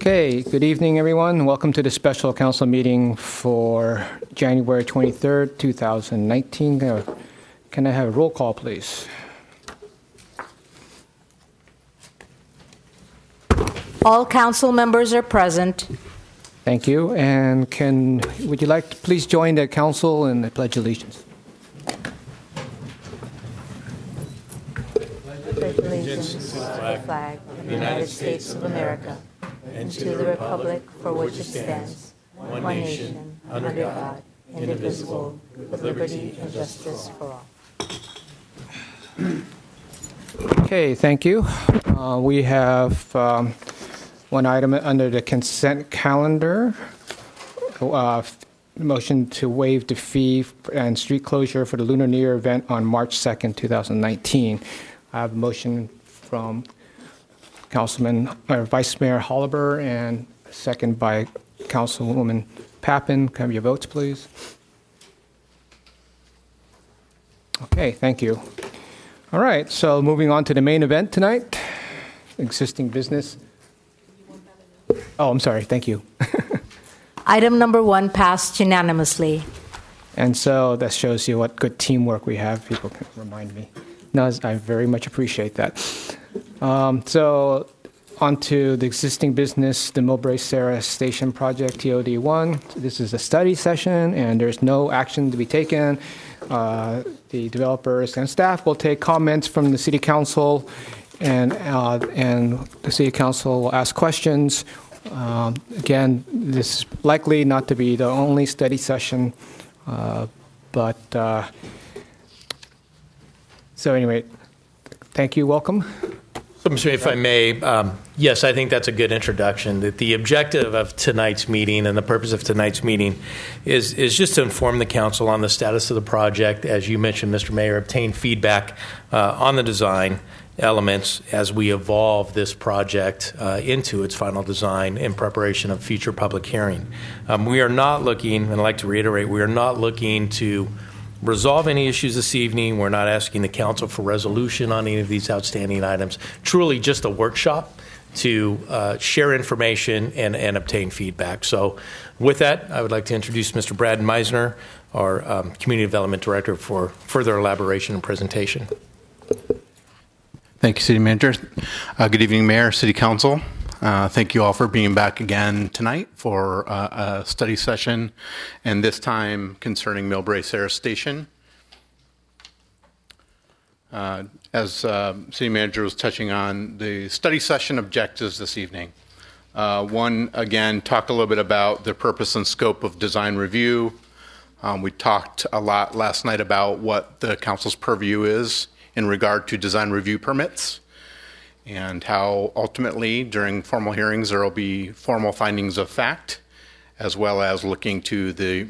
Okay, good evening, everyone. Welcome to the special council meeting for January 23rd, 2019. Can I have a roll call, please? All council members are present. Thank you. And would you like to please join the council in the Pledge of Allegiance? Pledge allegiance to the flag of the United States of America and to the republic for which it stands, one nation, under God, indivisible, with liberty and justice for all. Okay, thank you. We have one item under the consent calendar. Motion to waive the fee and street closure for the Lunar New Year event on March 2nd, 2019. I have a motion from Vice Mayor Holliber and a second by Councilwoman Pappen. Can I have your votes, please? Okay, thank you. All right, so moving on to the main event tonight, existing business. Oh, I'm sorry, thank you. Item number 1 passed unanimously. And so that shows you what good teamwork we have. People can remind me. No, I very much appreciate that. So on to the existing business, the Millbrae Sarah Station Project, TOD1. This is a study session, and there's no action to be taken. The developers and staff will take comments from the City Council, and the City Council will ask questions. Again, this is likely not to be the only study session, so anyway, thank you. Welcome. So, if I may, yes, I think that's a good introduction. That the objective of tonight's meeting and the purpose of tonight's meeting is just to inform the council on the status of the project. As you mentioned, Mr. Mayor, obtain feedback on the design elements as we evolve this project into its final design in preparation of future public hearing. We are not looking, and I'd like to reiterate, we are not looking to resolve any issues this evening. We're not asking the council for resolution on any of these outstanding items. Truly just a workshop to share information and obtain feedback. So with that, I would like to introduce Mr. Brad Meisner, our Community Development Director, for further elaboration and presentation. Thank you, City Manager. Good evening, Mayor, City Council. Thank you all for being back again tonight for a study session, and this time concerning Millbrae Sarah Station. As City Manager was touching on, the study session objectives this evening. One, again, talk a little bit about the purpose and scope of design review. We talked a lot last night about what the council's purview is in regard to design review permits, and how ultimately during formal hearings there will be formal findings of fact, as well as looking to the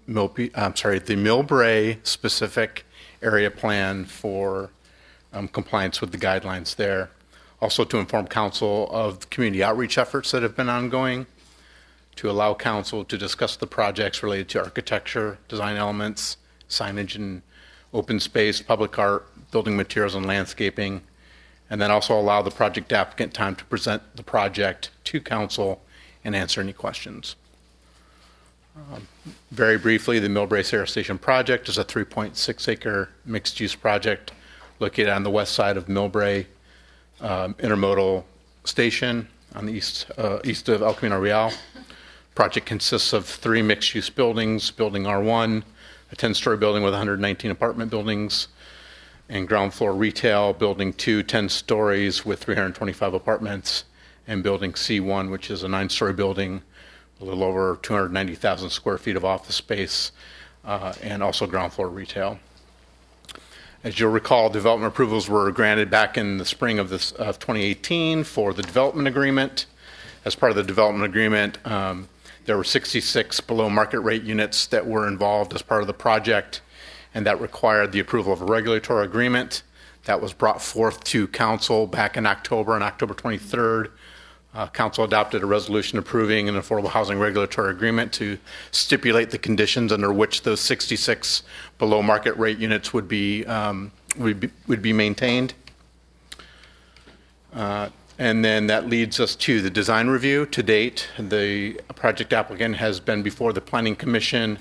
Millbrae specific area plan for compliance with the guidelines there. Also to inform council of the community outreach efforts that have been ongoing, to allow council to discuss the projects related to architecture, design elements, signage and open space, public art, building materials and landscaping, and then also allow the project applicant time to present the project to council and answer any questions. Very briefly, the Millbrae Sarah Station project is a 3.6 acre mixed use project located on the west side of Millbrae Intermodal Station on the east of El Camino Real. Project consists of 3 mixed use buildings, building R1, a 10-story building with 119 apartment buildings, and ground floor retail, building 2, 10 stories with 325 apartments, and building C1, which is a 9-story building, a little over 290,000 square feet of office space, and also ground floor retail. As you'll recall, development approvals were granted back in the spring of 2018 for the development agreement. As part of the development agreement, there were 66 below market rate units that were involved as part of the project, and that required the approval of a regulatory agreement that was brought forth to council back in October, on October 23rd. Council adopted a resolution approving an affordable housing regulatory agreement to stipulate the conditions under which those 66 below market rate units would be maintained. And then that leads us to the design review. To date, the project applicant has been before the Planning Commission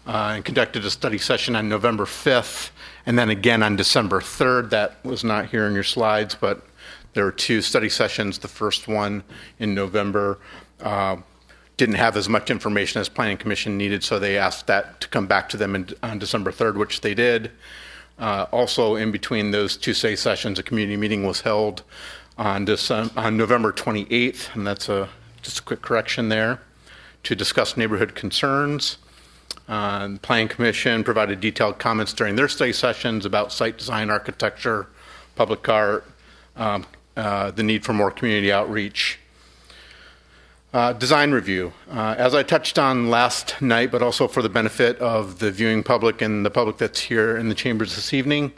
and conducted a study session on November 5th, and then again on December 3rd. That was not here in your slides, but there were 2 study sessions. The first one in November didn't have as much information as Planning Commission needed, so they asked that to come back to them on December 3rd, which they did. Also, in between those 2 study sessions, a community meeting was held on November 28th, and that's just a quick correction there, to discuss neighborhood concerns. The Planning Commission provided detailed comments during their study sessions about site design, architecture, public art, the need for more community outreach. Design review. As I touched on last night, but also for the benefit of the viewing public and the public that's here in the chambers this evening,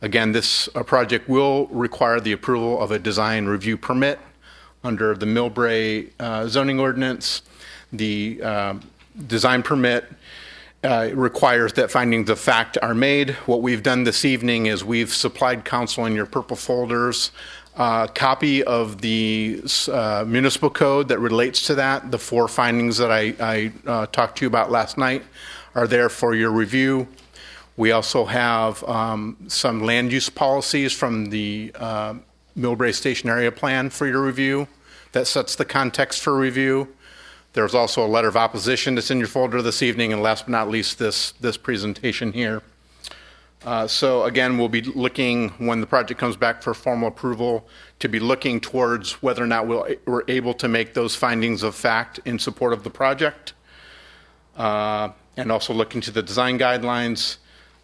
again, this project will require the approval of a design review permit under the Millbrae zoning ordinance. The design permit requires that findings of fact are made. What we've done this evening is we've supplied council in your purple folders a copy of the municipal code that relates to that. The 4 findings that I talked to you about last night are there for your review. We also have some land use policies from the Millbrae Station Area Plan for your review that sets the context for review. There's also a letter of opposition that's in your folder this evening, and last but not least, this presentation here. So again, we'll be looking, when the project comes back for formal approval, to be looking towards whether or not we're able to make those findings of fact in support of the project, and also looking to the design guidelines.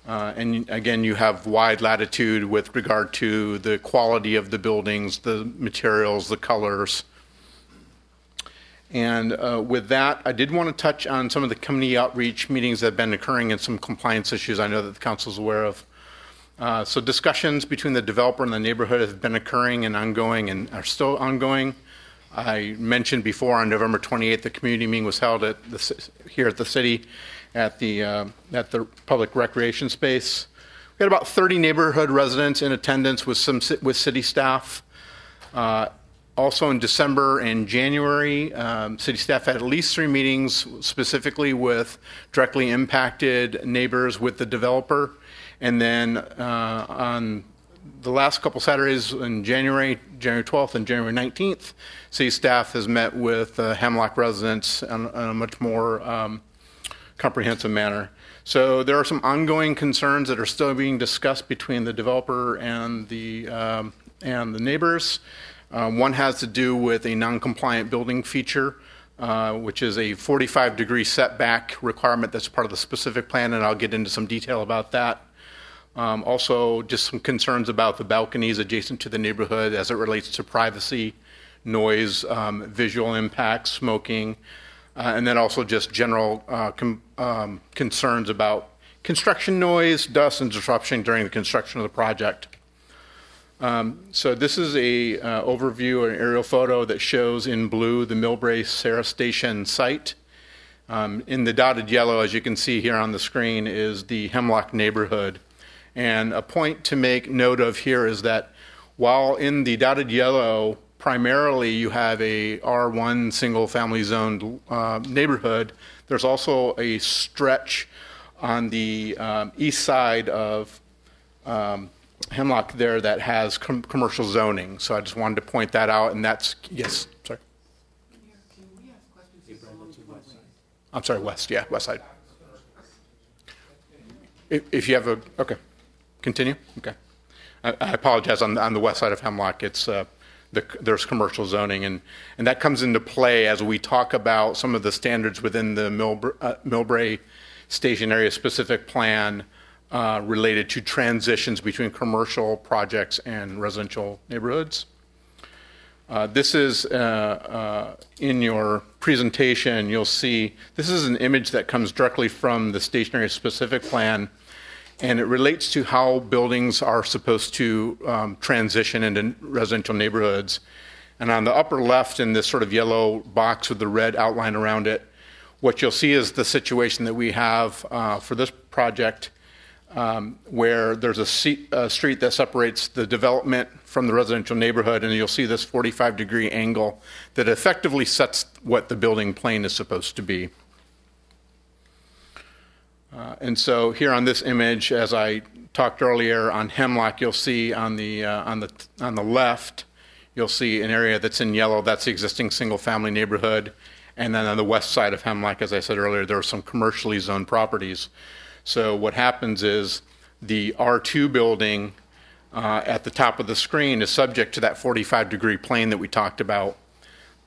And again, you have wide latitude with regard to the quality of the buildings, the materials, the colors. And with that, I did want to touch on some of the community outreach meetings that have been occurring and some compliance issues I know that the council is aware of. So discussions between the developer and the neighborhood have been occurring and ongoing and are still ongoing. I mentioned before on November 28th, the community meeting was held here at the city at the public recreation space. We had about 30 neighborhood residents in attendance with city staff. Also in December and January, city staff had at least 3 meetings specifically with directly impacted neighbors with the developer. And then on the last couple Saturdays in January 12th and January 19th, city staff has met with Hemlock residents in a much more comprehensive manner. So there are some ongoing concerns that are still being discussed between the developer and the neighbors. One has to do with a non-compliant building feature, which is a 45-degree setback requirement that's part of the specific plan, and I'll get into some detail about that. Also, just some concerns about the balconies adjacent to the neighborhood as it relates to privacy, noise, visual impacts, smoking, and then also just general concerns about construction noise, dust, and disruption during the construction of the project. So this is a overview or an aerial photo that shows in blue the Millbrae Sarah Station site. In the dotted yellow, as you can see here on the screen, is the Hemlock neighborhood. And a point to make note of here is that while in the dotted yellow, primarily you have a R1 single family zoned neighborhood, there's also a stretch on the east side of Hemlock there that has commercial zoning. So I just wanted to point that out, and that's, yes, sorry. I'm sorry, west, yeah, west side. If you have a, okay, continue, okay. I apologize, on the west side of Hemlock, it's, there's commercial zoning, and that comes into play as we talk about some of the standards within the Millbrae Station Area Specific Plan related to transitions between commercial projects and residential neighborhoods. This is in your presentation, you'll see this is an image that comes directly from the Station Area Specific Plan, and it relates to how buildings are supposed to transition into residential neighborhoods. And on the upper left in this sort of yellow box with the red outline around it, what you'll see is the situation that we have for this project. where there's a street that separates the development from the residential neighborhood, and you'll see this 45-degree angle that effectively sets what the building plane is supposed to be. And so here on this image, as I talked earlier on Hemlock, you'll see on the left, you'll see an area that's in yellow. That's the existing single-family neighborhood. And then on the west side of Hemlock, as I said earlier, there are some commercially zoned properties. So what happens is the R2 building at the top of the screen is subject to that 45-degree plane that we talked about.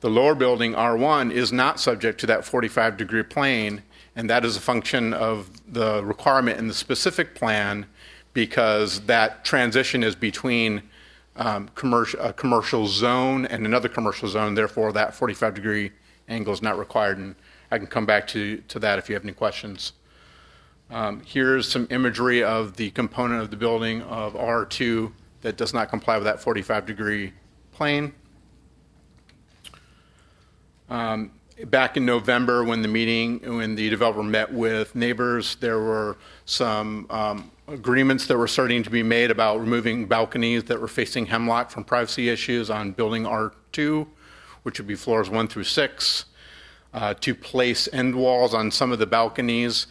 The lower building, R1, is not subject to that 45-degree plane, and that is a function of the requirement in the specific plan, because that transition is between a commercial zone and another commercial zone. Therefore, that 45-degree angle is not required, and I can come back to that if you have any questions. Here's some imagery of the component of the building of R2 that does not comply with that 45-degree plane. Back in November, when the developer met with neighbors, there were some agreements that were starting to be made about removing balconies that were facing Hemlock from privacy issues on building R2, which would be floors 1 through 6, to place end walls on some of the balconies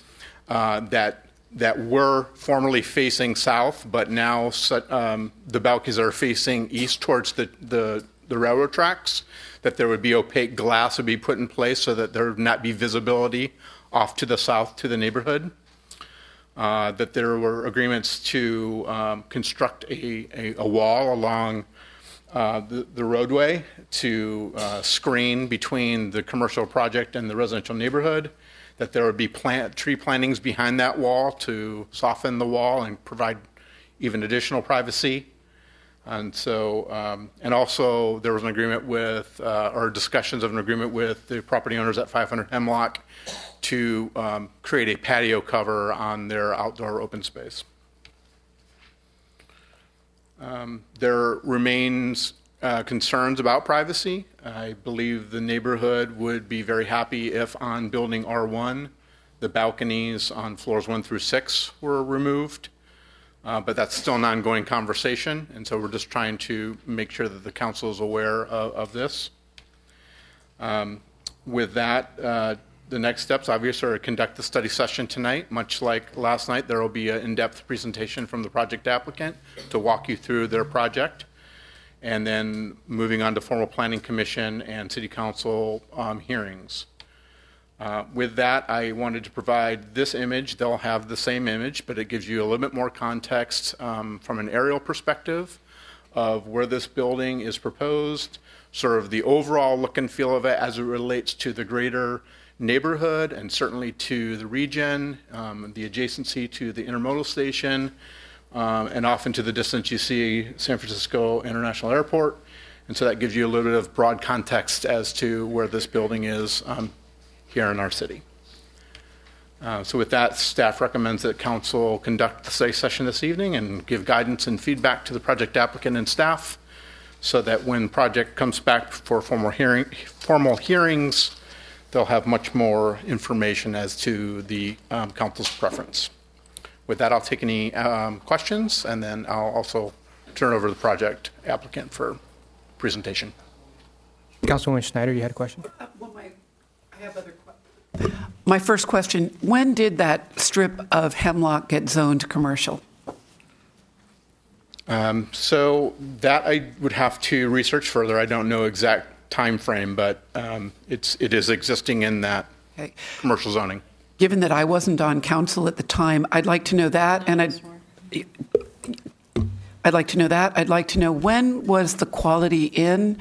that were formerly facing south, but now the balconies are facing east towards the railroad tracks, that there would be opaque glass would be put in place so that there would not be visibility off to the south to the neighborhood. That there were agreements to construct a wall along the roadway to screen between the commercial project and the residential neighborhood, that there would be tree plantings behind that wall to soften the wall and provide even additional privacy. And so, and also there was an agreement with, or discussions of an agreement with the property owners at 500 Hemlock to create a patio cover on their outdoor open space. There remains concerns about privacy. I believe the neighborhood would be very happy if on building R1, the balconies on floors 1 through 6 were removed. But that's still an ongoing conversation, and so we're just trying to make sure that the council is aware of this. With that, the next steps obviously are to conduct the study session tonight. Much like last night, there will be an in-depth presentation from the project applicant to walk you through their project, and then moving on to formal planning commission and city council hearings. With that, I wanted to provide this image. They'll have the same image, but it gives you a little bit more context from an aerial perspective of where this building is proposed, sort of the overall look and feel of it as it relates to the greater neighborhood and certainly to the region, the adjacency to the intermodal station, and off into the distance you see San Francisco International Airport. And so that gives you a little bit of broad context as to where this building is here in our city. So with that, staff recommends that council conduct the study session this evening and give guidance and feedback to the project applicant and staff so that when project comes back for formal hearings, they'll have much more information as to the council's preference. With that, I'll take any questions, and then I'll also turn over to the project applicant for presentation. Councilwoman Schneider, you had a question? I have other questions. My first question, when did that strip of Hemlock get zoned commercial? So that I would have to research further. I don't know exact time frame, but it is existing in that commercial zoning. Given that I wasn't on council at the time, I'd like to know that, and I'd like to know that. I'd like to know, when was the Quality Inn?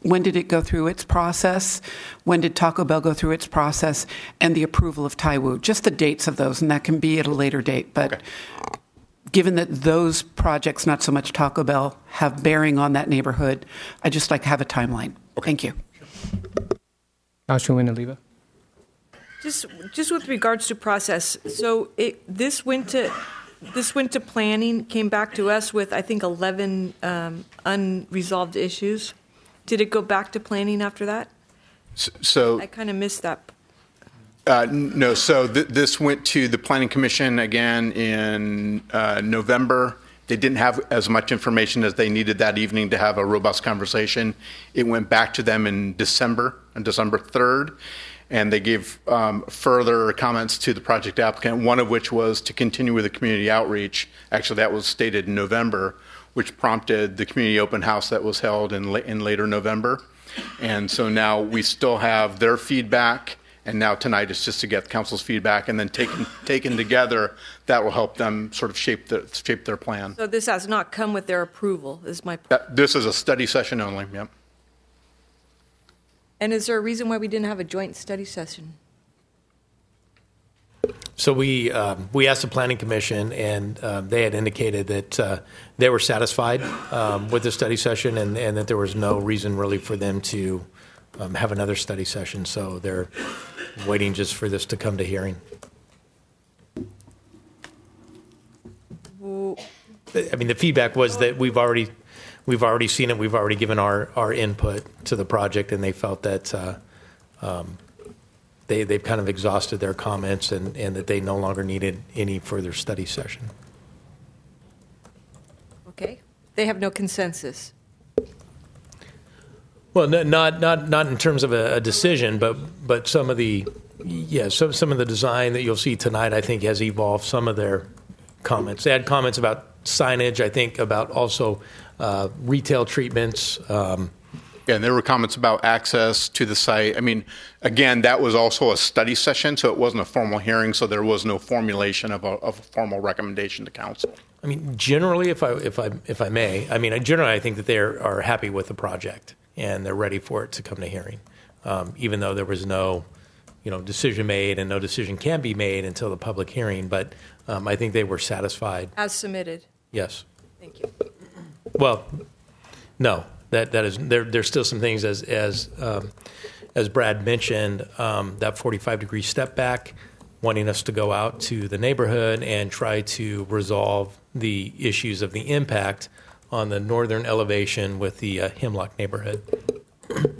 When did it go through its process? When did Taco Bell go through its process? And the approval of Taiwu? Just the dates of those, and that can be at a later date. But given that those projects, not so much Taco Bell, have bearing on that neighborhood, I'd just like to have a timeline. Okay. Thank you. Councilwoman Oliva? Just with regards to process, so this went to planning, came back to us with, I think, 11 unresolved issues. Did it go back to planning after that? So I kind of missed that. No, so this went to the Planning Commission again in November. They didn't have as much information as they needed that evening to have a robust conversation. It went back to them in December, on December 3rd, and they gave further comments to the project applicant, one of which was to continue with the community outreach. Actually, that was stated in November, which prompted the community open house that was held in later November. And so now we still have their feedback, and now tonight is just to get council's feedback, and then taken together, that will help them sort of shape their plan. So this has not come with their approval, is my. This is a study session only, yep. And is there a reason why we didn't have a joint study session? So we asked the Planning Commission, and they had indicated that they were satisfied with the study session, and that there was no reason really for them to have another study session. So they're waiting just for this to come to hearing. I mean, the feedback was that we've already seen it. We've already given our input to the project, and they felt that they've kind of exhausted their comments, and that they no longer needed any further study session. Okay. They have no consensus. Well, not in terms of a decision, but some of the some of the design that you'll see tonight, I think, has evolved some of their comments. They had comments about signage, I think, about also retail treatments. Yeah, and there were comments about access to the site. I mean, again, that was also a study session, so it wasn't a formal hearing, so there was no formulation of a formal recommendation to council. I mean, generally, if I may, I mean, generally, I think that they are happy with the project and they're ready for it to come to hearing, even though there was no, decision made, and no decision can be made until the public hearing. But I think they were satisfied. As submitted. Yes. Thank you. Well, no. That is there's still some things as Brad mentioned, that 45-degree step back, wanting us to go out to the neighborhood and try to resolve the issues of the impact on the northern elevation with the Hemlock neighborhood.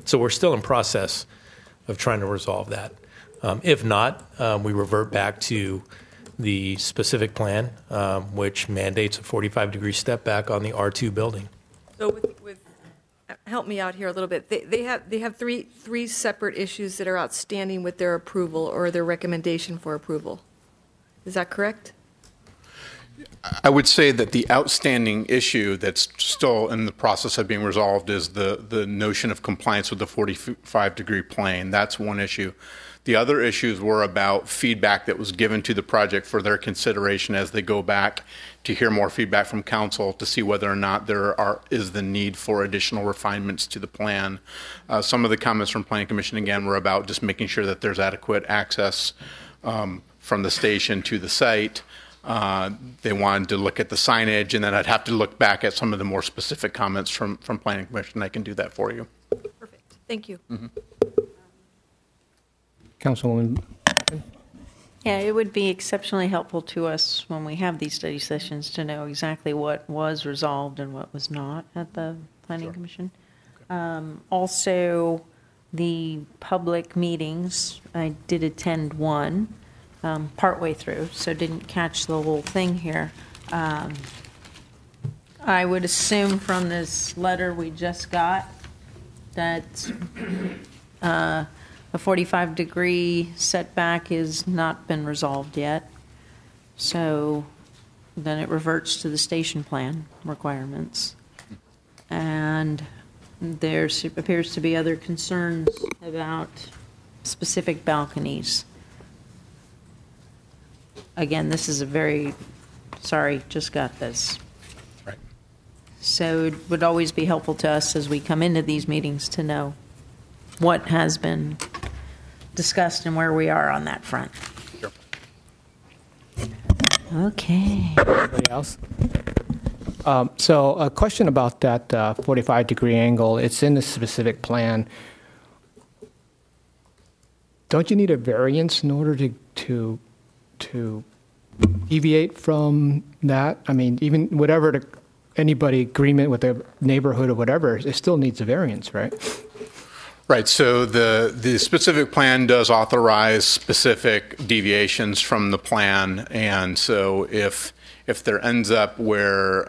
So we're still in process of trying to resolve that. If not, we revert back to the specific plan, which mandates a 45-degree step back on the R2 building. So with help me out here a little bit. They have three separate issues that are outstanding with their approval or their recommendation for approval. Is that correct? I would say that the outstanding issue that's still in the process of being resolved is the notion of compliance with the 45-degree plane. That's one issue. The other issues were about feedback that was given to the project for their consideration as they go back to hear more feedback from council to see whether or not there is the need for additional refinements to the plan. Some of the comments from Planning Commission, again, were about just making sure that there's adequate access from the station to the site. They wanted to look at the signage, and then I'd have to look back at some of the more specific comments from Planning Commission. I can do that for you. Perfect. Thank you. Mm-hmm. Councilwoman. Yeah, it would be exceptionally helpful to us when we have these study sessions to know exactly what was resolved and what was not at the Planning Commission. Also, the public meetings, I did attend one partway through, so didn't catch the whole thing here. I would assume from this letter we just got that a 45-degree setback has not been resolved yet. So then it reverts to the station plan requirements. And there appears to be other concerns about specific balconies. Again, this is sorry, just got this. Right. So it would always be helpful to us as we come into these meetings to know what has been discussed and where we are on that front. Sure. Okay. Anybody else? So a question about that 45-degree angle. It's in the specific plan. Don't you need a variance in order to deviate from that? I mean, even anybody agreement with the neighborhood or whatever, it still needs a variance, right? Right. So the specific plan does authorize specific deviations from the plan, and so if there ends up where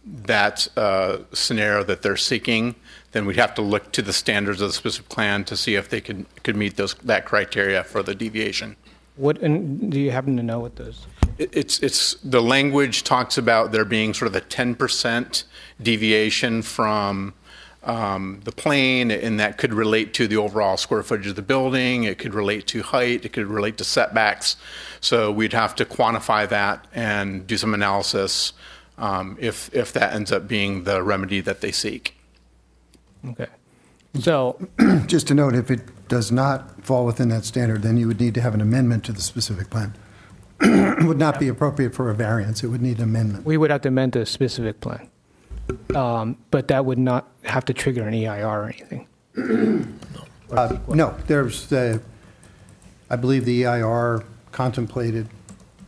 that's a scenario that they're seeking, then we'd have to look to the standards of the specific plan to see if they could meet that criteria for the deviation. And do you happen to know what those? It's the language talks about there being sort of a 10% deviation from the plane, and that could relate to the overall square footage of the building. It could relate to height. It could relate to setbacks. So we'd have to quantify that and do some analysis if that ends up being the remedy that they seek. Okay. So Just to note, if it does not fall within that standard, then you would need to have an amendment to the specific plan. It would not be appropriate for a variance. It would need an amendment. we would have to amend the specific plan. But that would not have to trigger an EIR or anything. No, there's I believe the EIR contemplated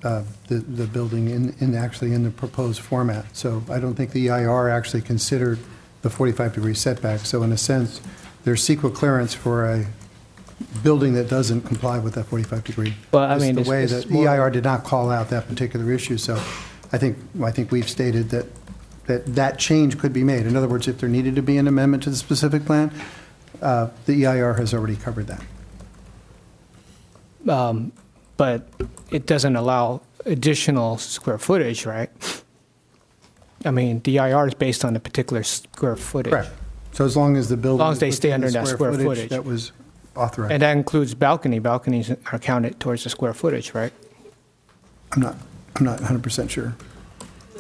the building actually in the proposed format. So I don't think the EIR actually considered the 45-degree setback. So in a sense, there's CEQA clearance for a building that doesn't comply with that 45-degree. Well, I mean, the way it's that more- EIR did not call out that particular issue. So I think we've stated that change could be made. In other words, if there needed to be an amendment to the specific plan, the EIR has already covered that. But it doesn't allow additional square footage, right? I mean, the EIR is based on a particular square footage. Correct. So as long as the building. As long as they is stay within under the that square footage. that was authorized. And that includes balcony. Balconies are counted towards the square footage, right? I'm not 100% sure.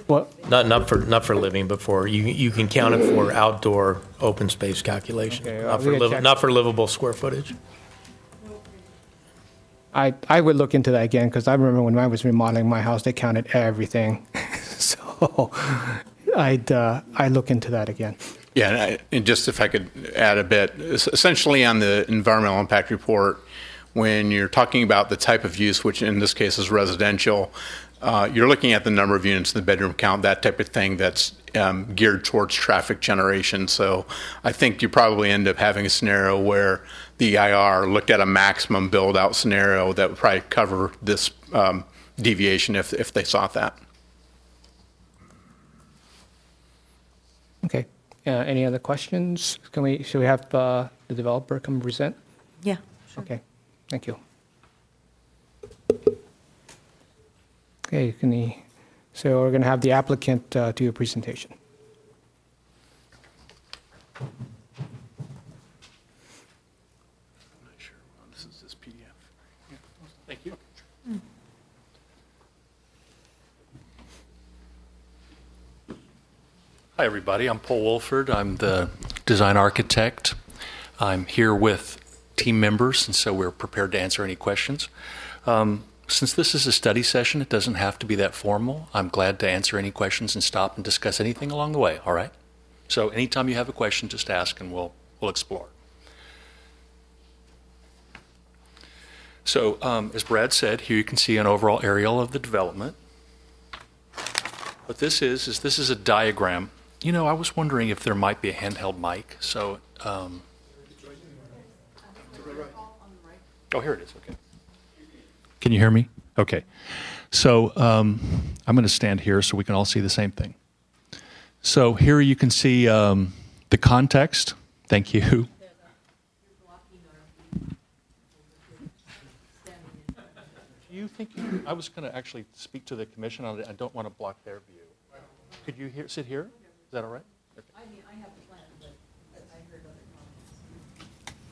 Well, Not for living, but for you can count it for outdoor open space calculation, Okay, not for livable square footage. I would look into that again because I remember when I was remodeling my house, they counted everything. So I look into that again. Yeah, and just if I could add a bit, essentially on the environmental impact report, when you're talking about the type of use, which in this case is residential, you're looking at the number of units in the bedroom count, that type of thing that's geared towards traffic generation. So I think you probably end up having a scenario where the EIR looked at a maximum build-out scenario that would probably cover this deviation if they sought that. Okay. Any other questions? Should we have the developer come present? Yeah, sure. Okay. Thank you. Okay. So we're going to have the applicant do a presentation. This is this PDF. Yeah. Thank you. Hi, everybody. I'm Paul Wolford. I'm the design architect. I'm here with team members, and so we're prepared to answer any questions. Since this is a study session, it doesn't have to be that formal. I'm glad to answer any questions and stop and discuss anything along the way, all right? So anytime you have a question, just ask and we'll explore. So as Brad said, here you can see an overall aerial of the development. What this is a diagram. You know, I was wondering if there might be a handheld mic. So, oh, here it is. Okay. Can you hear me? Okay. So I'm going to stand here so we can all see the same thing. So here you can see the context. Thank you. Do you think I was going to actually speak to the commission on it? I don't want to block their view. Could you sit here? Is that all right? Okay. I mean, I have a plan, but I heard other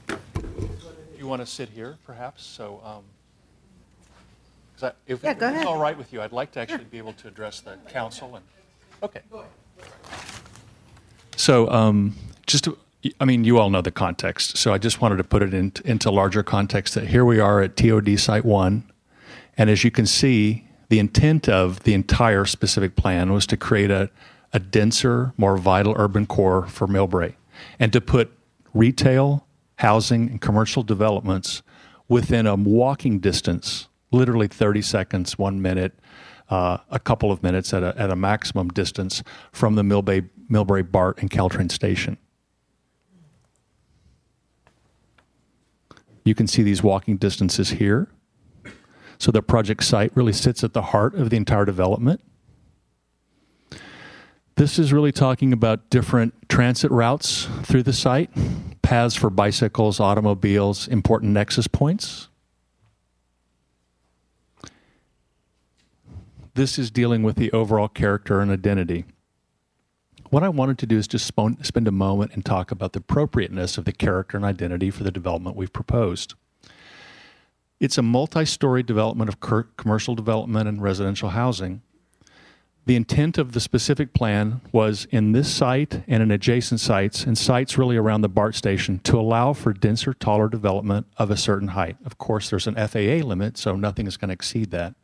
comments. Do you want to sit here, perhaps? So, if Yeah, go it's ahead. all right with you, I'd like to actually be able to address the council. Okay. So, you all know the context. So I just wanted to put it into larger context that here we are at TOD Site 1. And as you can see, the intent of the entire specific plan was to create a denser, more vital urban core for Millbrae, and to put retail, housing, and commercial developments within a walking distance, literally 30 seconds, 1 minute, a couple of minutes at a maximum distance from the Millbrae BART and Caltrain station. You can see these walking distances here. So the project site really sits at the heart of the entire development. This is really talking about different transit routes through the site, paths for bicycles, automobiles, important nexus points. This is dealing with the overall character and identity. What I wanted to do is just spend a moment and talk about the appropriateness of the character and identity for the development we've proposed. It's a multi-story development of commercial development and residential housing. The intent of the specific plan was in this site and in adjacent sites, and sites really around the BART station, to allow for denser, taller development of a certain height. Of course, there's an FAA limit, so nothing is going to exceed that.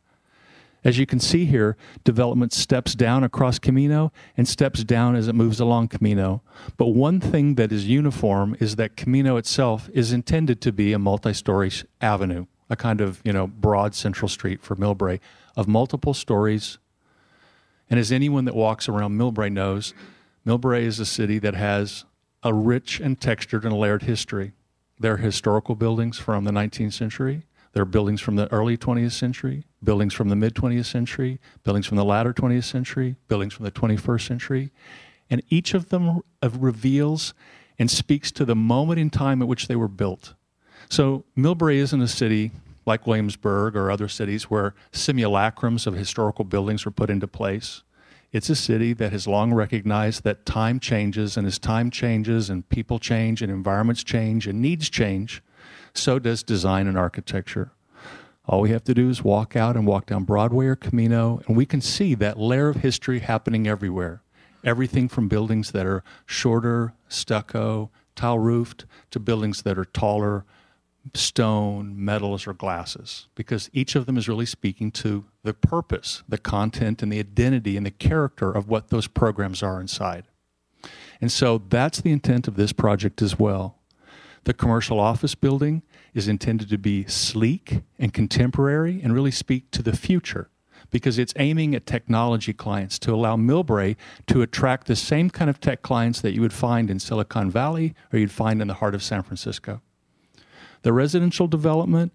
As you can see here, development steps down across Camino and steps down as it moves along Camino. But one thing that is uniform is that Camino itself is intended to be a multi-story avenue, a kind of, broad central street for Millbrae of multiple stories. And as anyone that walks around Millbrae knows, Millbrae is a city that has a rich and textured and layered history. There are historical buildings from the 19th century. There are buildings from the early 20th century, buildings from the mid-20th century, buildings from the latter 20th century, buildings from the 21st century. And each of them reveals and speaks to the moment in time at which they were built. So Millbrae isn't a city like Williamsburg or other cities where simulacrums of historical buildings were put into place. It's a city that has long recognized that time changes, and as time changes and people change and environments change and needs change, so does design and architecture. All we have to do is walk out and walk down Broadway or Camino, and we can see that layer of history happening everywhere. Everything from buildings that are shorter, stucco, tile-roofed, to buildings that are taller, stone, metals, or glasses, because each of them is really speaking to the purpose, the content, and the identity and the character of what those programs are inside. And so that's the intent of this project as well. The commercial office building is intended to be sleek and contemporary and really speak to the future, because it's aiming at technology clients to allow Millbrae to attract the same kind of tech clients that you would find in Silicon Valley or you'd find in the heart of San Francisco. The residential development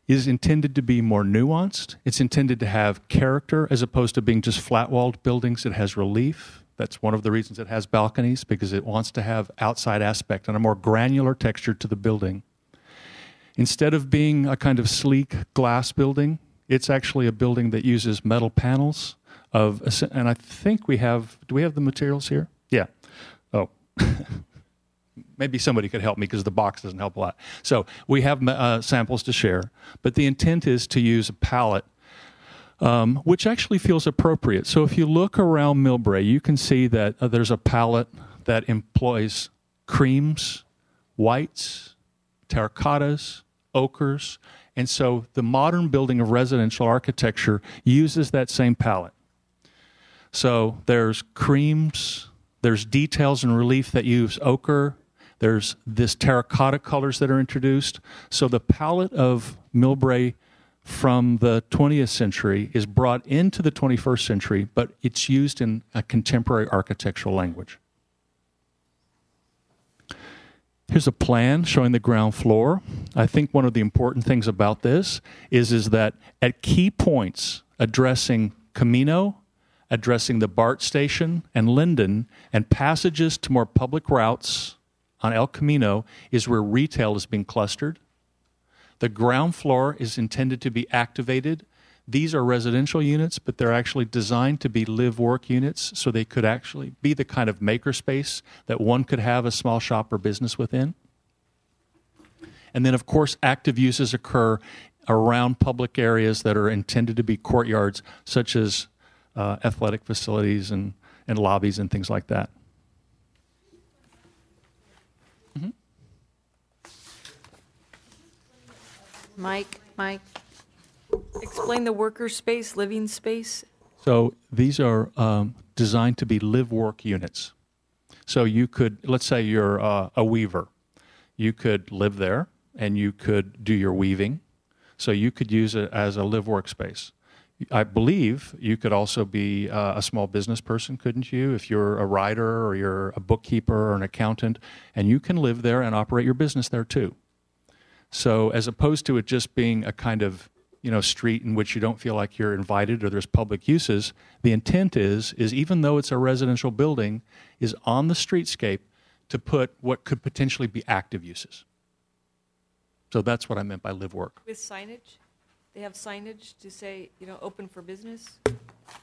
is intended to be more nuanced. It's intended to have character as opposed to being just flat-walled buildings. It has relief. That's one of the reasons it has balconies, because it wants to have outside aspect and a more granular texture to the building. Instead of being a kind of sleek glass building, it's actually a building that uses metal panels and I think do we have the materials here? Yeah. Oh. Maybe somebody could help me because the box doesn't help a lot. So we have samples to share, but the intent is to use a palette which actually feels appropriate. So if you look around Millbrae, you can see that there's a palette that employs creams, whites, terracottas, ochres, and so the modern building of residential architecture uses that same palette. So there's creams, there's details and relief that use ochre, there's this terracotta colors that are introduced. So the palette of Millbrae from the 20th century is brought into the 21st century, but it's used in a contemporary architectural language. Here's a plan showing the ground floor. I think one of the important things about this is that at key points addressing Camino, addressing the BART station and Linden, and passages to more public routes on El Camino is where retail is being clustered. The ground floor is intended to be activated. These are residential units, but they're actually designed to be live-work units, so they could actually be the kind of makerspace that one could have a small shop or business within. And then, of course, active uses occur around public areas that are intended to be courtyards, such as athletic facilities and lobbies and things like that. Mike. Explain the worker space, living space. So these are designed to be live-work units. So you could, let's say you're a weaver. You could live there, and you could do your weaving. So you could use it as a live-work space. I believe you could also be a small business person, couldn't you? If you're a writer or you're a bookkeeper or an accountant, and you can live there and operate your business there too. So as opposed to it just being a kind of street in which you don't feel like you're invited or there's public uses, the intent is even though it's a residential building, is on the streetscape to put what could potentially be active uses. So that's what I meant by live work. With signage? They have signage to say, open for business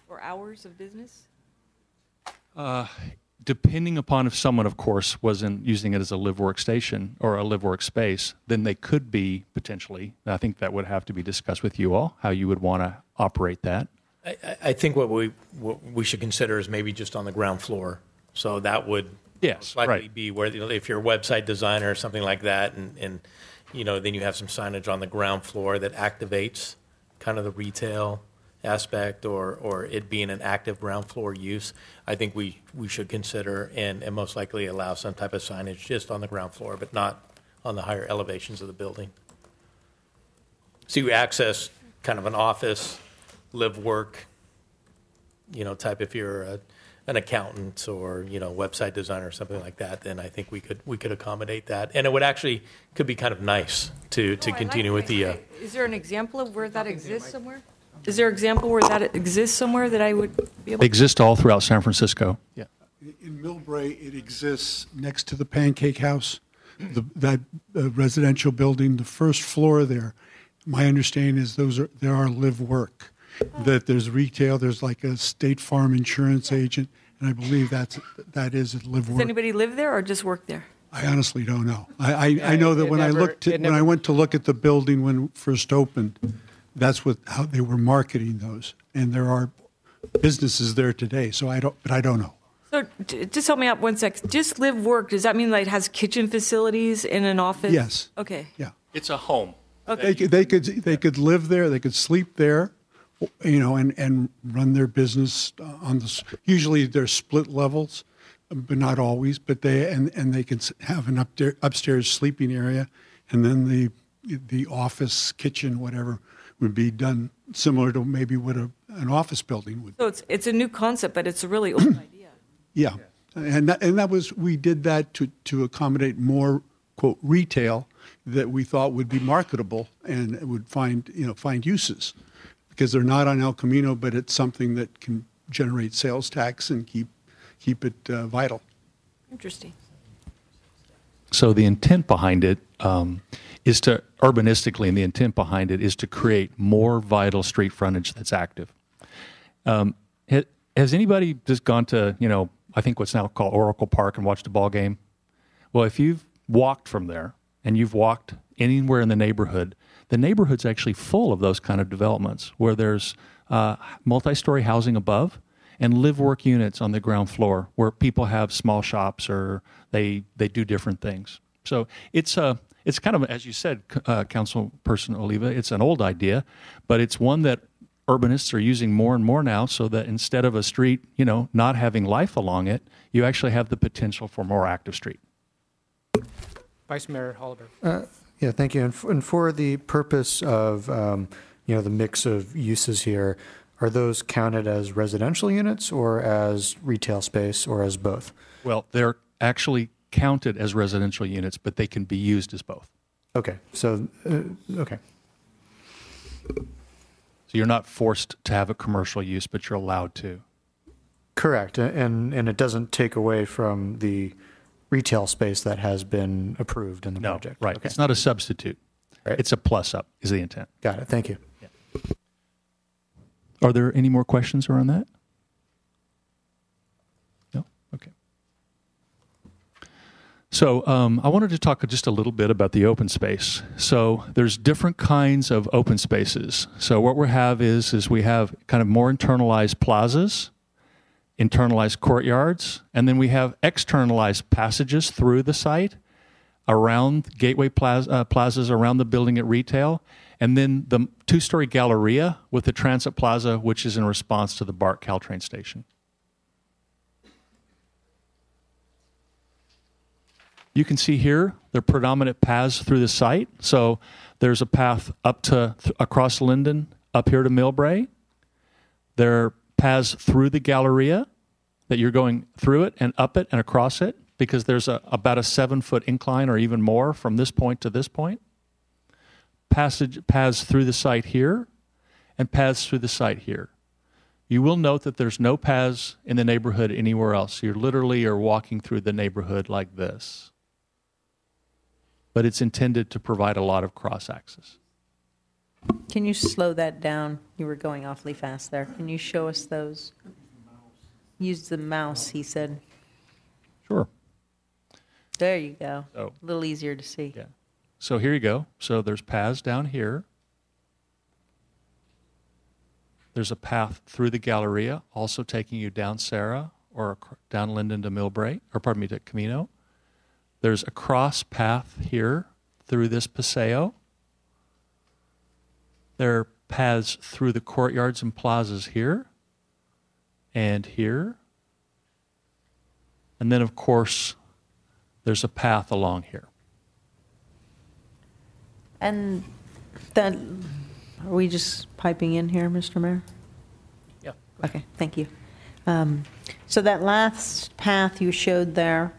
or hours of business? Depending upon if someone, of course, wasn't using it as a live work station or a live work space, then they could be potentially. I think that would have to be discussed with you all, how you would want to operate that. I think what we should consider is maybe just on the ground floor. So that would likely be where, if you're a website designer or something like that, and then you have some signage on the ground floor that activates kind of the retail aspect or it being an active ground floor use. I think we should consider and most likely allow some type of signage just on the ground floor, but not on the higher elevations of the building. So you access kind of an office, live work, type if you're an accountant or website designer or something like that, then I think we could accommodate that, and it would actually could be kind of nice to continue with the. Is there an example of where that exists somewhere? Is there an example where that exists somewhere that I would be able? They exist all throughout San Francisco. Yeah. In Millbrae, it exists next to the Pancake House, that residential building, the first floor there. My understanding is there are live work. That there's retail, there's like a State Farm insurance agent, and I believe that is a live work. Does anybody live there or just work there? I honestly don't know. I know that when I went to look at the building when it first opened, that's how they were marketing those, and there are businesses there today. So I don't know. So just help me out 1 sec. Just live work. Does that mean like it has kitchen facilities in an office? Yes. Okay. Yeah. It's a home. Okay. They could live there. They could sleep there. And run their business on the. Usually they're split levels, but not always. But they can have an upstairs sleeping area, and then the office, kitchen, whatever, would be done similar to maybe what an office building would. So it's a new concept, but it's a really old idea. Yeah, and that was we did that to accommodate more quote retail that we thought would be marketable and would find uses. Because they're not on El Camino, but it's something that can generate sales tax and keep it vital. Interesting. So the intent behind it is to urbanistically, and the intent behind it is to create more vital street frontage that's active. Has anybody just gone to I think what's now called Oracle Park and watched a ball game? Well, if you've walked from there and you've walked anywhere in the neighborhood's actually full of those kind of developments where there's multi-story housing above and live work units on the ground floor where people have small shops or they do different things. So it's kind of, as you said, Councilperson Oliva, it's an old idea, but it's one that urbanists are using more and more now so that instead of a street, not having life along it, you actually have the potential for more active street. Vice Mayor Holliber. Yeah, thank you. And for the purpose of, the mix of uses here, are those counted as residential units or as retail space or as both? Well, they're actually counted as residential units, but they can be used as both. Okay. So, okay. So you're not forced to have a commercial use, but you're allowed to. Correct. And it doesn't take away from the retail space that has been approved in the project. Right. Okay. It's not a substitute. Right. It's a plus up is the intent. Got it. Thank you. Yeah. Are there any more questions around that? No? Okay. So I wanted to talk just a little bit about the open space. So there's different kinds of open spaces. So what we have is we have kind of more internalized plazas, internalized courtyards, and then we have externalized passages through the site around gateway plazas around the building at retail, and then the two-story galleria with the transit plaza, which is in response to the BART Caltrain station. You can see here the predominant paths through the site. So there's a path up to across Linden, up here to Millbrae. There are paths through the Galleria that you're going through it and up it and across it because there's about a 7-foot incline or even more from this point to this point. paths through the site here and paths through the site here. You will note that there's no paths in the neighborhood anywhere else. You literally are walking through the neighborhood like this. But it's intended to provide a lot of cross-access. Can you slow that down? You were going awfully fast there. Can you show us those? Use the mouse, he said. Sure. There you go. So, a little easier to see. Yeah. So here you go. So there's paths down here. There's a path through the Galleria, also taking you down Sarah or down Linden to Millbrae, or pardon me, to Camino. There's a cross path here through this Paseo. There are paths through the courtyards and plazas here and here. And then, of course, there's a path along here. And then, are we just piping in here, Mr. Mayor? Yeah. Okay, thank you. So that last path you showed there,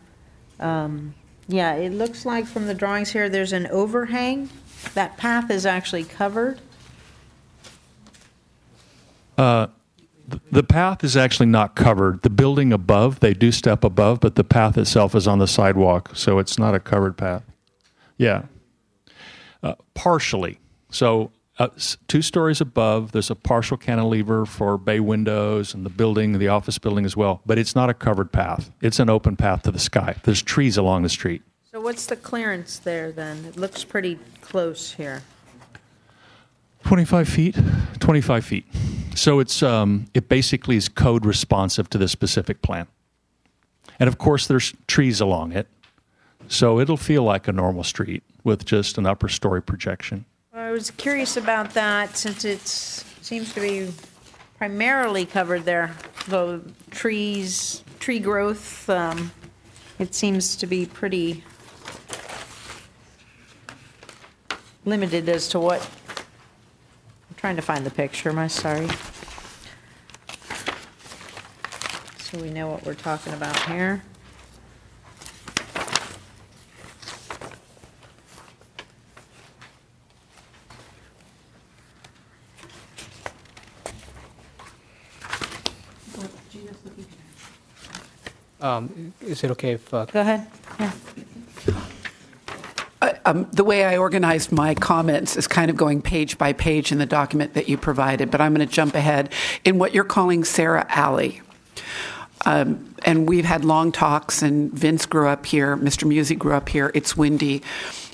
yeah, it looks like from the drawings here, there's an overhang. That path is actually covered. The path is actually not covered. The building above, they do step above, but the path itself is on the sidewalk, so it's not a covered path. Yeah. Partially. So 2 stories above, there's a partial cantilever for bay windows and the building, the office building as well, but it's not a covered path. It's an open path to the sky. There's trees along the street. So what's the clearance there then? It looks pretty close here. 25 feet. 25 feet. So it's it basically is code responsive to the specific plan. And of course, there's trees along it. So it'll feel like a normal street with just an upper story projection. I was curious about that since it seems to be primarily covered there. The trees, tree growth, it seems to be pretty limited as to what. I'm trying to find the picture, I'm sorry. So we know what we're talking about here. Is it okay if... Go ahead. Yeah. The way I organized my comments is kind of going page by page in the document that you provided, but I'm going to jump ahead. In what you're calling Sarah Alley, and we've had long talks, and Vince grew up here, Mr. Music grew up here, it's windy.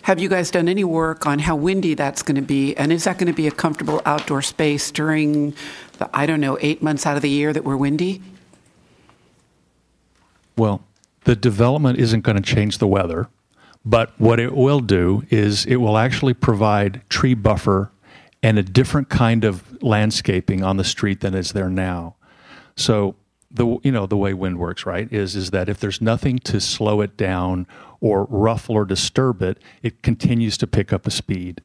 Have you guys done any work on how windy that's going to be, and is that going to be a comfortable outdoor space during the, 8 months out of the year that we're windy? Well, the development isn't going to change the weather, but what it will do is it will actually provide tree buffer and a different kind of landscaping on the street than is there now. So the way wind works, right, is that if there's nothing to slow it down or ruffle or disturb it, it continues to pick up a speed.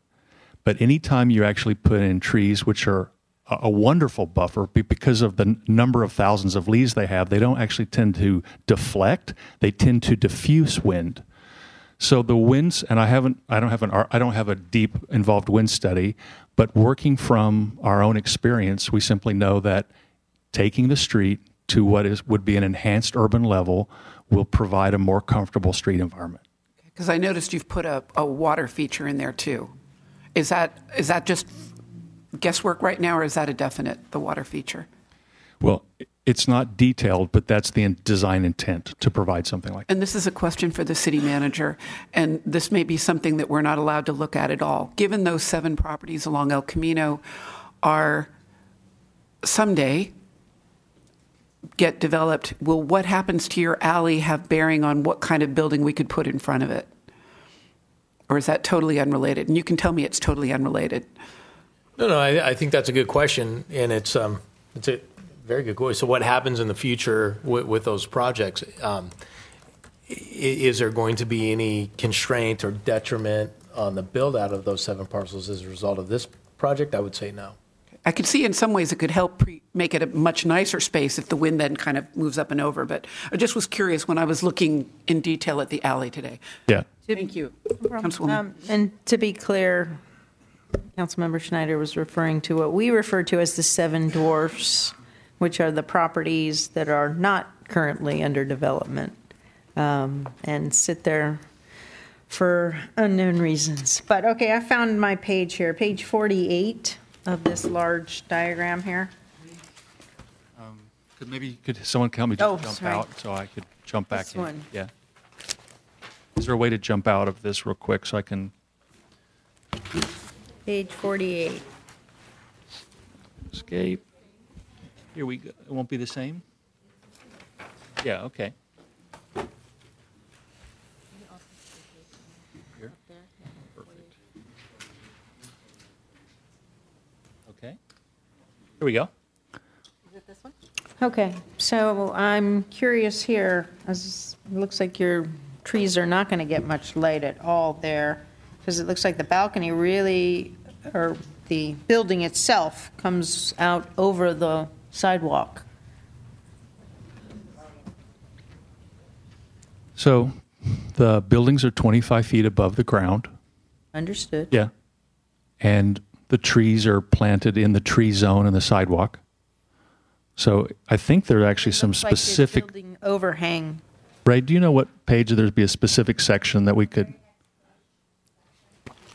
But anytime you actually put in trees, which are a wonderful buffer because of the number of thousands of leaves they have, they don't actually tend to deflect, they tend to diffuse wind. So the winds, and I don't have a deep involved wind study, but working from our own experience, we simply know that taking the street to what would be an enhanced urban level will provide a more comfortable street environment. Because I noticed you've put a water feature in there too. Is that just guesswork right now, or is that a definite, the water feature? Well, it's not detailed, but that's the design intent, to provide something like that. And this is a question for the city manager, and this may be something that we're not allowed to look at all. Given those 7 properties along El Camino are someday get developed, will what happens to your alley have bearing on what kind of building we could put in front of it? Or is that totally unrelated? And you can tell me it's totally unrelated. No, I think that's a good question, and it's a very good question. So what happens in the future with those projects? Is there going to be any constraint or detriment on the build-out of those 7 parcels as a result of this project? I would say no. I could see in some ways it could help make it a much nicer space if the wind then kind of moves up and over. But I just was curious when I was looking in detail at the alley today. Yeah. Thank you, Councilwoman. And to be clear, Councilmember Schneider was referring to what we refer to as the seven dwarfs, which are the properties that are not currently under development and sit there for unknown reasons. But okay, I found my page here, page 48 of this large diagram here. Could someone help me just jump sorry. out so I could jump back This in? one. Yeah. Is there a way to jump out of this real quick so I can Page 48. escape? Here we go. It won't be the same? Yeah, okay. Here? Perfect. Okay. Here we go. Okay, so I'm curious here, as it looks like your trees are not going to get much light at all there, because it looks like the balcony really, or the building itself, comes out over the sidewalk. So the buildings are 25 feet above the ground. Understood. Yeah. And the trees are planted in the tree zone and the sidewalk. So I think there are actually some Looks like there's specific. building overhang. Ray, do you know what page there'd be a specific section that we could?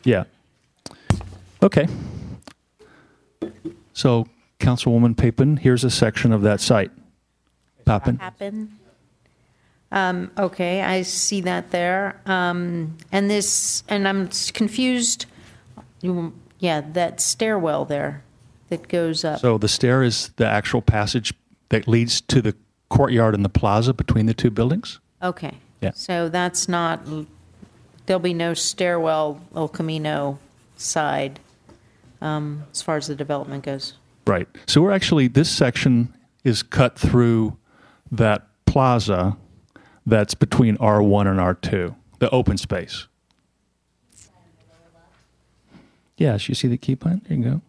Yeah. Okay. So, Councilwoman Papin, here's a section of that site. Papin? Happen. Okay, I see that there. And I'm confused. Yeah, that stairwell there that goes up. So the stair is the actual passage that leads to the courtyard and the plaza between the two buildings? Okay. Yeah. So that's not, there'll be no stairwell El Camino side as far as the development goes. Right. So we're actually, this section is cut through that plaza that's between R1 and R2, the open space. Yes, you see the key plan? There you go.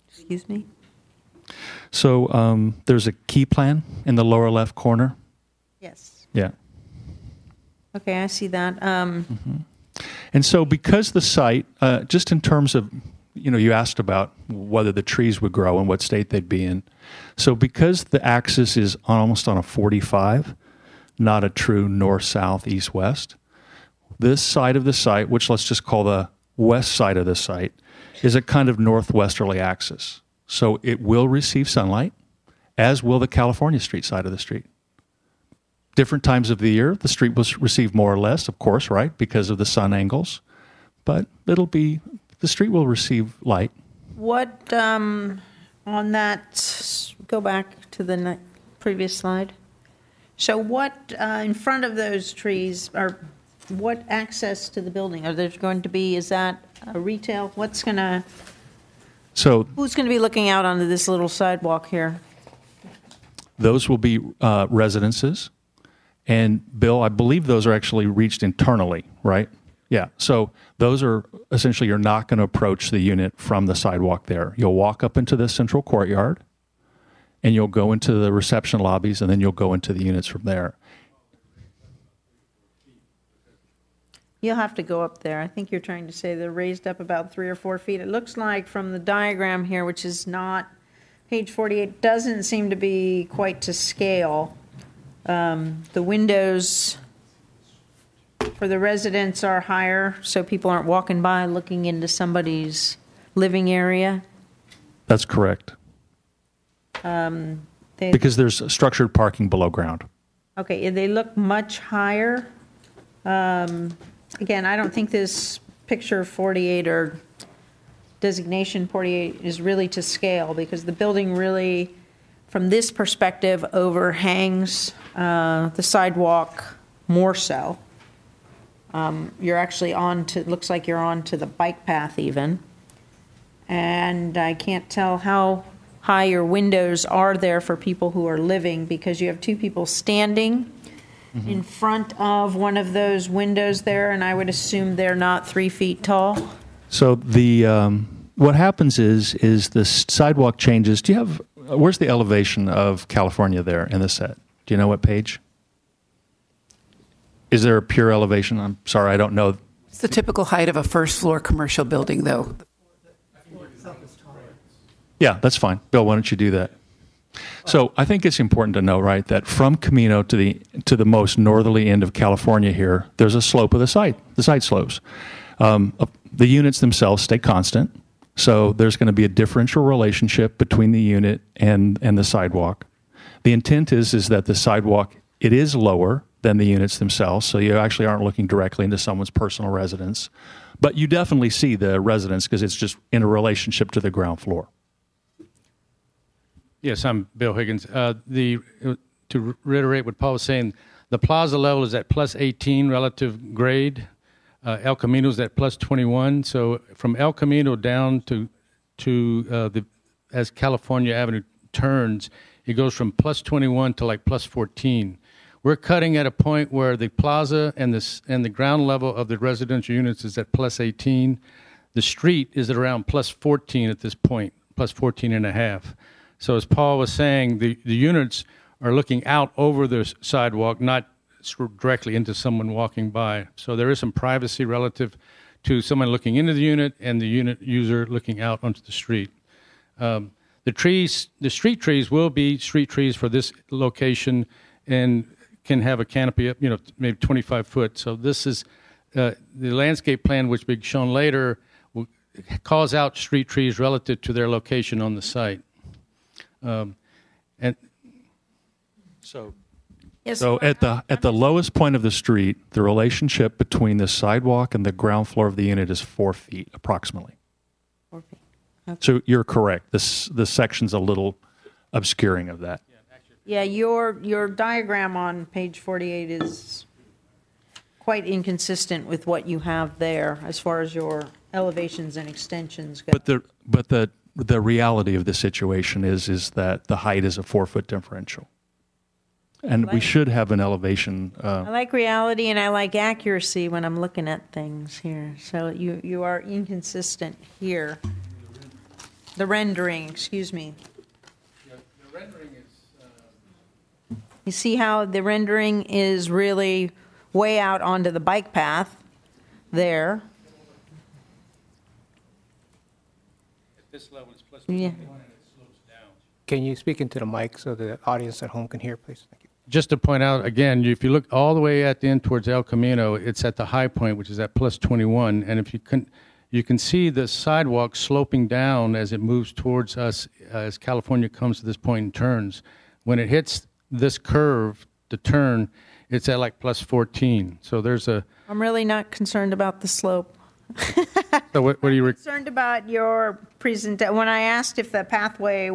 Excuse me? So there's a key plan in the lower left corner. Yes. Yeah. Okay, I see that. And so because the site, just in terms of, you asked about whether the trees would grow and what state they'd be in. So because the axis is almost on a 45, not a true north, south, east, west, this side of the site, which let's just call the west side of the site, is a kind of northwesterly axis. So it will receive sunlight, as will the California Street side of the street. Different times of the year, the street will receive more or less, of course, right, because of the sun angles. But the street will receive light. What, on that, go back to the previous slide. So what, in front of those trees, what access to the building? Are there going to be, is that a retail? Who's going to be looking out onto this little sidewalk here? Those will be residences. And Bill, I believe those are actually reached internally, right? Yeah. So those are essentially, you're not going to approach the unit from the sidewalk there. You'll walk up into the central courtyard and you'll go into the reception lobbies and then you'll go into the units from there. You'll have to go up there. I think you're trying to say they're raised up about 3 or 4 feet. It looks like from the diagram here, which is not, page 48, doesn't seem to be quite to scale. The windows for the residents are higher, so people aren't walking by looking into somebody's living area. That's correct. Because there's structured parking below ground. Okay, they look much higher. Again, I don't think this picture 48 or designation 48 is really to scale because the building really, from this perspective, overhangs the sidewalk more so. You're actually looks like you're on to the bike path even. And I can't tell how high your windows are there for people who are living because you have two people standing in front of one of those windows there, and I would assume they're not 3 feet tall. So the what happens is the sidewalk changes. Do you have where's the elevation of California there in the set? Do you know what page? Is there a pure elevation? I'm sorry, I don't know It's the typical height of a first-floor commercial building, though. Yeah, that's fine. Bill, why don't you do that? So I think it's important to know, right, that from Camino to the most northerly end of California here, there's a slope of the site slopes. The units themselves stay constant, so there's going to be a differential relationship between the unit and the sidewalk. The intent is that the sidewalk, it is lower than the units themselves, so you actually aren't looking directly into someone's personal residence. But you definitely see the residence because it's just in a relationship to the ground floor. Yes, I'm Bill Higgins. To reiterate what Paul was saying, the plaza level is at plus 18 relative grade. El Camino is at plus 21. So from El Camino down to as California Avenue turns, it goes from plus 21 to like plus 14. We're cutting at a point where the plaza and the ground level of the residential units is at plus 18. The street is at around plus 14 at this point, plus 14 and a half. So as Paul was saying, the units are looking out over the sidewalk, not directly into someone walking by. So there is some privacy relative to someone looking into the unit and the unit user looking out onto the street. The street trees will be street trees for this location and can have a canopy up, maybe 25 foot. So this is the landscape plan, which will be shown later, will calls out street trees relative to their location on the site. And so at the lowest point of the street, the relationship between the sidewalk and the ground floor of the unit is 4 feet approximately. 4 feet. Okay. So you're correct. This section's a little obscuring of that. Yeah, your diagram on page 48 is quite inconsistent with what you have there as far as your elevations and extensions go. But the reality of the situation is that the height is a 4 foot differential. And we should have an elevation. I like reality and I like accuracy when I'm looking at things here. So you are inconsistent here. The rendering, excuse me. The rendering is... You see how the rendering is really way out onto the bike path there. At this level, it's plus 21 and it slopes down. Can you speak into the mic so the audience at home can hear, please? Thank you. Just to point out, again, if you look all the way at the end towards El Camino, it's at the high point, which is at plus 21. And if you can see the sidewalk sloping down as it moves towards us as California comes to this point and turns. When it hits this curve, the turn, it's at like plus 14. So there's a... I'm really not concerned about the slope. So what are you... Concerned about your presentation. When I asked if the pathway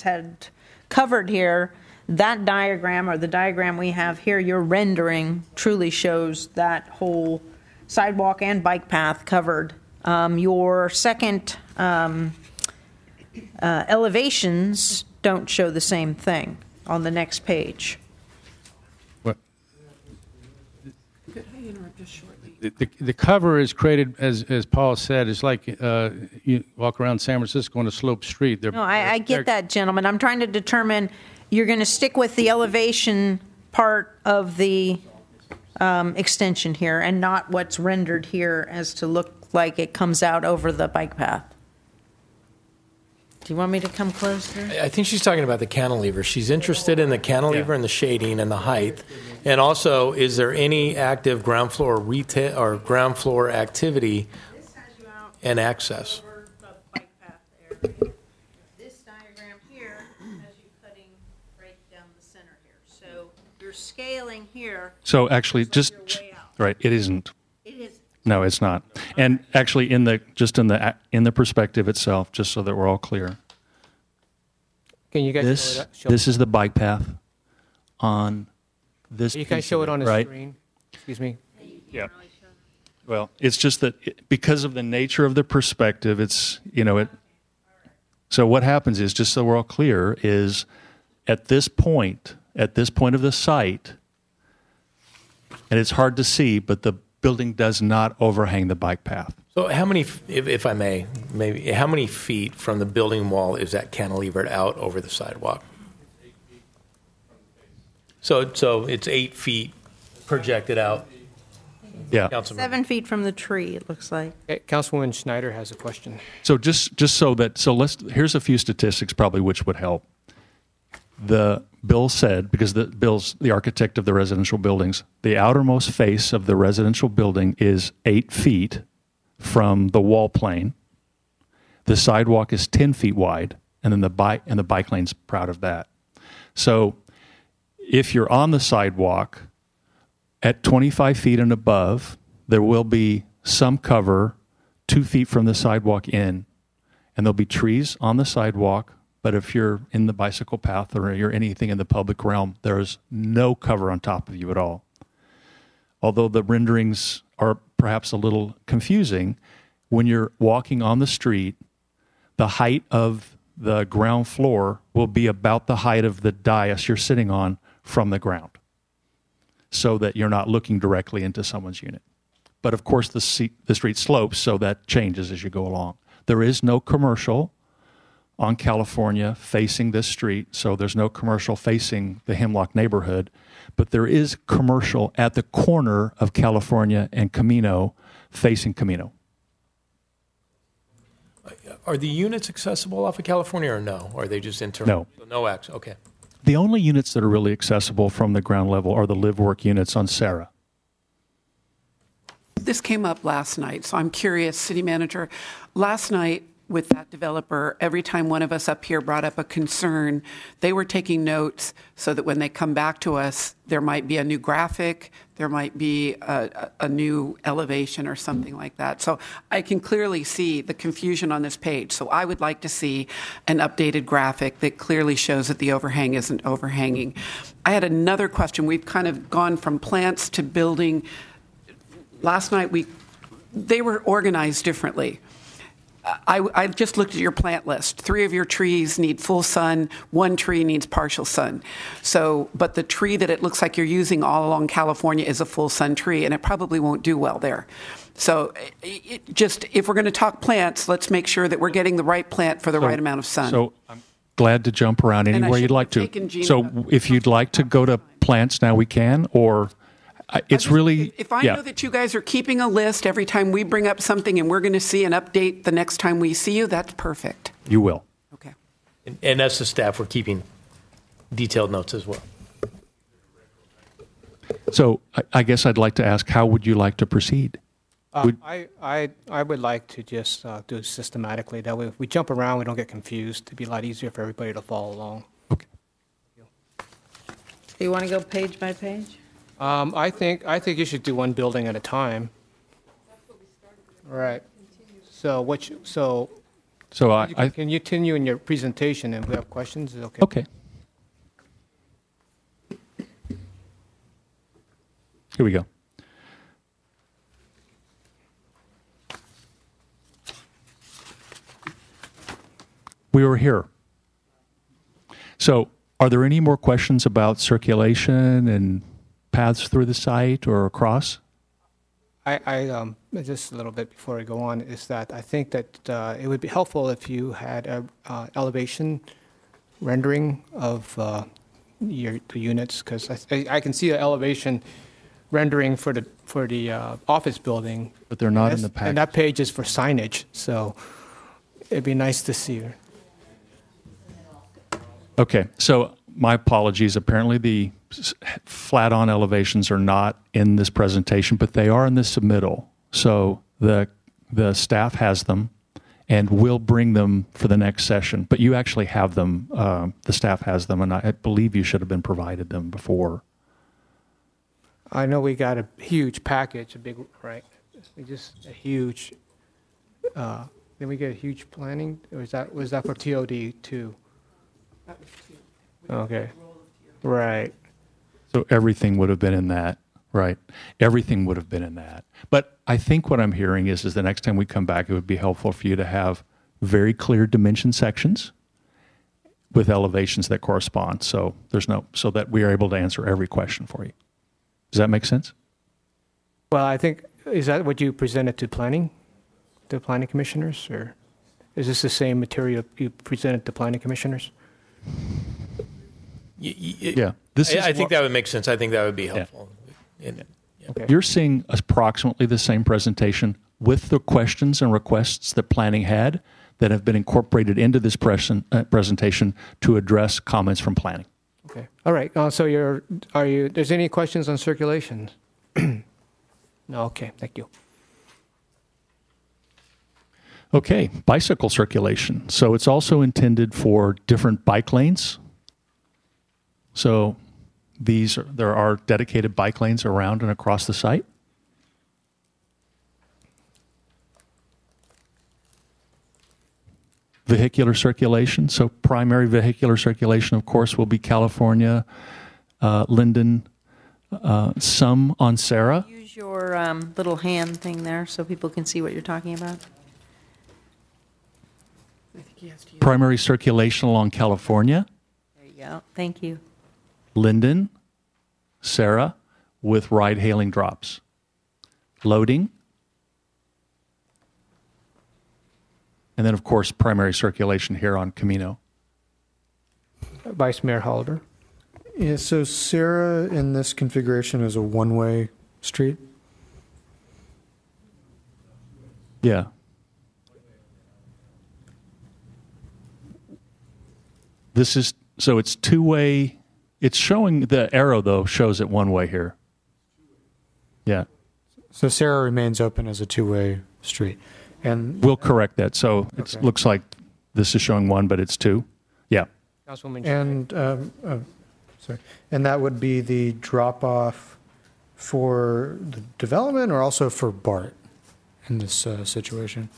had covered here, that diagram or the diagram we have here, your rendering truly shows that whole sidewalk and bike path covered. Your second elevations don't show the same thing on the next page. What? The cover is created, as Paul said, it's like you walk around San Francisco on a sloped street. No, I get that, gentlemen. I'm trying to determine, you're going to stick with the elevation part of the extension here and not what's rendered here as to look like it comes out over the bike path. Do you want me to come closer? I think she's talking about the cantilever. She's interested in the cantilever and the shading and the height. And also, is there any active ground floor retail or ground floor activity and access? This diagram here has you cutting right down the center here. So you're scaling here. So actually, just right, it isn't. It is. No, it's not. And actually, in the perspective itself, just so that we're all clear, Can you guys this is the bike path on this. You can show it on the right? screen. Excuse me. Yeah. Well, it's just that because of the nature of the perspective, it's it. So what happens is, just so we're all clear, is at this point of the site, and it's hard to see, but the building does not overhang the bike path. So how many, if I may, maybe, how many feet from the building wall is that cantilevered out over the sidewalk? So it's 8 feet projected out. Yeah. Councilman. 7 feet from the tree, it looks like. Okay, Councilwoman Schneider has a question. So here's a few statistics probably which would help. The bill said, because Bill's the architect of the residential buildings, the outermost face of the residential building is 8 feet from the wall plane. The sidewalk is 10 feet wide, and then the bike lane's proud of that. So if you're on the sidewalk at 25 feet and above, there will be some cover 2 feet from the sidewalk in, and there'll be trees on the sidewalk. But if you're in the bicycle path or you're anything in the public realm, there's no cover on top of you at all. Although the renderings are perhaps a little confusing, when you're walking on the street, the height of the ground floor will be about the height of the dais you're sitting on from the ground, so that you're not looking directly into someone's unit. But of course, the street slopes, so that changes as you go along. There is no commercial on California facing this street, so there's no commercial facing the Hemlock neighborhood, but there is commercial at the corner of California and Camino facing Camino. Are the units accessible off of California or no? Or are they just internal? No. No access, okay. The only units that are really accessible from the ground level are the live-work units on Sarah. This came up last night, so I'm curious, City Manager. Last night with that developer, every time one of us up here brought up a concern, they were taking notes so that when they come back to us, there might be a new graphic, there might be a new elevation or something like that. So I can clearly see the confusion on this page. So I would like to see an updated graphic that clearly shows that the overhang isn't overhanging. I had another question. We've kind of gone from plants to building. Last night, they were organized differently. I just looked at your plant list. 3 of your trees need full sun. 1 tree needs partial sun. So, but the tree that it looks like you're using all along California is a full sun tree, and it probably won't do well there. So, if we're going to talk plants, let's make sure that we're getting the right plant for the right amount of sun. So I'm glad to jump around anywhere you'd like to. So if you'd like to go to plants now, we can, or... If I know that you guys are keeping a list every time we bring up something and we're going to see an update the next time we see you, that's perfect. You will. Okay. And as the staff, we're keeping detailed notes as well. So I guess I'd like to ask, how would you like to proceed? I would like to just do it systematically. That way, if we jump around, we don't get confused. It'd be a lot easier for everybody to follow along. Okay. Do you want to go page by page? I think you should do one building at a time. Right. So can you continue in your presentation, and if we have questions, is it okay? Okay. Here we go. We were here. So, are there any more questions about circulation and paths through the site or across? I just a little bit before I go on is that I think that it would be helpful if you had a elevation rendering of the units, because I can see an elevation rendering for the office building, but they're not in the package. And that page is for signage, so it'd be nice to see. Okay, so my apologies. Apparently the flat-on elevations are not in this presentation, but they are in the submittal. So the staff has them, and we'll bring them for the next session. But you actually have them. The staff has them, and I believe you should have been provided them before. I know we got a huge package, right? Just a huge. Then we get a huge planning. Or was that for TOD too? Okay. Right. So everything would have been in that, right? Everything would have been in that. But I think what I'm hearing is the next time we come back, it would be helpful for you to have very clear dimension sections with elevations that correspond. So so that we are able to answer every question for you. Does that make sense? Well, I think, is that what you presented to planning commissioners, or is this the same material you presented to planning commissioners? Yeah. I think that would make sense. I think that would be helpful. Yeah. Okay. You're seeing approximately the same presentation with the questions and requests that planning had that have been incorporated into this presentation to address comments from planning. Okay. All right. So there's any questions on circulation? No. Okay. Thank you. Okay, bicycle circulation. So it's also intended for different bike lanes. So there are dedicated bike lanes around and across the site. Vehicular circulation. So primary vehicular circulation, of course, will be California, Linden, some on Sarah. Use your little hand thing there so people can see what you're talking about. Primary circulation along California. There you go. Thank you. Linden, Sarah, with ride-hailing drops. Loading. And then, of course, primary circulation here on Camino. Vice Mayor Holder. Yeah, so Sarah in this configuration is a one-way street? Yeah. So it's two-way. It's showing, the arrow, though, shows it one way here. Yeah. So Sarah remains open as a two-way street. And we'll correct that. So it looks like this is showing one, but it's two. Yeah. And sorry, and that would be the drop-off for the development, or also for BART in this situation?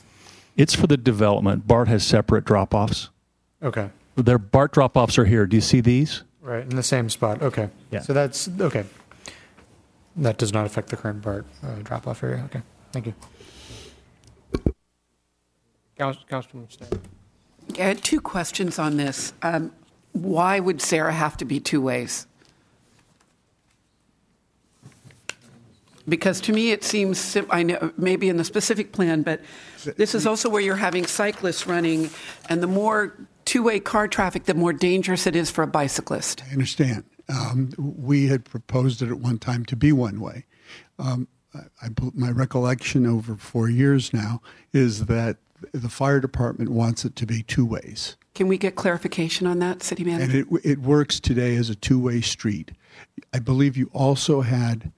It's for the development. BART has separate drop-offs. Okay. Their BART drop-offs are here. Do you see these? Right, in the same spot. Okay. Yeah. So that's okay. That does not affect the current BART drop-off area. Okay. Thank you. Councilman Snyder. I had two questions on this. Why would Sarah have to be two ways? Because to me it seems, I know maybe in the specific plan, but this is also where you're having cyclists running, and the more two-way car traffic, the more dangerous it is for a bicyclist. I understand. We had proposed it at one time to be one way. My recollection over 4 years now is that the fire department wants it to be two ways. Can we get clarification on that, City Manager? And it works today as a two-way street. I believe you also had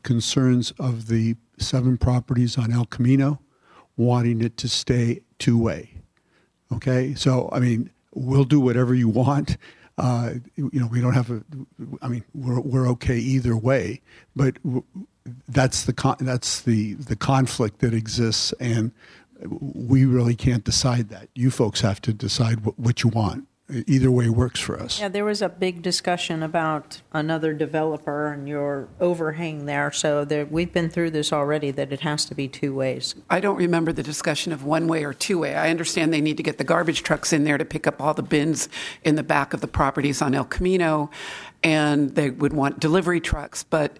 concerns of the 7 properties on El Camino wanting it to stay two-way. Okay? So, I mean, we'll do whatever you want. We don't have we're okay either way, but that's the conflict that exists, and we really can't decide that. You folks have to decide what you want. Either way works for us. Yeah, there was a big discussion about another developer and your overhang there. So we've been through this already, that it has to be two ways. I don't remember the discussion of one way or two way. I understand they need to get the garbage trucks in there to pick up all the bins in the back of the properties on El Camino, and they would want delivery trucks, but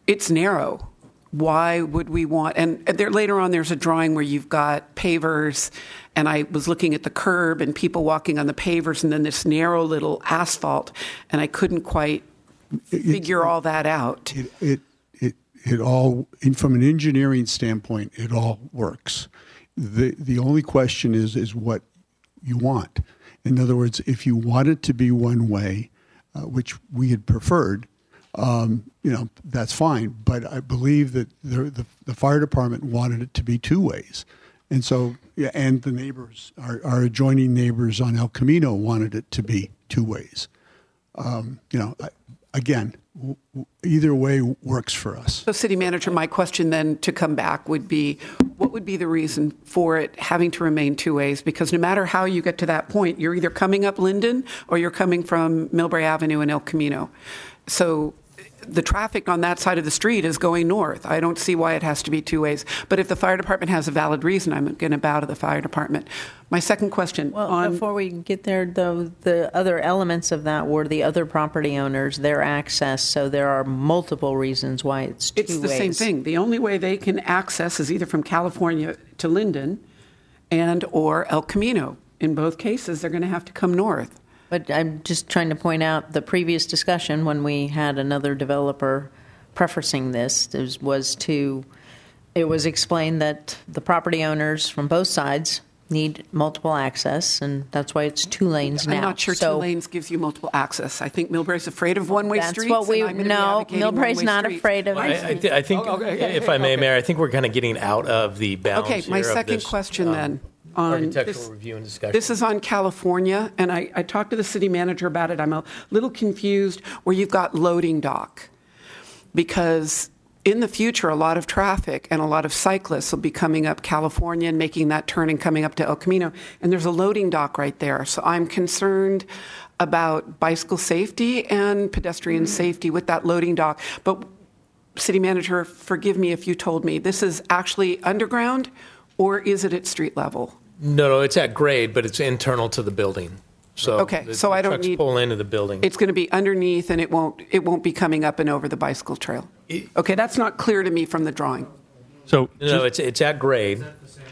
it's narrow. Why would we want, and there, later on there's a drawing where you've got pavers, and I was looking at the curb and people walking on the pavers, and then this narrow little asphalt, and I couldn't quite figure all that out. It all, from an engineering standpoint, it all works. The only question is what you want. In other words, if you want it to be one way, which we had preferred, that's fine. But I believe that the fire department wanted it to be two ways. And so, and the neighbors, our adjoining neighbors on El Camino wanted it to be two ways. Again, either way works for us. So, City Manager, my question then to come back would be, what would be the reason for it having to remain two ways? Because no matter how you get to that point, you're either coming up Linden or you're coming from Millbrae Avenue and El Camino. So the traffic on that side of the street is going north. I don't see why it has to be two ways. But if the fire department has a valid reason, I'm going to bow to the fire department. My second question. Well, before we get there, though, the other elements of that were the other property owners, their access. So there are multiple reasons why it's two ways. It's the same thing. The only way they can access is either from California to Linden and or El Camino. In both cases, they're going to have to come north. But I'm just trying to point out the previous discussion when we had another developer prefacing this it was explained that the property owners from both sides need multiple access, and that's why it's 2 lanes now. I'm not sure 2 lanes gives you multiple access. I think Millbrae's afraid of one-way streets. That's what Millbrae's not afraid of. I think, if I may, Mayor, I think we're kind of getting out of the bounds. Okay, my second question then. Architectural review and discussion. This is on California, and I talked to the city manager about it. I'm a little confused where you've got loading dock, because in the future, a lot of traffic and a lot of cyclists will be coming up California and making that turn and coming up to El Camino, and there's a loading dock right there. So I'm concerned about bicycle safety and pedestrian safety with that loading dock. But city manager, forgive me if you told me, this is actually underground, or is it at street level? No, it's at grade, but it's internal to the building. So okay, so I don't trucks need pull into the building. It's going to be underneath, and it won't be coming up and over the bicycle trail. Okay, that's not clear to me from the drawing. So no, it's at grade.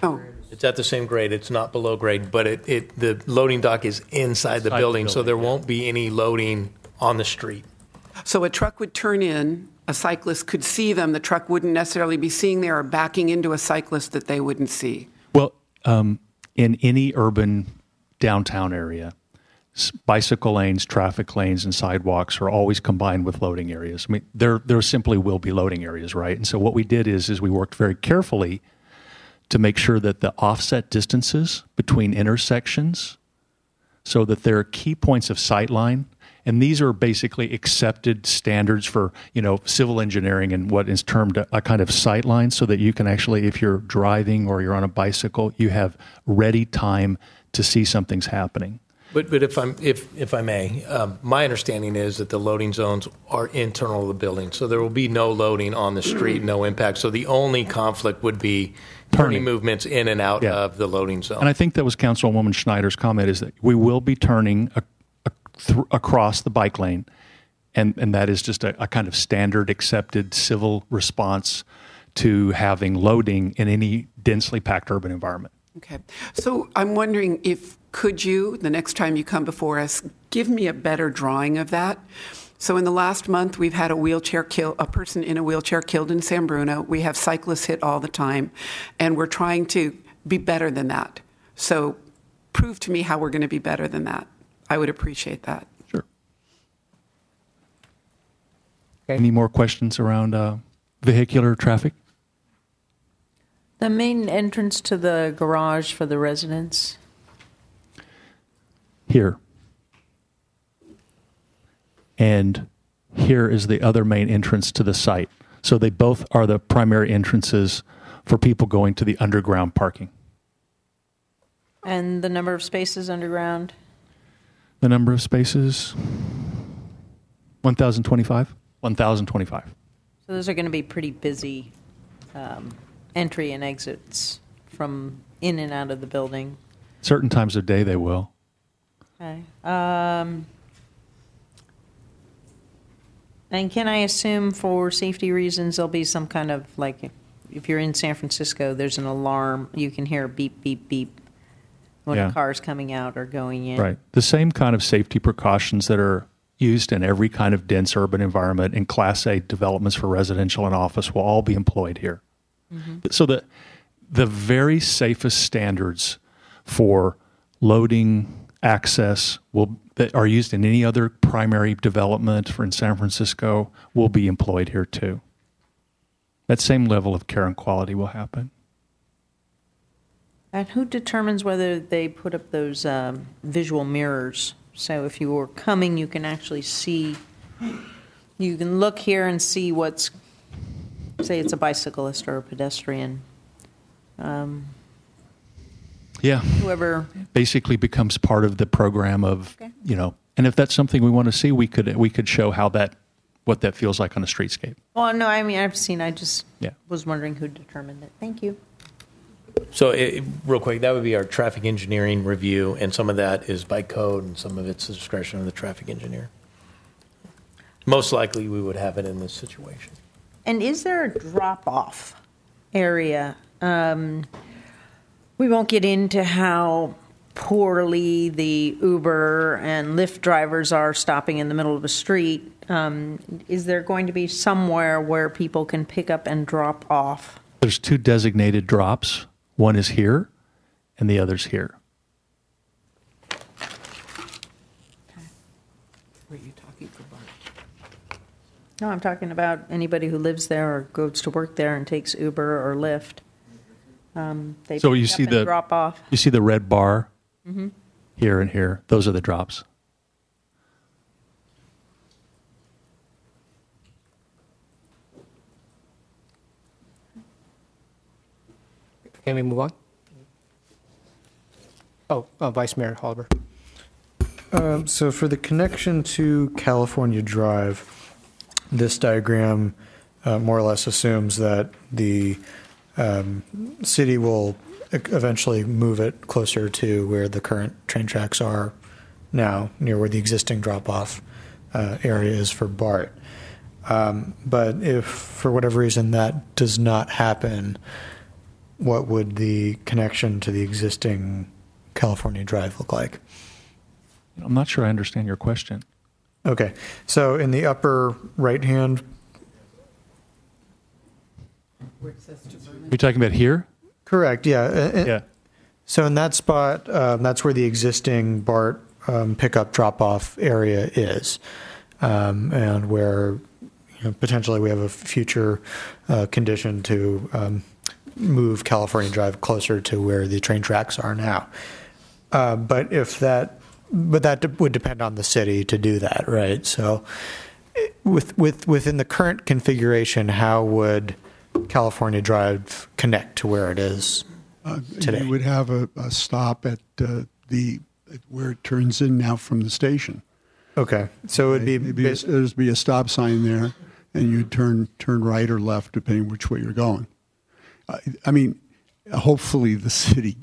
Oh, it's at the same grade. It's not below grade, but the loading dock is inside the building, so there won't be any loading on the street. So a truck would turn in, a cyclist could see them. The truck wouldn't necessarily be seeing there or backing into a cyclist that they wouldn't see. Well, in any urban downtown area, bicycle lanes, traffic lanes, and sidewalks are always combined with loading areas. I mean, there simply will be loading areas, right? And so what we did is we worked very carefully to make sure that the offset distances between intersections, so that there are key points of sightline, and these are basically accepted standards for, civil engineering and what is termed a kind of sight line, so that you can actually, if you're driving or you're on a bicycle, you have ready time to see something's happening. But if I may, my understanding is that the loading zones are internal to the building, so there will be no loading on the street, no impact. So the only conflict would be turning movements in and out of the loading zone. And I think that was Councilwoman Schneider's comment, is that we will be turning across the bike lane, and that is just a kind of standard accepted civil response to having loading in any densely packed urban environment. Okay. So I'm wondering could you, the next time you come before us, give me a better drawing of that? So in the last month, we've had a person in a wheelchair killed in San Bruno. We have cyclists hit all the time, and we're trying to be better than that. So prove to me how we're going to be better than that. I would appreciate that. Sure. Okay. Any more questions around vehicular traffic? The main entrance to the garage for the residents? Here. And here is the other main entrance to the site. So they both are the primary entrances for people going to the underground parking. And the number of spaces underground? The number of spaces, 1,025. 1,025. So those are going to be pretty busy entry and exits from in and out of the building. Certain times of day they will. Okay. And can I assume for safety reasons there'll be some kind of, like, if you're in San Francisco, there's an alarm, you can hear beep, beep, beep when a car's coming out or going in. Right. The same kind of safety precautions that are used in every kind of dense urban environment and Class A developments for residential and office will all be employed here. Mm-hmm. So the very safest standards for loading access that are used in any other primary development for in San Francisco will be employed here too. That same level of care and quality will happen. And who determines whether they put up those visual mirrors? So if you were coming, you can actually see, you can look here and see what's, say it's a bicyclist or a pedestrian. Whoever basically becomes part of the program of, and if that's something we want to see, we could show what that feels like on a streetscape. Well, no, I mean, I just was wondering who determined it. Thank you. So real quick, that would be our traffic engineering review, and some of that is by code and some of it's the discretion of the traffic engineer. Most likely we would have it in this situation. And is there a drop-off area? We won't get into how poorly the Uber and Lyft drivers are stopping in the middle of the street, is there going to be somewhere where people can pick up and drop off? There's 2 designated drops. One is here, and the other's here. Were you talking for Bart? No, I'm talking about anybody who lives there or goes to work there and takes Uber or Lyft. They So pick you up see and the drop off. You see the red bar here and here. Those are the drops. Can we move on? Vice Mayor Holber. So for the connection to California Drive, this diagram more or less assumes that the city will eventually move it closer to where the current train tracks are now, near where the existing drop-off area is for BART. But if, for whatever reason, that does not happen, what would the connection to the existing California Drive look like? I'm not sure I understand your question. Okay, so in the upper right-hand, Where it says to Vernon? Are you talking about here? correct, yeah. Yeah. So in that spot, that's where the existing BART pickup drop-off area is, and where potentially we have a future condition to move California Drive closer to where the train tracks are now. But that would depend on the city to do that, right? So within the current configuration, how would California Drive connect to where it is today? You would have a stop at where it turns in now from the station. Okay, so it would be There'd be a stop sign there, and you'd turn right or left depending which way you're going. I mean, hopefully the city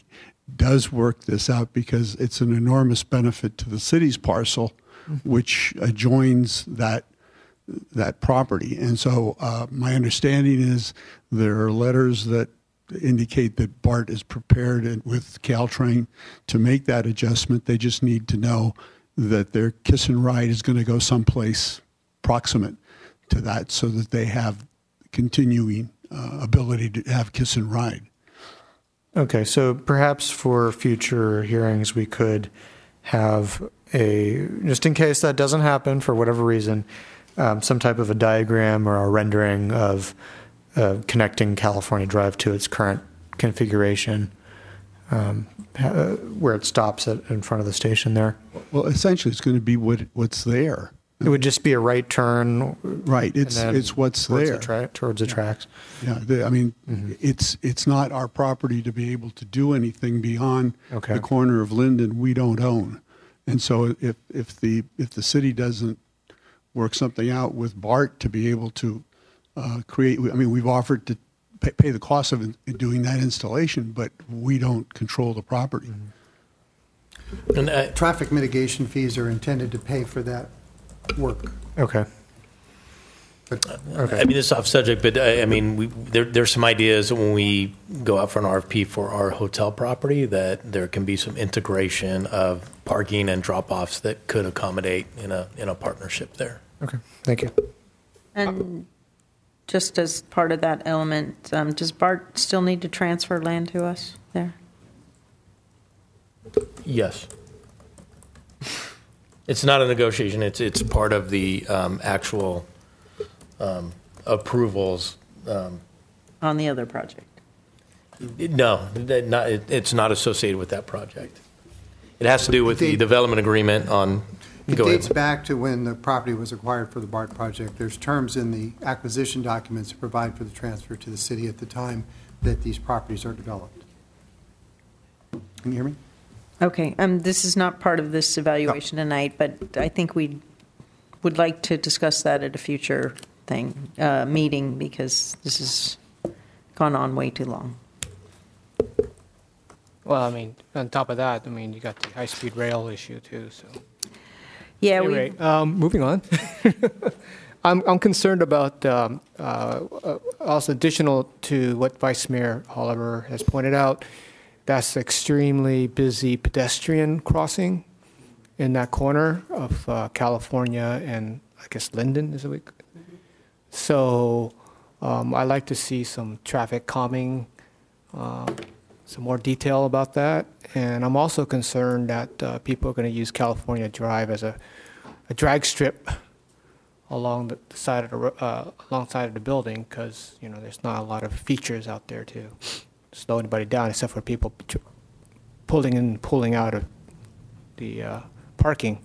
does work this out because it's an enormous benefit to the city's parcel, which adjoins that property. And so my understanding is there are letters that indicate that BART is prepared with Caltrain to make that adjustment. They just need to know that their kiss and ride is going to go someplace proximate to that so that they have continuing ability to have kiss and ride. Okay, so perhaps for future hearings, we could have just in case that doesn't happen for whatever reason, some type of a diagram or a rendering of connecting California Drive to its current configuration, where it stops in front of the station there. Well, essentially, it's going to be what's there. It would just be a right turn. Right. It's what's there. Towards the tracks. Yeah. I mean, it's not our property to be able to do anything beyond the corner of Linden we don't own. And so if the city doesn't work something out with BART to be able to create, I mean, we've offered to pay the cost of doing that installation, but we don't control the property. And Traffic mitigation fees are intended to pay for that work. Okay. I mean, this is off subject, but I mean, there's some ideas when we go out for an RFP for our hotel property that there can be some integration of parking and drop-offs that could accommodate in a partnership there. Okay. Thank you. And just as part of that element, does BART still need to transfer land to us there? Yes. It's not a negotiation. It's part of the actual approvals. On the other project? No, it's not associated with that project. It has to do with the development agreement on. It Go dates ahead. back to when the property was acquired for the BART project. There's terms in the acquisition documents that provide for the transfer to the city at the time that these properties are developed. Can you hear me? Okay, this is not part of this evaluation tonight, but I think we would like to discuss that at a future meeting, because this has gone on way too long. Well, I mean, on top of that, I mean, you got the high-speed rail issue too. So, Yeah, anyway, moving on. I'm concerned about also additional to what Vice Mayor Oliver has pointed out. That's extremely busy pedestrian crossing in that corner of California and I guess Linden is a week. So I'd like to see some traffic calming, some more detail about that. And I'm also concerned that people are going to use California Drive as a drag strip along the side of the alongside of the building, because there's not a lot of features out there to slow anybody down, except for people pulling in and pulling out of the parking.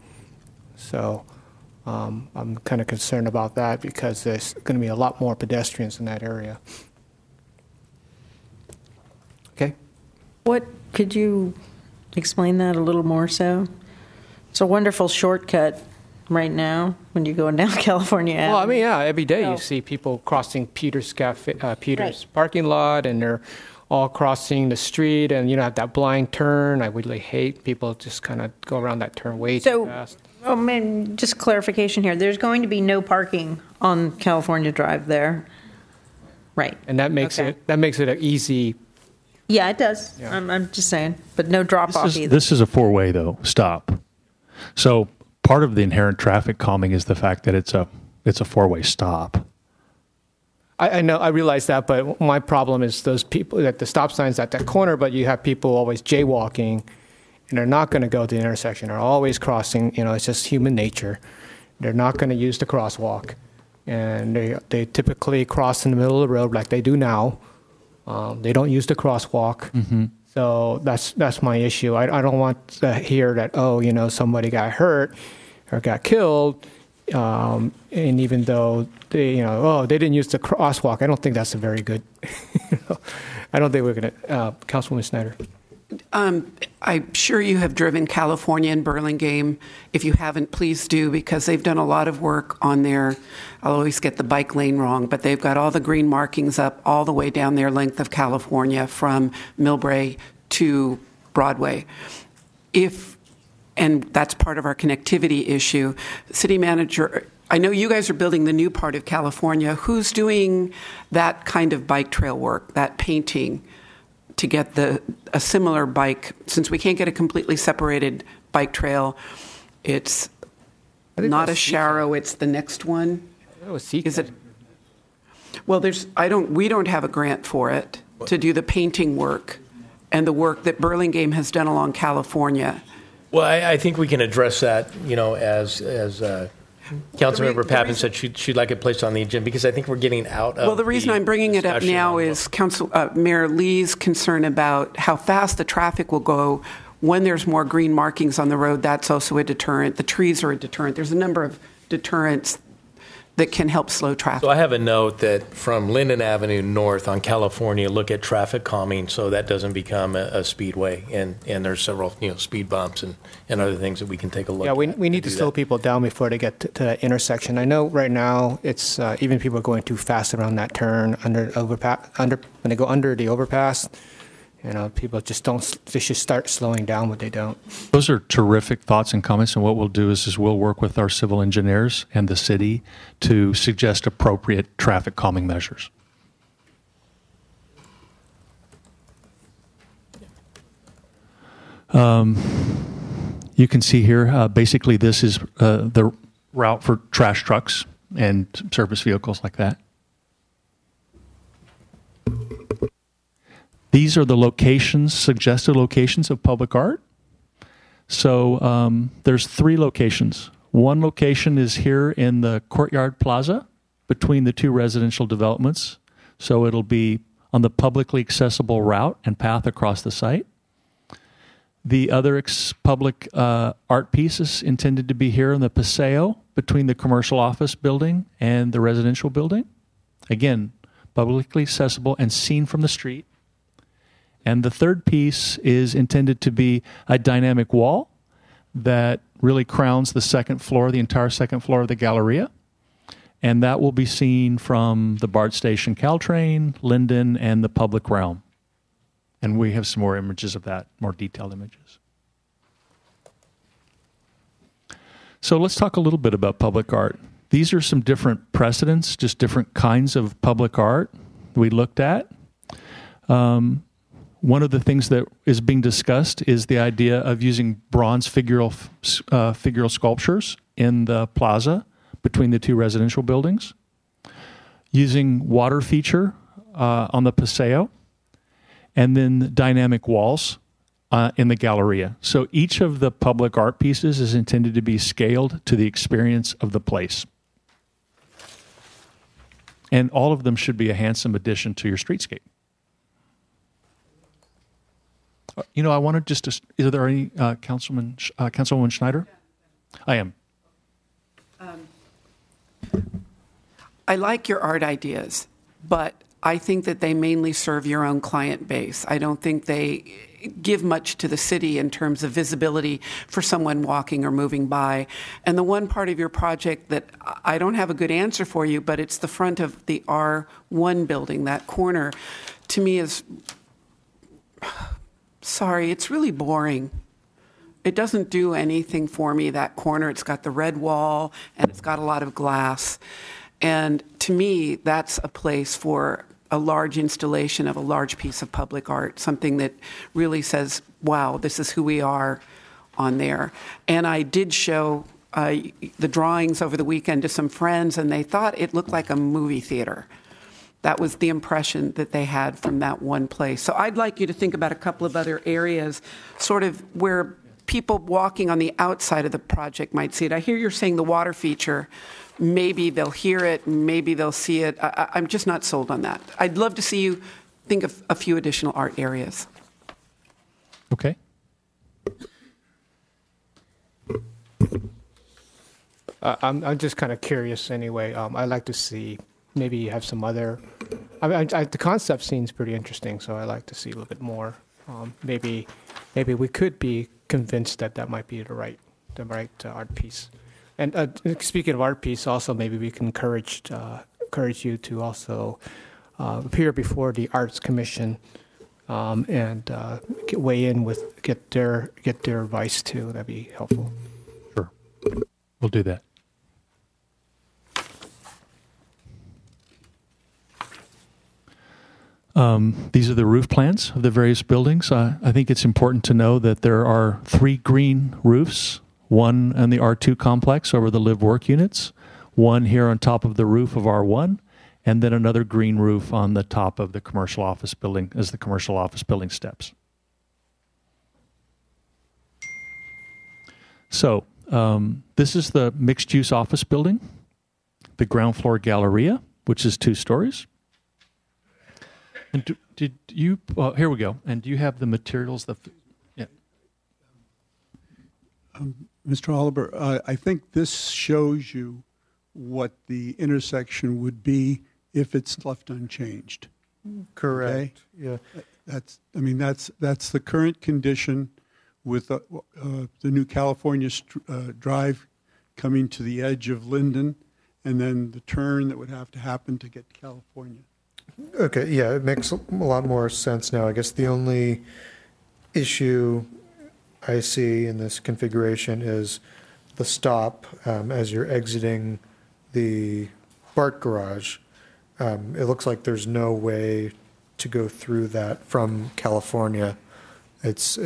So I'm kind of concerned about that, because there's going to be a lot more pedestrians in that area. Okay. What, could you explain that a little more so? It's a wonderful shortcut right now when you're going down California Avenue. Well, I mean, yeah, every day you see people crossing Peter's parking lot, and they're all crossing the street, and have that blind turn. I really hate people just kind of go around that turn way too fast. Oh man, just clarification here. There's going to be no parking on California Drive there, right? And that makes it an easy. Yeah, it does. Yeah. I'm just saying, but no drop off either. This is a four-way though stop. So part of the inherent traffic calming is the fact that it's a four-way stop. I know, I realize that, but my problem is those people at the stop signs at that corner, but you have people always jaywalking, and they're not going to go to the intersection. They're always crossing. It's just human nature. They're not going to use the crosswalk, and they typically cross in the middle of the road like they do now. They don't use the crosswalk. Mm-hmm. So that's my issue. I don't want to hear that, somebody got hurt or got killed, and even though they didn't use the crosswalk, I don't think that's a very good. I don't think we're going to. Councilwoman Snyder. I'm sure you have driven California and Burlingame. If you haven't, please do, because they've done a lot of work on their, I'll always get the bike lane wrong, but they've got all the green markings up all the way down their length of California from Millbrae to Broadway. And that's part of our connectivity issue. City manager, I know you guys are building the new part of California. Who's doing that kind of bike trail work, that painting, to get a similar bike? Since we can't get a completely separated bike trail, it's not a Sharrow, it's the next one. Is it? Well, we don't have a grant for it to do the painting work and the work that Burlingame has done along California. Well, I think we can address that, as Councilmember Pappen said she'd like it placed on the agenda, because I think we're getting out of. Well, the reason I'm bringing it up now is Mayor Lee's concern about how fast the traffic will go when there's more green markings on the road. That's also a deterrent. The trees are a deterrent. There's a number of deterrents that can help slow traffic. So I have a note that from Linden Avenue north on California, look at traffic calming so that doesn't become a speedway. And there's several speed bumps and other things that we can take a look at. Yeah, we need to slow people down before they get to that intersection. I know right now it's even people are going too fast around that turn when they go under the overpass. People just they should start slowing down, but they don't. Those are terrific thoughts and comments, and what we'll do is we'll work with our civil engineers and the city to suggest appropriate traffic calming measures. You can see here, basically this is the route for trash trucks and service vehicles like that. These are the suggested locations of public art. So there's 3 locations. One location is here in the Courtyard Plaza between the 2 residential developments. So it'll be on the publicly accessible route and path across the site. The other public art piece is intended to be here in the Paseo between the commercial office building and the residential building. Again, publicly accessible and seen from the street. And the third piece is intended to be a dynamic wall that really crowns the entire second floor of the Galleria. And that will be seen from the BART station Caltrain, Linden, and the public realm. And we have some more images of that, more detailed images. So let's talk a little bit about public art. These are some different precedents, just different kinds of public art we looked at. One of the things that is being discussed is the idea of using bronze figural sculptures in the plaza, between the two residential buildings, using water feature on the Paseo, and then dynamic walls in the Galleria. So each of the public art pieces is intended to be scaled to the experience of the place. And all of them should be a handsome addition to your streetscape. I wanted just to, is there any, Councilwoman Schneider? I am. I like your art ideas, but I think that they mainly serve your own client base. I don't think they give much to the city in terms of visibility for someone walking or moving by. And the one part of your project that I don't have a good answer for you, but it's the front of the R1 building, that corner, to me is, sorry, it's really boring. It doesn't do anything for me, that corner. It's got the red wall and it's got a lot of glass. And to me, that's a place for a large installation of a large piece of public art, something that really says, wow, this is who we are on there. And I did show the drawings over the weekend to some friends, and they thought it looked like a movie theater. That was the impression that they had from that one place. So I'd like you to think about a couple of other areas, sort of where people walking on the outside of the project might see it. I hear you're saying the water feature. Maybe they'll hear it, maybe they'll see it. I'm just not sold on that. I'd love to see you think of a few additional art areas. Okay. I'm just kind of curious anyway. I'd like to see, maybe you have some other, the concept seems pretty interesting, so I'd like to see a little bit more. Maybe we could be convinced that might be the right art piece. And speaking of art piece, also maybe we can encourage you to also appear before the Arts Commission and weigh in with get their advice too. That'd be helpful. Sure, we'll do that. These are the roof plans of the various buildings. I think it's important to know that there are 3 green roofs. One in the R2 complex over the live-work units, one here on top of the roof of R1, and then another green roof on the top of the commercial office building as the commercial office building steps. So this is the mixed-use office building, the ground floor Galleria, which is 2 stories. And did you, here we go, and do you have the materials? Yeah. Mr. Oliver, I think this shows you what the intersection would be if it's left unchanged. Correct. Okay? Yeah. That's the current condition with the new California Drive coming to the edge of Linden, and then the turn that would have to happen to get to California. Okay, yeah, it makes a lot more sense now. I guess the only issue I see in this configuration is the stop as you're exiting the BART garage. It looks like there's no way to go through that from California. It's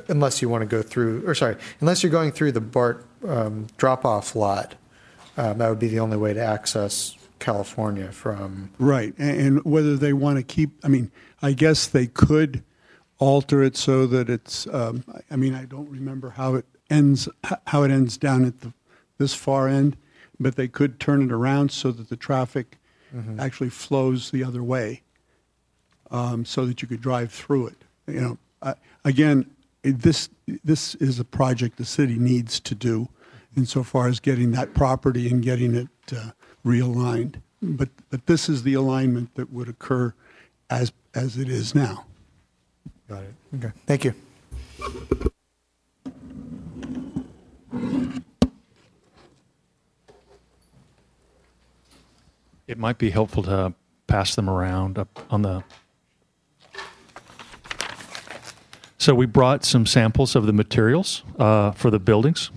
unless you want to go through, or sorry, unless you're going through the BART drop-off lot, that would be the only way to access California from. Right, and whether they want to keep, I guess they could alter it so that it's, I don't remember how it ends down at this far end, but they could turn it around so that the traffic actually flows the other way, so that you could drive through it. Again, this is a project the city needs to do insofar as getting that property and getting it realigned. But this is the alignment that would occur as it is now. Got it. Okay. Thank you. It might be helpful to pass them around up on the. So we brought some samples of the materials for the buildings.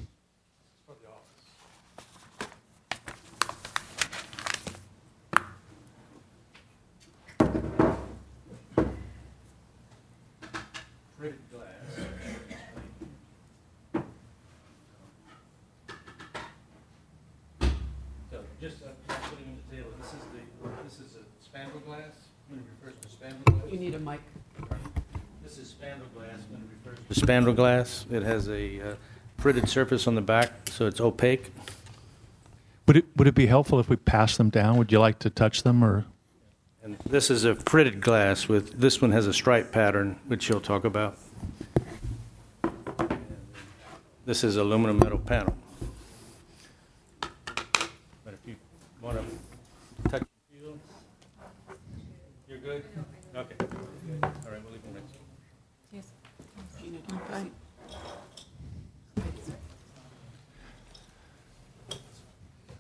This is a spandrel glass. When it refers to spandrel glass. You need a mic. This is spandrel glass. When it refers to spandrel glass, it has a fritted surface on the back, so it's opaque. Would it be helpful if we pass them down? Would you like to touch them, or? And this is a fritted glass. With this one has a stripe pattern, which you'll talk about. This is aluminum metal panel. But if you want to touch the feel, you're good? Okay. All right, we'll leave them next.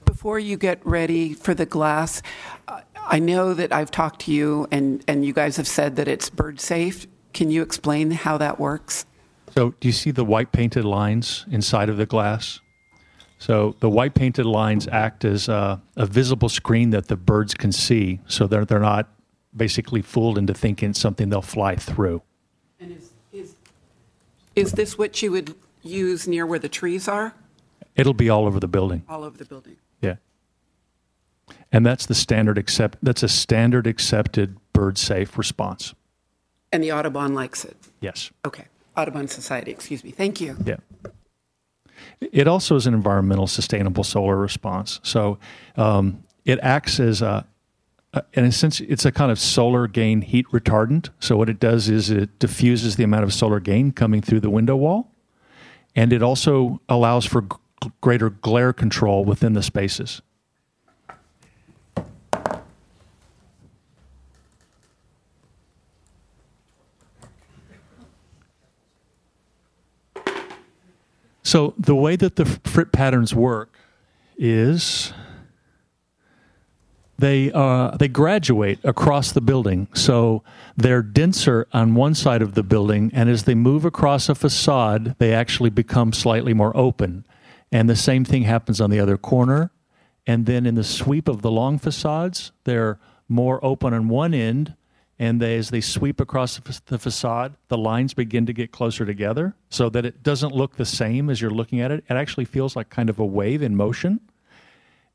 Before you get ready for the glass, I know that I've talked to you and you guys have said that it's bird safe. Can you explain how that works? So do you see the white painted lines inside of the glass? So the white painted lines act as a visible screen that the birds can see, so they're not basically fooled into thinking it's something they'll fly through. And is this what you would use near where the trees are? It'll be all over the building. All over the building. Yeah. And that's a standard accepted bird safe response. And the Audubon likes it? Yes. Okay. Audubon Society, excuse me. Thank you. Yeah. It also is an environmental sustainable solar response. So it acts as in a sense, it's a kind of solar gain heat retardant. So what it does is it diffuses the amount of solar gain coming through the window wall. And it also allows for greater glare control within the spaces. So the way that the frit patterns work is they graduate across the building. So they're denser on one side of the building, and as they move across a facade, they actually become slightly more open. And the same thing happens on the other corner. And then in the sweep of the long facades, they're more open on one end, and as they sweep across the facade, the lines begin to get closer together so that it doesn't look the same as you're looking at it. It actually feels like kind of a wave in motion.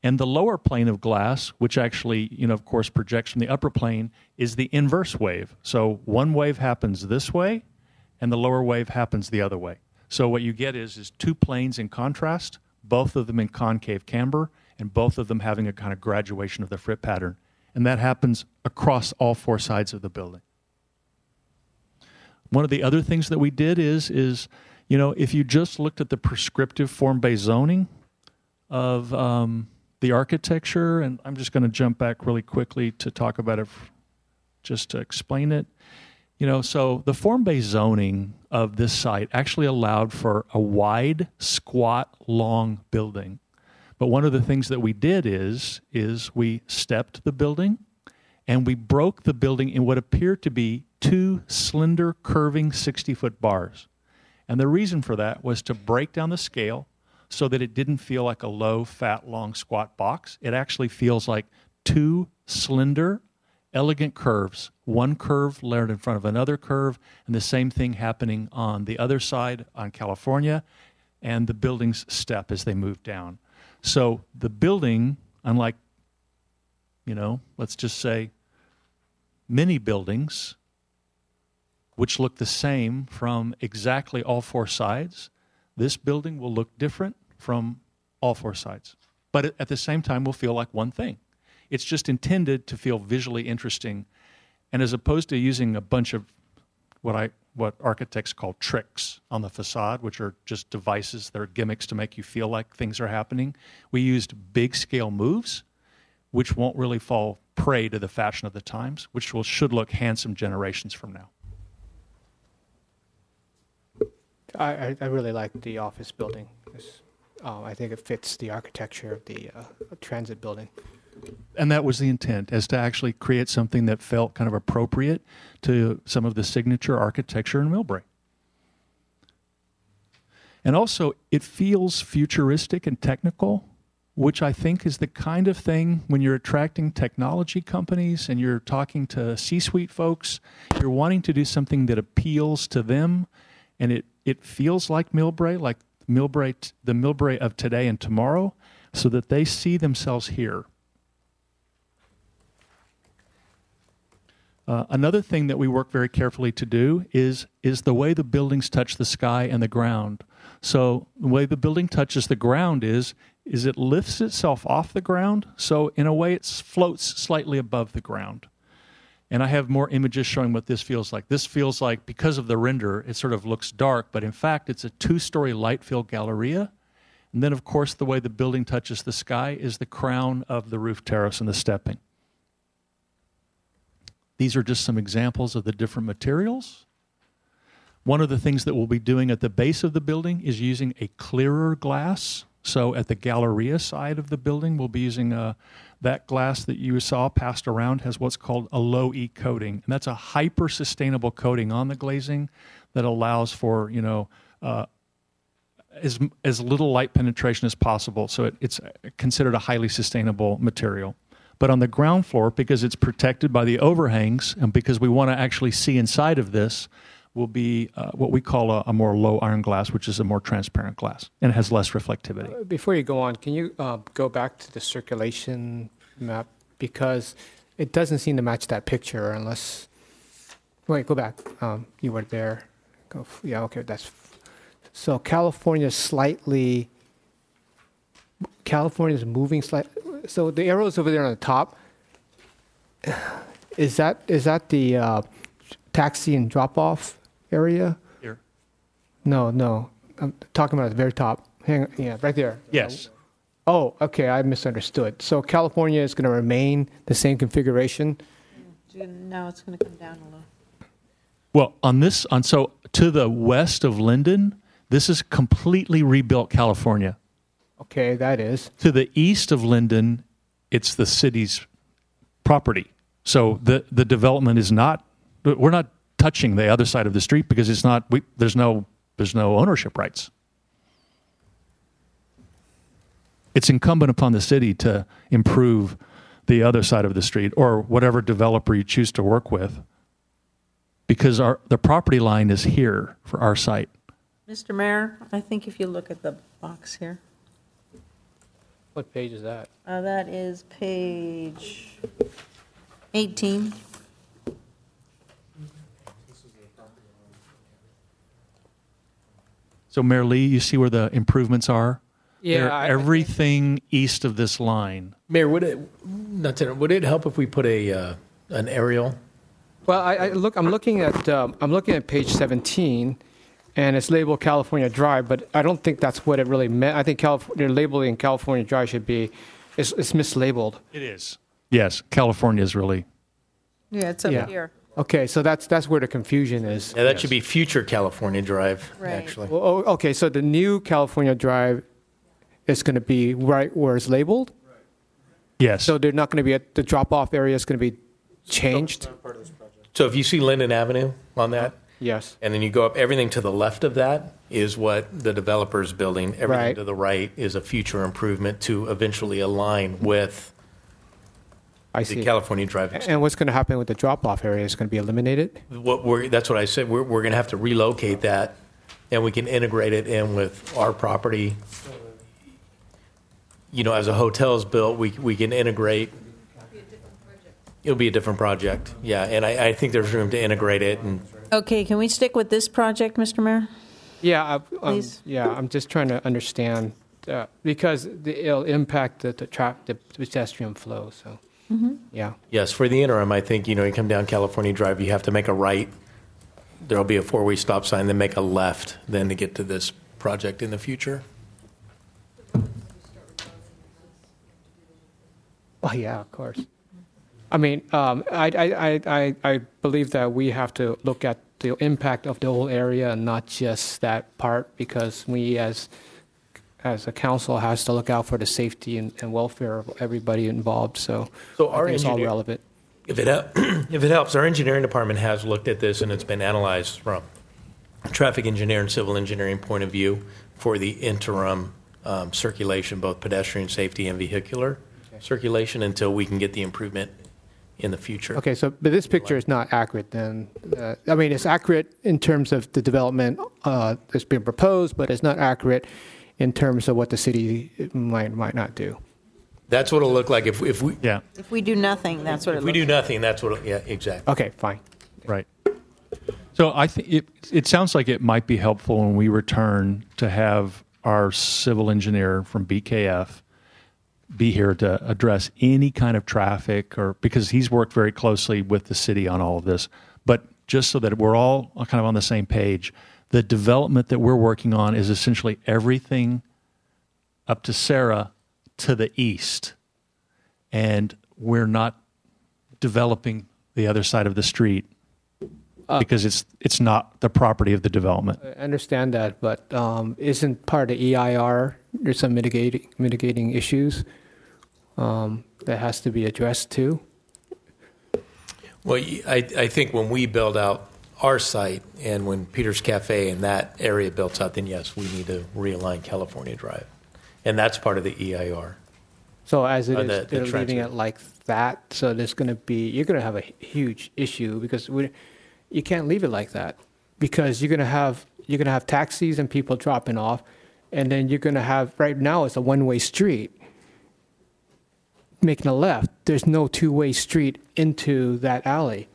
And the lower plane of glass, which actually, of course, projects from the upper plane, is the inverse wave. So one wave happens this way, and the lower wave happens the other way. So what you get is two planes in contrast, both of them in concave camber, and both of them having a kind of graduation of the frit pattern. And that happens across all four sides of the building. One of the other things that we did is if you just looked at the prescriptive form-based zoning of the architecture, and I'm just going to jump back really quickly to talk about it, just to explain it. So the form-based zoning of this site actually allowed for a wide, squat, long building. But one of the things that we did is we stepped the building, and we broke the building in what appeared to be two slender, curving 60-foot bars. And the reason for that was to break down the scale so that it didn't feel like a low, fat, long, squat box. It actually feels like two slender, elegant curves, one curve layered in front of another curve, and the same thing happening on the other side on California, and the buildings step as they move down. So the building, unlike, let's just say many buildings, which look the same from exactly all four sides, this building will look different from all four sides. But at the same time, will feel like one thing. It's just intended to feel visually interesting. And as opposed to using a bunch of what architects call tricks on the facade, which are just devices, they're gimmicks to make you feel like things are happening, we used big scale moves, which won't really fall prey to the fashion of the times, which should look handsome generations from now. I really like the office building. I think it fits the architecture of the transit building. And that was the intent, is to actually create something that felt kind of appropriate to some of the signature architecture in Millbrae. And also, it feels futuristic and technical, which I think is the kind of thing when you're attracting technology companies and you're talking to C-suite folks, you're wanting to do something that appeals to them, and it feels like Millbrae, the Millbrae of today and tomorrow, so that they see themselves here. Another thing that we work very carefully to do is the way the buildings touch the sky and the ground. So the way the building touches the ground is it lifts itself off the ground, so in a way it floats slightly above the ground. And I have more images showing what this feels like. This feels like, because of the render, it sort of looks dark, but in fact it's a 2-story light-filled galleria. And then, of course, the way the building touches the sky is the crown of the roof terrace and the stepping. These are just some examples of the different materials. One of the things that we'll be doing at the base of the building is using a clearer glass. So at the galleria side of the building, we'll be using that glass that you saw passed around has what's called a low-E coating. And that's a hyper-sustainable coating on the glazing that allows for, as little light penetration as possible. So it's considered a highly sustainable material. But on the ground floor, because it's protected by the overhangs and because we want to actually see inside of this, will be what we call a more low iron glass, which is a more transparent glass and has less reflectivity. Before you go on, can you go back to the circulation map? Because it doesn't seem to match that picture unless... Wait, go back. You were there. Yeah, okay, that's... So California's moving slightly. So the arrows over there on the top, is that the taxi and drop-off area? Here. No. I'm talking about at the very top. Yeah, right there. Yes. Oh, okay, I misunderstood. So California is going to remain the same configuration? No, it's going to come down a little. Well, so to the west of Linden, this is completely rebuilt California. Okay, that is. To the east of Linden, it's the city's property. So the development is not, we're not touching the other side of the street because it's not, there's no ownership rights. It's incumbent upon the city to improve the other side of the street or whatever developer you choose to work with, because the property line is here for our site. Mr. Mayor, I think if you look at the box here. What page is that? That is page 18. So Mayor Lee, you see where the improvements are? Yeah. Everything east of this line. Mayor, would it help if we put an aerial? Well, I'm looking at page 17, and it's labeled California Drive, but I don't think that's what it really meant. I think they're labeling California Drive should be, it's mislabeled. It is. Yes, California is really. Yeah, it's up here. Okay, so that's where the confusion is. Yeah, that should be future California Drive, Right. actually. Well, okay, so the new California Drive is going to be right where it's labeled? Yes. So they're not going to be the drop-off area is going to be changed? So if you see Linden Avenue on that, Yes. and then you go up, everything to the left of that is what the developer's building. Everything Right. to the right is a future improvement to eventually align with I the see. California Drive. And what's going to happen with the drop-off area? Is it going to be eliminated? That's what I said. We're going to have to relocate that, and we can integrate it in with our property. As a hotel's built, we can integrate. It'll be a different project, yeah. And I think there's room to integrate it. And Okay, can we stick with this project, Mr. Mayor? Yeah, Please. I'm just trying to understand because it'll impact the pedestrian flow. So, yeah. yes, for the interim, I think you come down California Drive, you have to make a right. There'll be a 4-way stop sign, then make a left, then to get to this project in the future. Oh yeah, of course. I mean, I believe that we have to look at the impact of the whole area and not just that part, because we as a council has to look out for the safety and welfare of everybody involved. So our I think it's all engineer- relevant. If it helps, our engineering department has looked at this, and it's been analyzed from a traffic engineer and civil engineering point of view for the interim circulation, both pedestrian safety and vehicular circulation, until we can get the improvement in the future. Okay, but this picture is not accurate then. I mean, it's accurate in terms of the development that's being proposed, but it's not accurate in terms of what the city might not do. That's what it'll look like if we Yeah, If we do nothing, that's what it if we looks do nothing. That's what. Yeah, exactly. Okay, fine. right. So I think it sounds like it might be helpful when we return to have our civil engineer from BKF be here to address any kind of traffic, or because he's worked very closely with the city on all of this. But just so that we're all kind of on the same page, the development that we're working on is essentially everything up to Sarah to the east, and we're not developing the other side of the street because it's not the property of the development. I understand that, but isn't part of the EIR, there's some mitigating issues that has to be addressed too? Well, I think when we build out our site and when Peter's Cafe and that area builds out, then yes, we need to realign California Drive. And that's part of the EIR. So as it is, the they're leaving transfer. it like that, so you're going to have a huge issue because you can't leave it like that because you're going to have taxis and people dropping off, and then you're going to have, right now it's a one-way street. Making a left, there's no two-way street into that alley.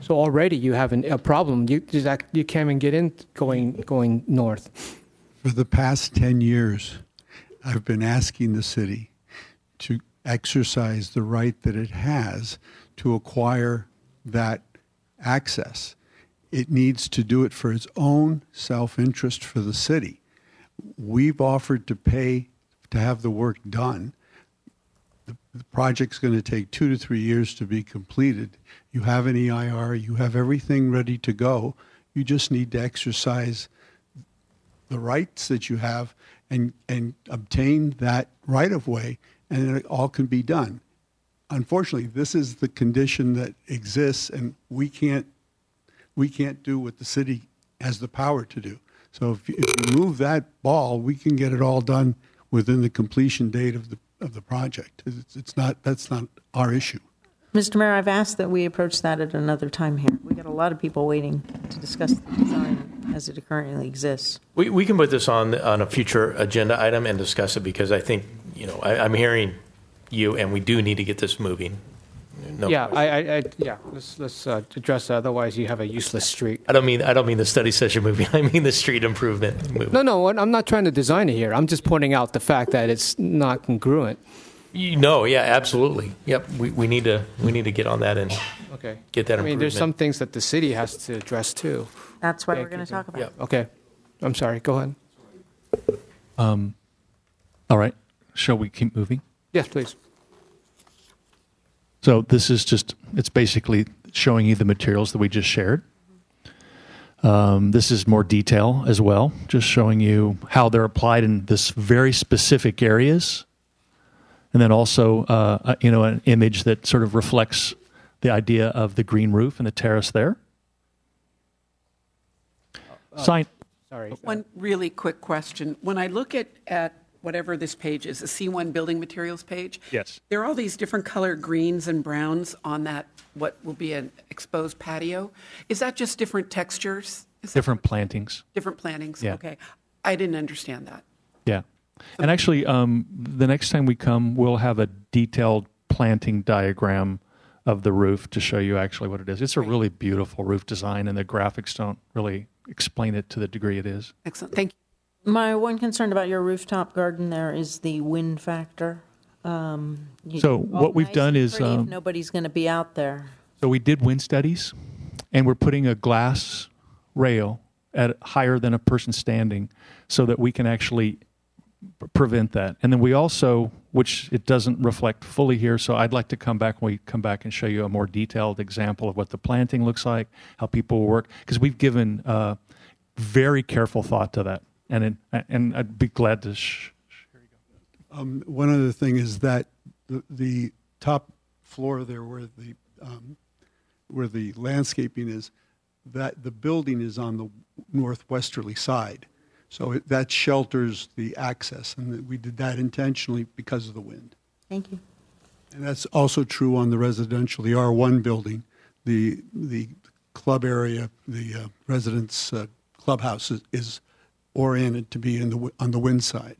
So already you have a problem. You can't even get in going north. For the past 10 years, I've been asking the city to exercise the right that it has to acquire that access. It needs to do it for its own self-interest for the city. We've offered to pay to have the work done. The project's going to take 2 to 3 years to be completed. You have an EIR, you have everything ready to go. You just need to exercise the rights that you have and obtain that right of way, and it all can be done. Unfortunately, this is the condition that exists, and we can't do what the city has the power to do. So if you move that ball, we can get it all done within the completion date of the project. That's not our issue. Mr. Mayor, I've asked that we approach that at another time here. We got a lot of people waiting to discuss the design as it currently exists. We can put this on a future agenda item and discuss it because I think, I'm hearing you and we do need to get this moving. No Yeah, question. let's address that. Otherwise, you have a useless street. I don't mean the study session moving. I mean the street improvement moving. No, I'm not trying to design it here. I'm just pointing out the fact that it's not congruent. Yeah, absolutely. Yep, we need to get on that and get that improvement. I mean, there's some things that the city has to address too. That's what we're going to talk about. Yep. Okay, I'm sorry. Go ahead. All right. Shall we keep moving? Yes, please. So this is it's basically showing you the materials that we just shared. This is more detail as well, just showing you how they're applied in this very specific areas. And then also, an image that sort of reflects the idea of the green roof and the terrace there. Sign. Sorry. One really quick question. When I look at whatever this page is, the C1 building materials page, Yes. there are all these different color greens and browns on that, what will be an exposed patio. Is that just different textures? Different plantings. Different plantings? Yeah. Okay. I didn't understand that. Yeah. And actually, the next time we come, we'll have a detailed planting diagram of the roof to show you actually what it is. It's a really beautiful roof design, and the graphics don't really explain it to the degree it is. Excellent. Thank you. My one concern about your rooftop garden there is the wind factor. So what we've Nice done and is, pretty if nobody's going to be out there. so we did wind studies, and we're putting a glass rail at higher than a person standing so that we can actually prevent that. And then we also, which it doesn't reflect fully here, so I'd like to come back when we come back and show you a more detailed example of what the planting looks like, how people work, because we've given very careful thought to that. And I'd be glad to share you go. One other thing is that the top floor there where the landscaping is, that the building is on the northwesterly side. So that shelters the access, and we did that intentionally because of the wind. Thank you. And that's also true on the residential, the R1 building, the club area, the residence clubhouse is oriented to be on the wind side.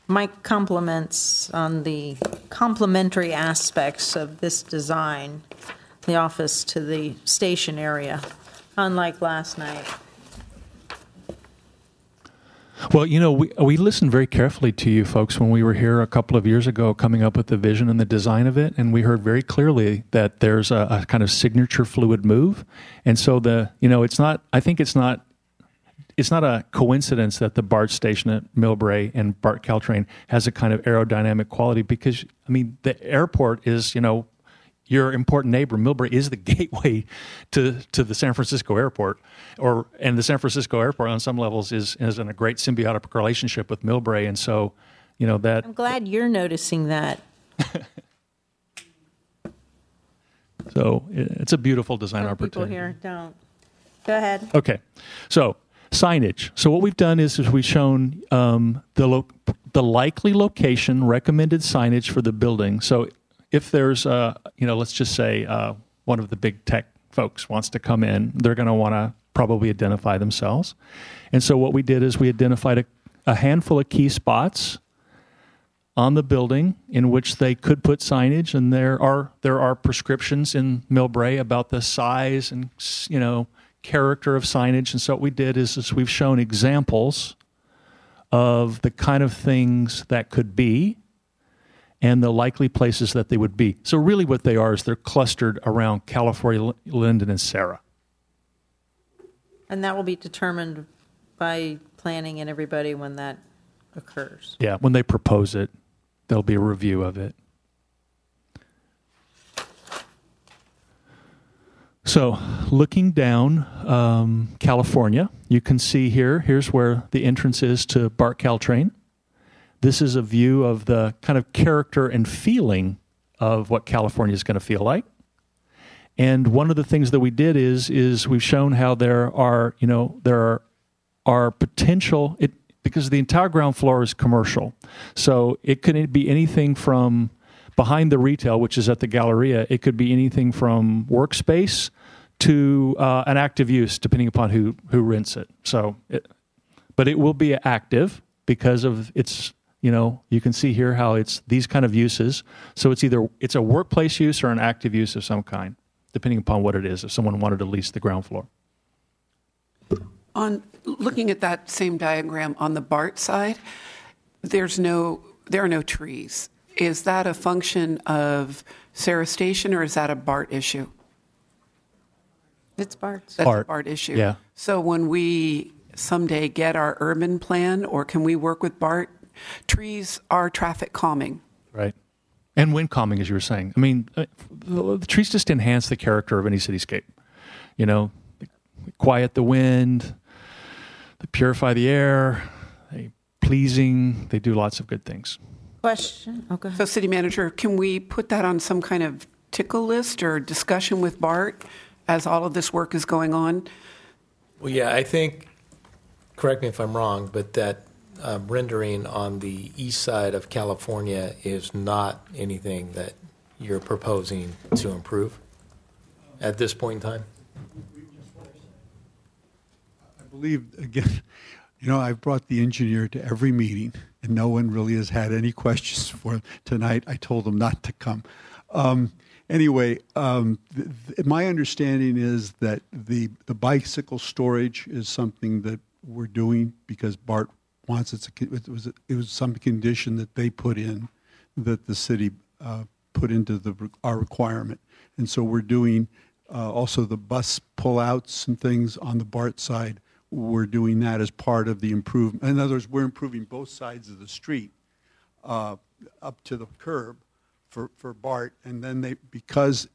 My compliments on the complementary aspects of this design, the office to the station area, unlike last night. Well, we listened very carefully to you folks when we were here a couple of years ago coming up with the vision and the design of it, and we heard very clearly that there's a kind of signature fluid move. And so it's not a coincidence that the BART station at Millbrae and BART Caltrain has a kind of aerodynamic quality because, the airport is, your important neighbor. Millbrae is the gateway to the San Francisco airport, and the San Francisco airport on some levels is in a great symbiotic relationship with Millbrae. And so, that... I'm glad you're noticing that. So it's a beautiful design opportunity. People here don't. Go ahead. Okay. So signage. So what we've done is we've shown the likely location, recommended signage for the building. So if there's, let's just say one of the big tech folks wants to come in, they're going to want to probably identify themselves. And so what we did is we identified a handful of key spots on the building in which they could put signage, and there are prescriptions in Millbrae about the size and character of signage. And so what we did is we've shown examples of the kind of things that could be and the likely places that they would be. So really what they are is they're clustered around California, Linden, and Sarah. And that will be determined by planning and everybody when that occurs. Yeah, when they propose it, there'll be a review of it. So looking down California, you can see here's where the entrance is to BART Caltrain. This is a view of the kind of character and feeling of what California is going to feel like. And one of the things that we did is we've shown how there are potential, because the entire ground floor is commercial. So it could be anything from behind the retail, which is at the Galleria, it could be anything from workspace to an active use, depending upon who rents it. But it will be active because of its, you can see here how it's these kind of uses. So it's a workplace use or an active use of some kind, depending upon what it is, if someone wanted to lease the ground floor. On looking at that same diagram on the BART side, there are no trees. Is that a function of Sarah Station, or is that a BART issue? It's BART. That's a BART issue. Yeah. So when we someday get our urban plan, or can we work with BART? Trees are traffic calming. Right. And wind calming, as you were saying. The trees just enhance the character of any cityscape. They quiet the wind, they purify the air, they do lots of good things. Question? Okay. So, City Manager, can we put that on some kind of tickle list or discussion with BART as all of this work is going on? Well, yeah, I think, correct me if I'm wrong, but that rendering on the east side of California is not anything that you're proposing to improve at this point in time? I believe, again, I've brought the engineer to every meeting, and no one really has had any questions for tonight. I told them not to come. Anyway, my understanding is that the bicycle storage is something that we're doing because BART wants it was some condition that they put in, that the city put into our requirement. And so we're doing also the bus pullouts and things on the BART side. We're doing that as part of the improvement. In other words, we're improving both sides of the street up to the curb for BART. And then because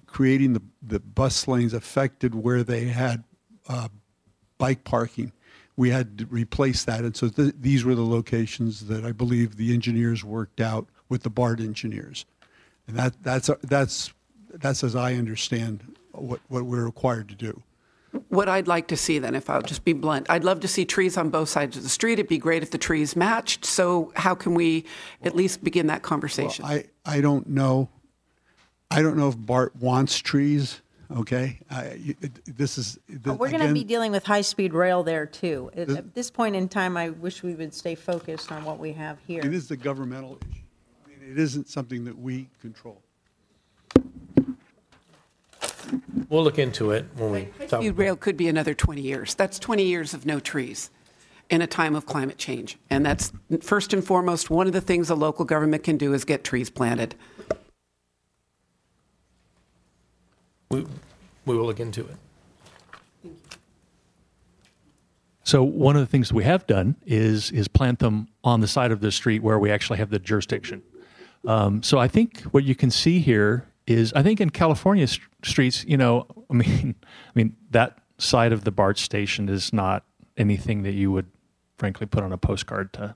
creating the bus lanes affected where they had bike parking, we had to replace that. And so these were the locations that I believe the engineers worked out with the BART engineers. And that's as I understand what we're required to do. What I'd like to see then, if I'll just be blunt, I'd love to see trees on both sides of the street. It'd be great if the trees matched. So how can we at least begin that conversation? Well, I don't know if BART wants trees. okay? This is... We're going to be dealing with high-speed rail there, too. At this point in time, I wish we would stay focused on what we have here. It is a governmental issue. I mean, it isn't something that we control. We'll look into it when we talk. High-speed rail could be another 20 years. That's 20 years of no trees in a time of climate change. And that's, first and foremost, one of the things a local government can do is get trees planted. We will look into it. So one of the things we have done is plant them on the side of the street where we actually have the jurisdiction. So I think what you can see here is, I think in California streets, I mean that side of the BART station is not anything that you would, frankly, put on a postcard to,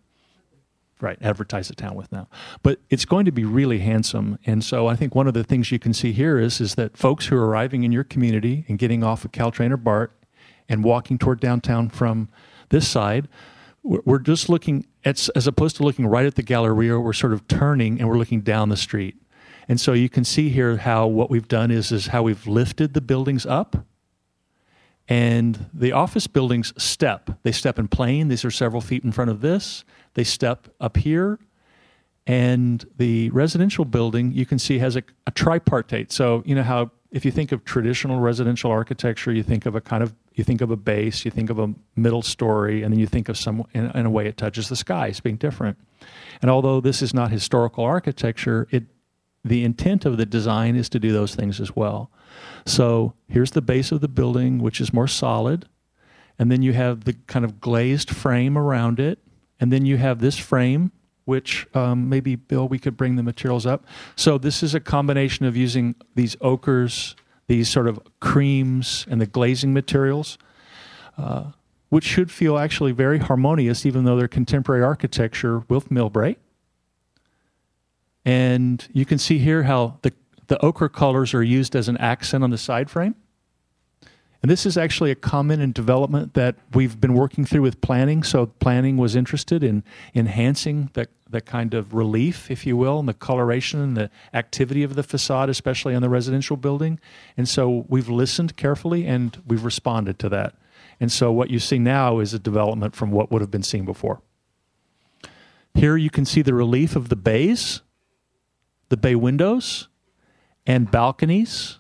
advertise the town with now. But it's going to be really handsome. And so I think one of the things you can see here is that folks who are arriving in your community and getting off of Caltrain or BART and walking toward downtown from this side, we're just looking, as opposed to looking right at the Galleria, we're sort of turning and we're looking down the street. And so you can see here how what we've done is how we've lifted the buildings up. And the office buildings step. They step in plane. These are several feet in front of this. They step up here. And the residential building, you can see, has a tripartite. So you know how if you think of traditional residential architecture, you think of a base, you think of a middle story, and then you think of in a way it touches the sky as being different. And although this is not historical architecture, the intent of the design is to do those things as well. So here's the base of the building, which is more solid. And then you have the kind of glazed frame around it. And then you have this frame, which maybe, Bill, we could bring the materials up. So this is a combination of using these ochres, these sort of creams, and the glazing materials, which should feel actually very harmonious, even though they're contemporary architecture with Millbrae. And you can see here how the ochre colors are used as an accent on the side frame. And this is actually a comment in development that we've been working through with planning. So planning was interested in enhancing the kind of relief, if you will, and the coloration and the activity of the facade, especially on the residential building. And so we've listened carefully and we've responded to that. And so what you see now is a development from what would have been seen before. Here you can see the relief of the bays, the bay windows, and balconies.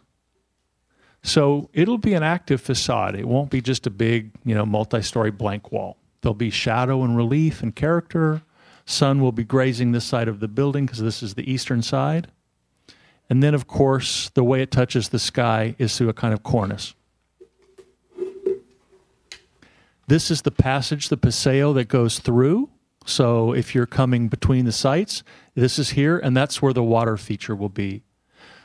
So it'll be an active facade. It won't be just a big, multi-story blank wall. There'll be shadow and relief and character. Sun will be grazing this side of the building because this is the eastern side. And then, of course, the way it touches the sky is through a kind of cornice. This is the passage, the paseo that goes through. So if you're coming between the sites, this is here, and that's where the water feature will be.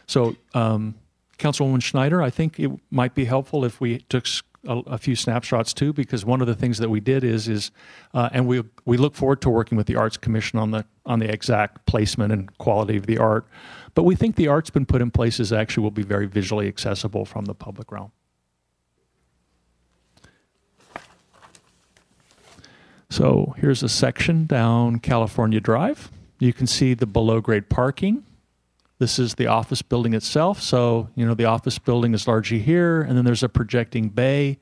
So, Councilwoman Schneider, I think it might be helpful if we took a few snapshots too, because one of the things that we did is and we look forward to working with the Arts Commission on the exact placement and quality of the art, but we think the art's been put in places that actually will be very visually accessible from the public realm. So here's a section down California Drive. You can see the below-grade parking. This is the office building itself. So, the office building is largely here, and then there's a projecting bay.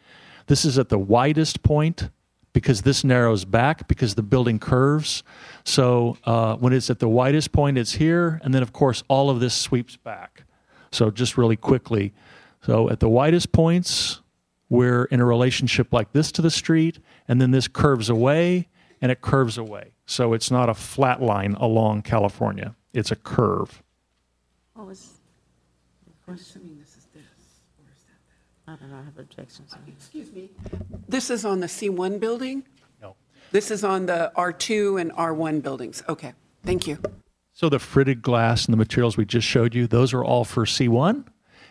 This is at the widest point because this narrows back because the building curves. So when it's at the widest point, it's here, and then, of course, all of this sweeps back. So just really quickly. So at the widest points, we're in a relationship like this to the street, and then this curves away, and it curves away. So it's not a flat line along California. It's a curve. I'm assuming this is this, or is that? I don't know, I have objections. Excuse me. This is on the C1 building? No. This is on the R2 and R1 buildings. Okay, thank you. So the fritted glass and the materials we just showed you, those are all for C1,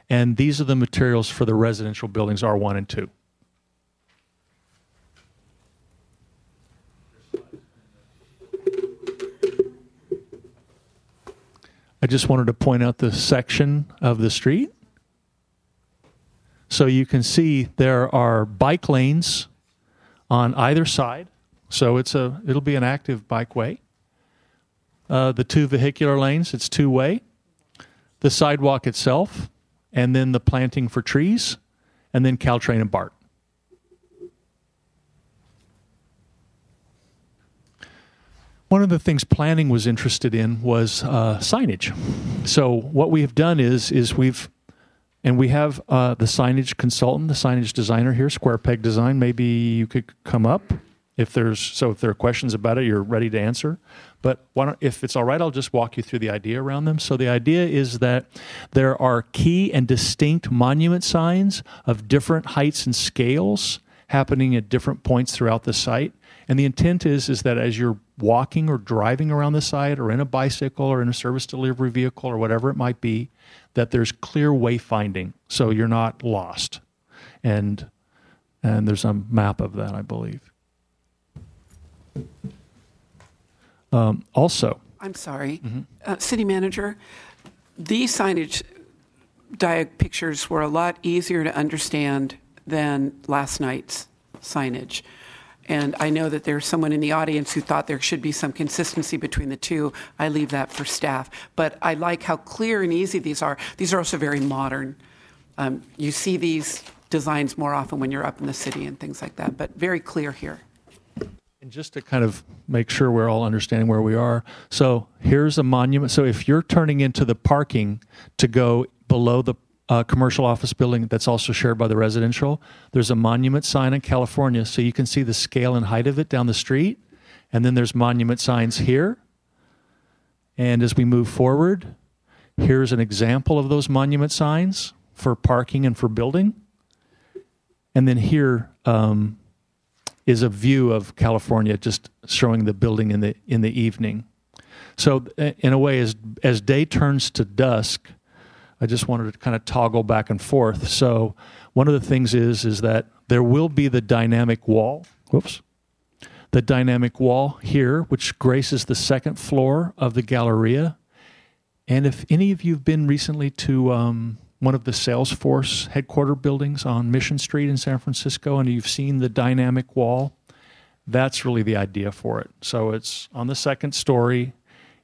and these are the materials for the residential buildings R1 and 2. I just wanted to point out the section of the street. So you can see there are bike lanes on either side. So it'll be an active bikeway. The two vehicular lanes, it's two-way. The sidewalk itself, and then the planting for trees, and then Caltrain and BART. One of the things planning was interested in was signage. So what we have done is we have the signage consultant, the signage designer here, Square Peg Design. Maybe you could come up if there are questions about it, you're ready to answer. But if it's all right, I'll just walk you through the idea around them. So the idea is that there are key and distinct monument signs of different heights and scales happening at different points throughout the site. And the intent is that as you're walking or driving around the site or in a bicycle or in a service delivery vehicle or whatever it might be, that there's clear wayfinding so you're not lost. And there's a map of that, I believe. Also, I'm sorry, City Manager, these signage pictures were a lot easier to understand than last night's signage. And I know that there's someone in the audience who thought there should be some consistency between the two. I leave that for staff. But I like how clear and easy these are. These are also very modern. You see these designs more often when you're up in the city and things like that, but very clear here. And just to kind of make sure we're all understanding where we are, so here's a monument. So if you're turning into the parking to go below the commercial office building that's also shared by the residential, there's a monument sign in California, so you can see the scale and height of it down the street. And then there's monument signs here. And as we move forward, here's an example of those monument signs for parking and for building. And then here is a view of California, just showing the building in the evening. So in a way, as day turns to dusk, I just wanted to kind of toggle back and forth. So one of the things is that there will be the dynamic wall. Whoops. The dynamic wall here, which graces the second floor of the Galleria. And if any of you have been recently to one of the Salesforce headquarter buildings on Mission Street in San Francisco, and you've seen the dynamic wall, that's really the idea for it. So it's on the second story.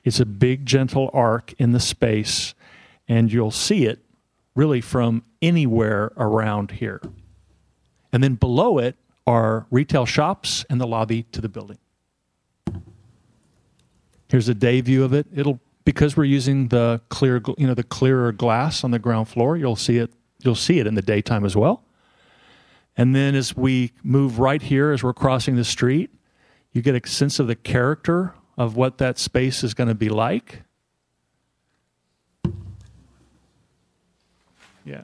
It's a big, gentle arc in the space, and you'll see it really from anywhere around here. And then below it are retail shops and the lobby to the building. Here's a day view of it. Because we're using the clearer glass on the ground floor, you'll see it in the daytime as well. And then as we move right here, as we're crossing the street, you get a sense of the character of what that space is going to be like. Yeah.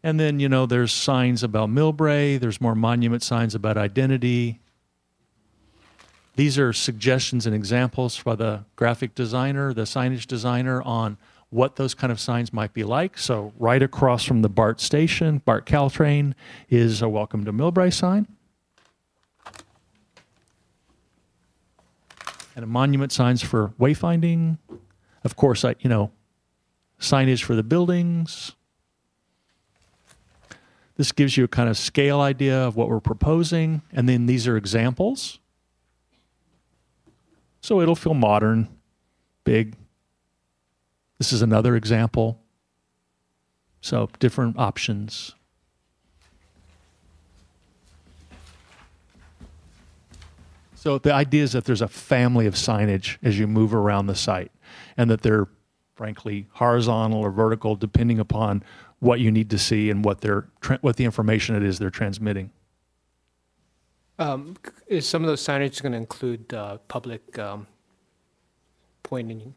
And then, there's signs about Millbrae. There's more monument signs about identity. These are suggestions and examples by the graphic designer, the signage designer, on what those kind of signs might be like. So right across from the BART station, BART Caltrain, is a Welcome to Millbrae sign. And monument signs for wayfinding. Of course, signage for the buildings. This gives you a kind of scale idea of what we're proposing. And then these are examples. So it'll feel modern, big. This is another example. So different options. So the idea is that there's a family of signage as you move around the site, and that they're, frankly, horizontal or vertical, depending upon what you need to see and what the information it is they're transmitting. Is some of those signage going to include public pointing,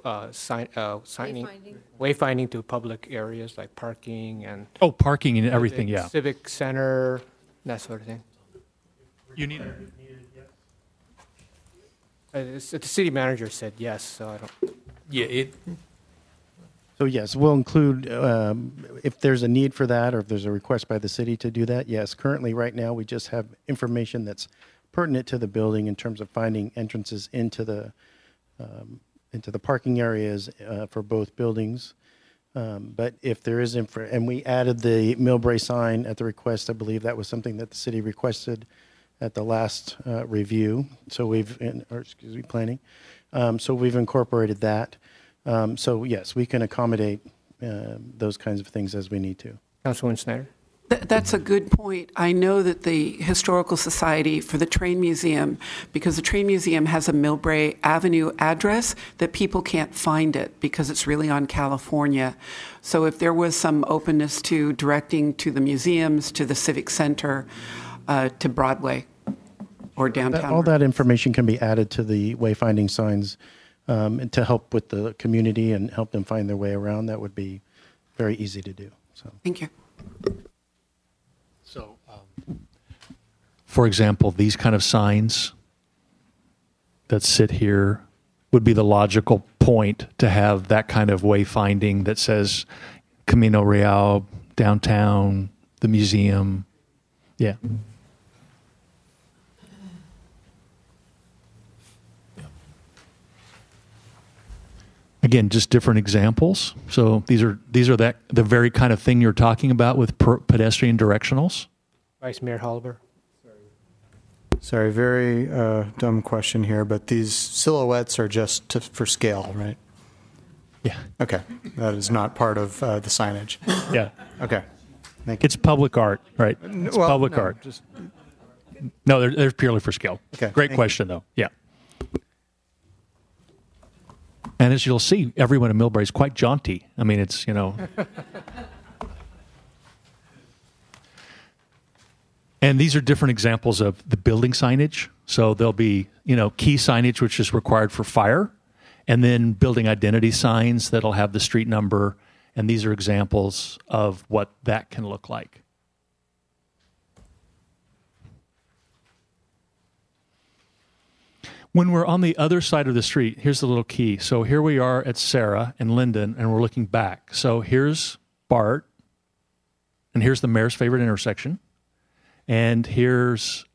wayfinding to public areas like parking and parking and everything, yeah, civic center, that sort of thing? You need it. The city manager said yes, so I don't. Yeah, So yes, we'll include, if there's a need for that or if there's a request by the city to do that, yes. Currently, right now, we just have information that's pertinent to the building in terms of finding entrances into the parking areas for both buildings. But if there is and we added the Millbrae sign at the request, I believe that was something that the city requested at the last review. So planning. So we've incorporated that. So yes, we can accommodate those kinds of things as we need to. Councilwoman Snyder. That's a good point. I know that the Historical Society for the Train Museum, because the Train Museum has a Millbrae Avenue address, that people can't find it because it's really on California. So if there was some openness to directing to the museums, to the Civic Center, to Broadway or downtown. All that information can be added to the wayfinding signs and to help with the community and help them find their way around. That would be very easy to do. So. Thank you. So, for example, these kind of signs that sit here would be the logical point to have that kind of wayfinding that says Camino Real, downtown, the museum. Yeah. Again, just different examples. So these are the very kind of thing you're talking about with pedestrian directionals. Vice Mayor Holliver. Sorry, very dumb question here, but these silhouettes are just for scale, right? Yeah. Okay. That is not part of the signage. Yeah. Okay. Thank you. It's public art, right? It's public art. No, they're purely for scale. Okay. Great question, though. Yeah. And as you'll see, everyone in Millbrae is quite jaunty. I mean, it's, And these are different examples of the building signage. So there'll be, key signage, which is required for fire, and then building identity signs that'll have the street number. And these are examples of what that can look like. When we're on the other side of the street, here's the little key. So here we are at Sarah and Linden, and we're looking back. So here's Bart, and here's the mayor's favorite intersection. And here's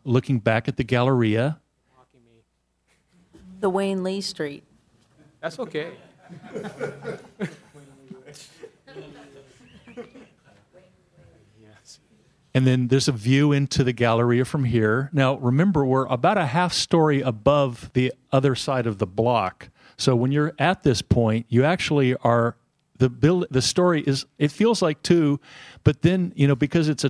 looking back at the Galleria. The Wayne Lee Street. That's okay. And then there's a view into the Galleria from here. Now, remember, we're about a half story above the other side of the block. So when you're at this point, you actually are, the story is, it feels like two, but then, because it's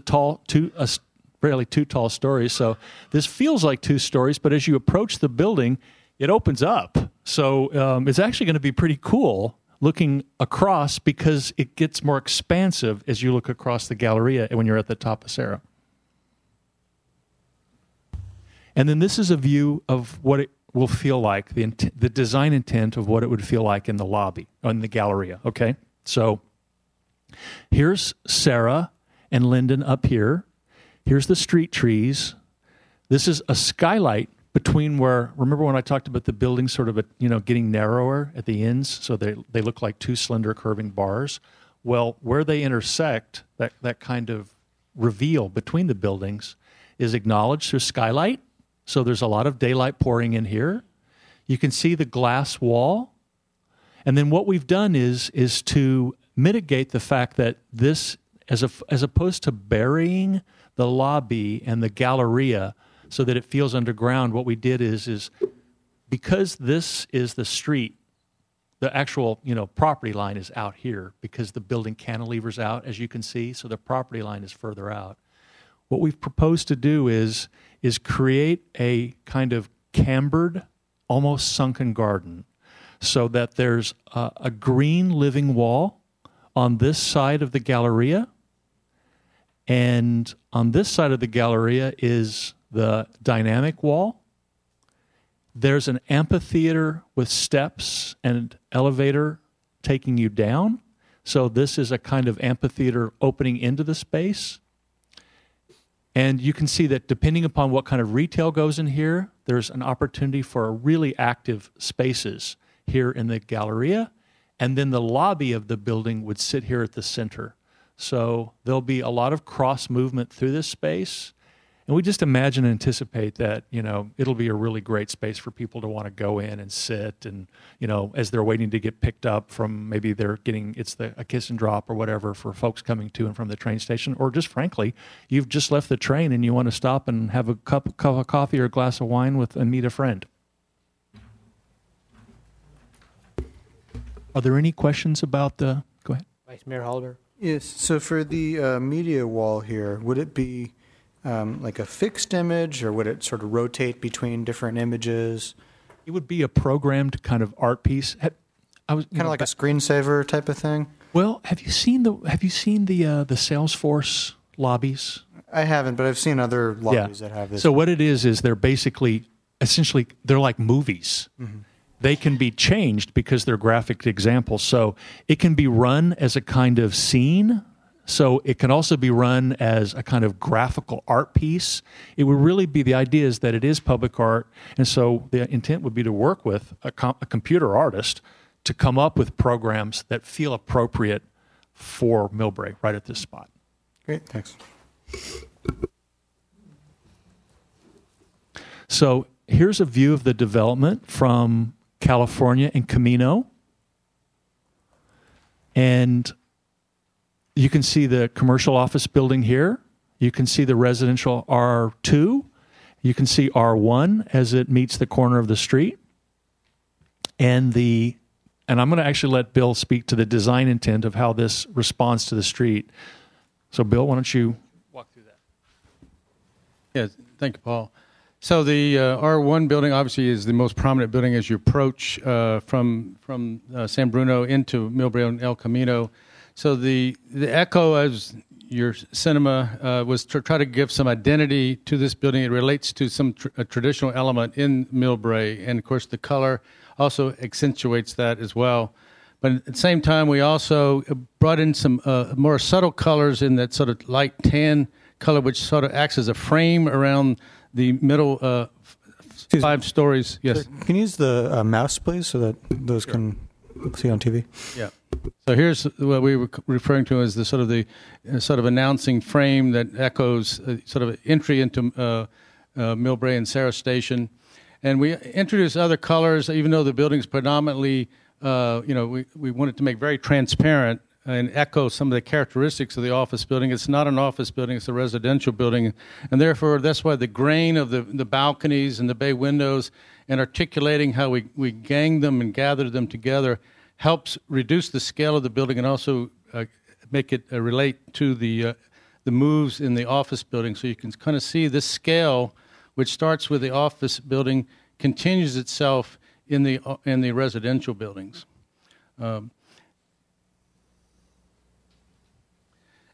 really two tall stories, so this feels like two stories, but as you approach the building, it opens up. So it's actually going to be pretty cool looking across because it gets more expansive as you look across the Galleria when you're at the top of Sarah. And then this is a view of what it will feel like, the design intent of what it would feel like in the lobby, in the Galleria, okay? So here's Sarah and Linden up here. Here's the street trees. This is a skylight between where, remember when I talked about the building sort of, getting narrower at the ends, so they look like two slender curving bars? Well, where they intersect, that kind of reveal between the buildings is acknowledged through skylight. So there's a lot of daylight pouring in here. You can see the glass wall. And then what we've done is to mitigate the fact that this, as opposed to burying the lobby and the Galleria so that it feels underground, what we did is because this is the street, the actual property line is out here because the building cantilever's out, as you can see, so the property line is further out. What we've proposed to do is create a kind of cambered, almost sunken garden so that there's a green living wall on this side of the Galleria, and on this side of the Galleria is the dynamic wall. There's an amphitheater with steps and elevator taking you down. So this is a kind of amphitheater opening into the space. And you can see that depending upon what kind of retail goes in here, there's an opportunity for really active spaces here in the Galleria. And then the lobby of the building would sit here at the center. So there'll be a lot of cross movement through this space. And we just imagine and anticipate that, it'll be a really great space for people to want to go in and sit and, as they're waiting to get picked up from maybe it's a kiss and drop or whatever for folks coming to and from the train station. Or just frankly, you've just left the train and you want to stop and have a cup of coffee or a glass of wine and meet a friend. Are there any questions about go ahead. Yes, Mayor Halber. Yes, so for the media wall here, would it be like a fixed image, or would it sort of rotate between different images? It would be a programmed kind of art piece. I was Kind of like a screensaver type of thing? Well, have you seen the Salesforce lobbies? I haven't, but I've seen other lobbies that have this. So what it is they're essentially they're like movies. Mm-hmm. They can be changed because they're graphic examples. So it can be run as a kind of scene. So it can also be run as a kind of graphical art piece. It would really be, the idea is that it is public art. And so the intent would be to work with a computer artist to come up with programs that feel appropriate for Millbrae right at this spot. Great, thanks. So here's a view of the development from California and Camino. And you can see the commercial office building here. You can see the residential R2. You can see R1 as it meets the corner of the street. And I'm going to actually let Bill speak to the design intent of how this responds to the street. So Bill, why don't you walk through that? Yeah, thank you, Paul. So the R1 building obviously is the most prominent building as you approach from San Bruno into Millbrae and El Camino. So the echo as your cinema was to try to give some identity to this building. It relates to some traditional element in Millbrae, and of course the color also accentuates that as well. But at the same time, we also brought in some more subtle colors in that sort of light tan color, which sort of acts as a frame around the middle 5 stories. Yes. So can you use the mouse, please, so that those can see on TV? Yeah. So here's what we were referring to as the sort of announcing frame that echoes sort of entry into Millbrae and Sarah Station. And we introduced other colors, even though the building's predominantly, we wanted to make very transparent and echo some of the characteristics of the office building. It's not an office building, it's a residential building. And therefore, that's why the grain of the balconies and the bay windows and articulating how we gang them and gather them together helps reduce the scale of the building and also make it relate to the moves in the office building. So you can kind of see this scale, which starts with the office building, continues itself in the residential buildings.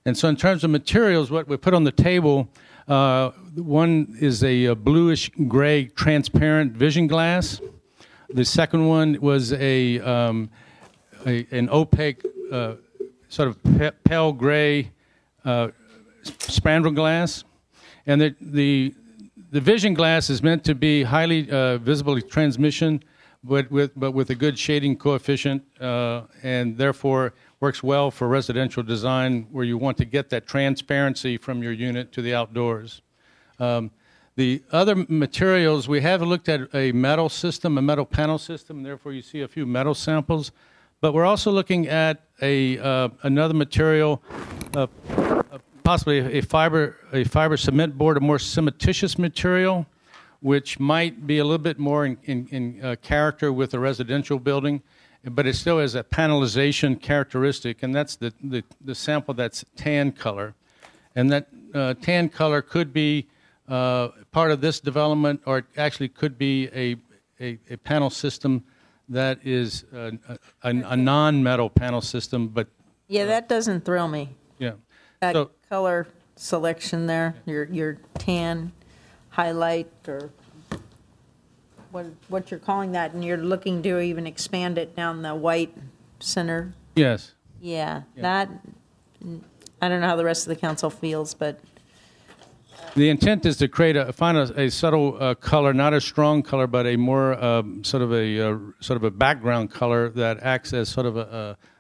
And so in terms of materials, what we put on the table, one is a bluish gray transparent vision glass. The second one was an opaque sort of pale gray spandrel glass. And the vision glass is meant to be highly visible transmission, but with a good shading coefficient, and therefore works well for residential design where you want to get that transparency from your unit to the outdoors. The other materials, we have looked at a metal system, a metal panel system, and therefore you see a few metal samples. But we're also looking at another material, possibly a fiber cement board, a more cementitious material, which might be a little bit more in character with a residential building, but it still has a panelization characteristic, and that's the sample that's tan color. And that tan color could be part of this development, or it actually could be a panel system that is a non-metal panel system. But yeah, that doesn't thrill me. Yeah. That color selection there, your tan highlight, or what you're calling that, and you're looking to even expand it down the white center. Yes. Yeah, that, I don't know how the rest of the council feels, but the intent is to find a subtle color, not a strong color, but a more sort of a background color that acts as sort of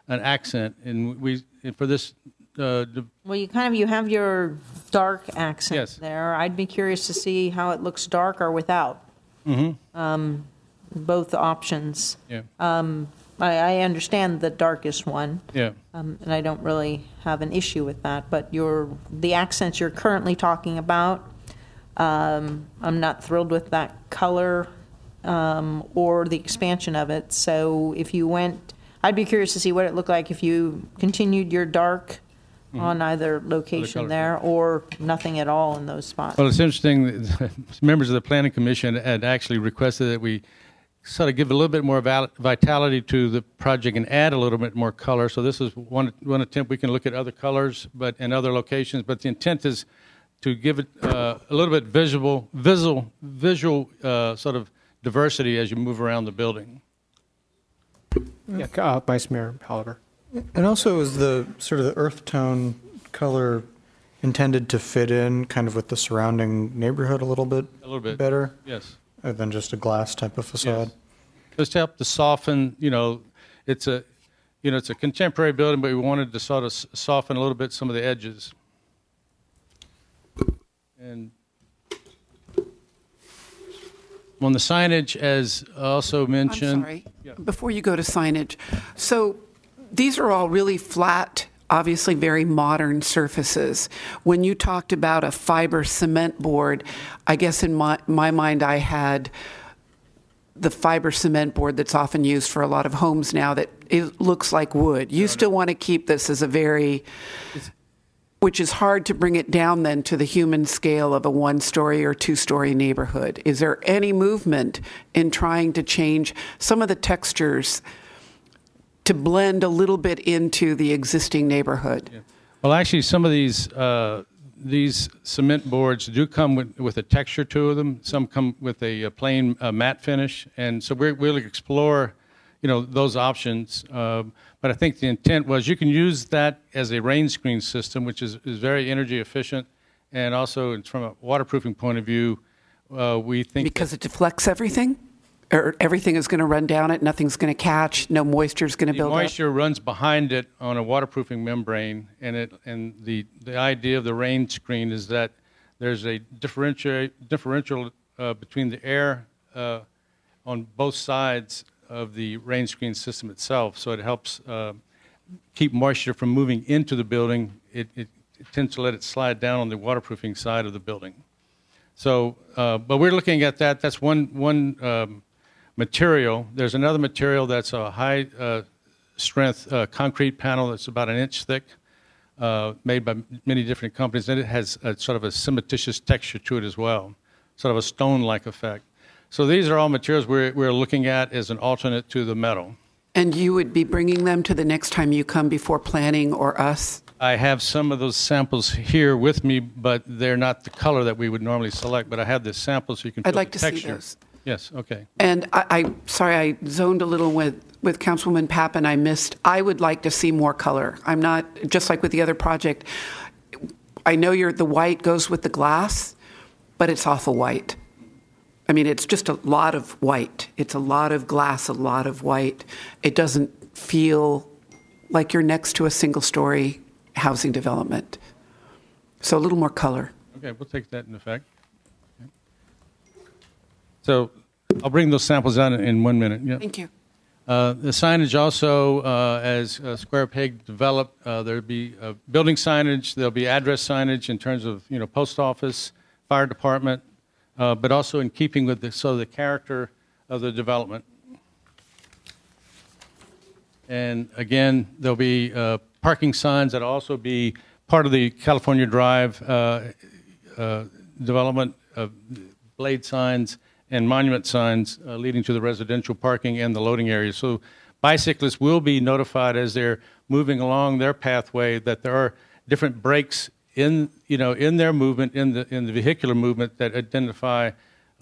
an accent. And for this. Well, you have your dark accent Yes. there. I'd be curious to see how it looks dark or without. Mm-hmm. Both options. Yeah. I understand the darkest one. Yeah. And I don't really have an issue with that. But the accents you're currently talking about, I'm not thrilled with that color or the expansion of it. So if you went, I'd be curious to see what it looked like if you continued your dark on either location there or nothing at all in those spots. Well, it's interesting that members of the Planning Commission had actually requested that we sort of give a little bit more vitality to the project and add a little bit more color. So this is one attempt. We can look at other colors and other locations, but the intent is to give it a little bit visual sort of diversity as you move around the building. Yeah, Vice Mayor Oliver. And also, is the sort of the earth tone color intended to fit in kind of with the surrounding neighborhood a little bit better? Yes. Than just a glass type of facade? Yes. Just to help to soften, it's a contemporary building, but we wanted to sort of soften a little bit some of the edges. And on the signage, as also mentioned. I'm sorry. Yeah. Before you go to signage, so these are all really flat, obviously very modern surfaces. When you talked about a fiber cement board, I guess in my mind I had the fiber cement board that's often used for a lot of homes now that it looks like wood. You still want to keep this as a which is hard to bring it down then to the human scale of a one-story or two-story neighborhood. Is there any movement in trying to change some of the textures to blend a little bit into the existing neighborhood? Yeah. Well, actually, some of these cement boards do come with a texture to them. Some come with a plain matte finish, and so we'll explore, those options. But I think the intent was you can use that as a rain screen system, which is very energy efficient, and also from a waterproofing point of view, we think because it deflects everything. Or everything is going to run down it, nothing's going to catch, no moisture is going to build up? The moisture runs behind it on a waterproofing membrane, and the idea of the rain screen is that there's a differential between the air on both sides of the rain screen system itself, so it helps keep moisture from moving into the building. It tends to let it slide down on the waterproofing side of the building. So, but we're looking at that. That's one material. There's another material that's a high strength concrete panel that's about an inch thick, made by many different companies, and it has sort of a cementitious texture to it as well, sort of a stone-like effect. So these are all materials we're looking at as an alternate to the metal. And you would be bringing them to the next time you come before planning or us? I have some of those samples here with me, but they're not the color that we would normally select, but I have this sample so you can feel I'd like the to texture. see those. Yes, okay. And sorry, I zoned a little with Councilwoman Papp and I missed. I would like to see more color. I'm not, just like with the other project, I know the white goes with the glass, but it's awful white. I mean, it's just a lot of white. It's a lot of glass, a lot of white. It doesn't feel like you're next to a single-story housing development. So a little more color. Okay, we'll take that in effect. Okay. So I'll bring those samples out in 1 minute. Yeah. Thank you. The signage also, as Square Peg developed, there'll be building signage, there'll be address signage in terms of, post office, fire department, but also in keeping with the character of the development. And again, there'll be parking signs that'll also be part of the California Drive development, blade signs and monument signs leading to the residential parking and the loading areas. So bicyclists will be notified as they're moving along their pathway that there are different breaks in their movement, in the vehicular movement that identify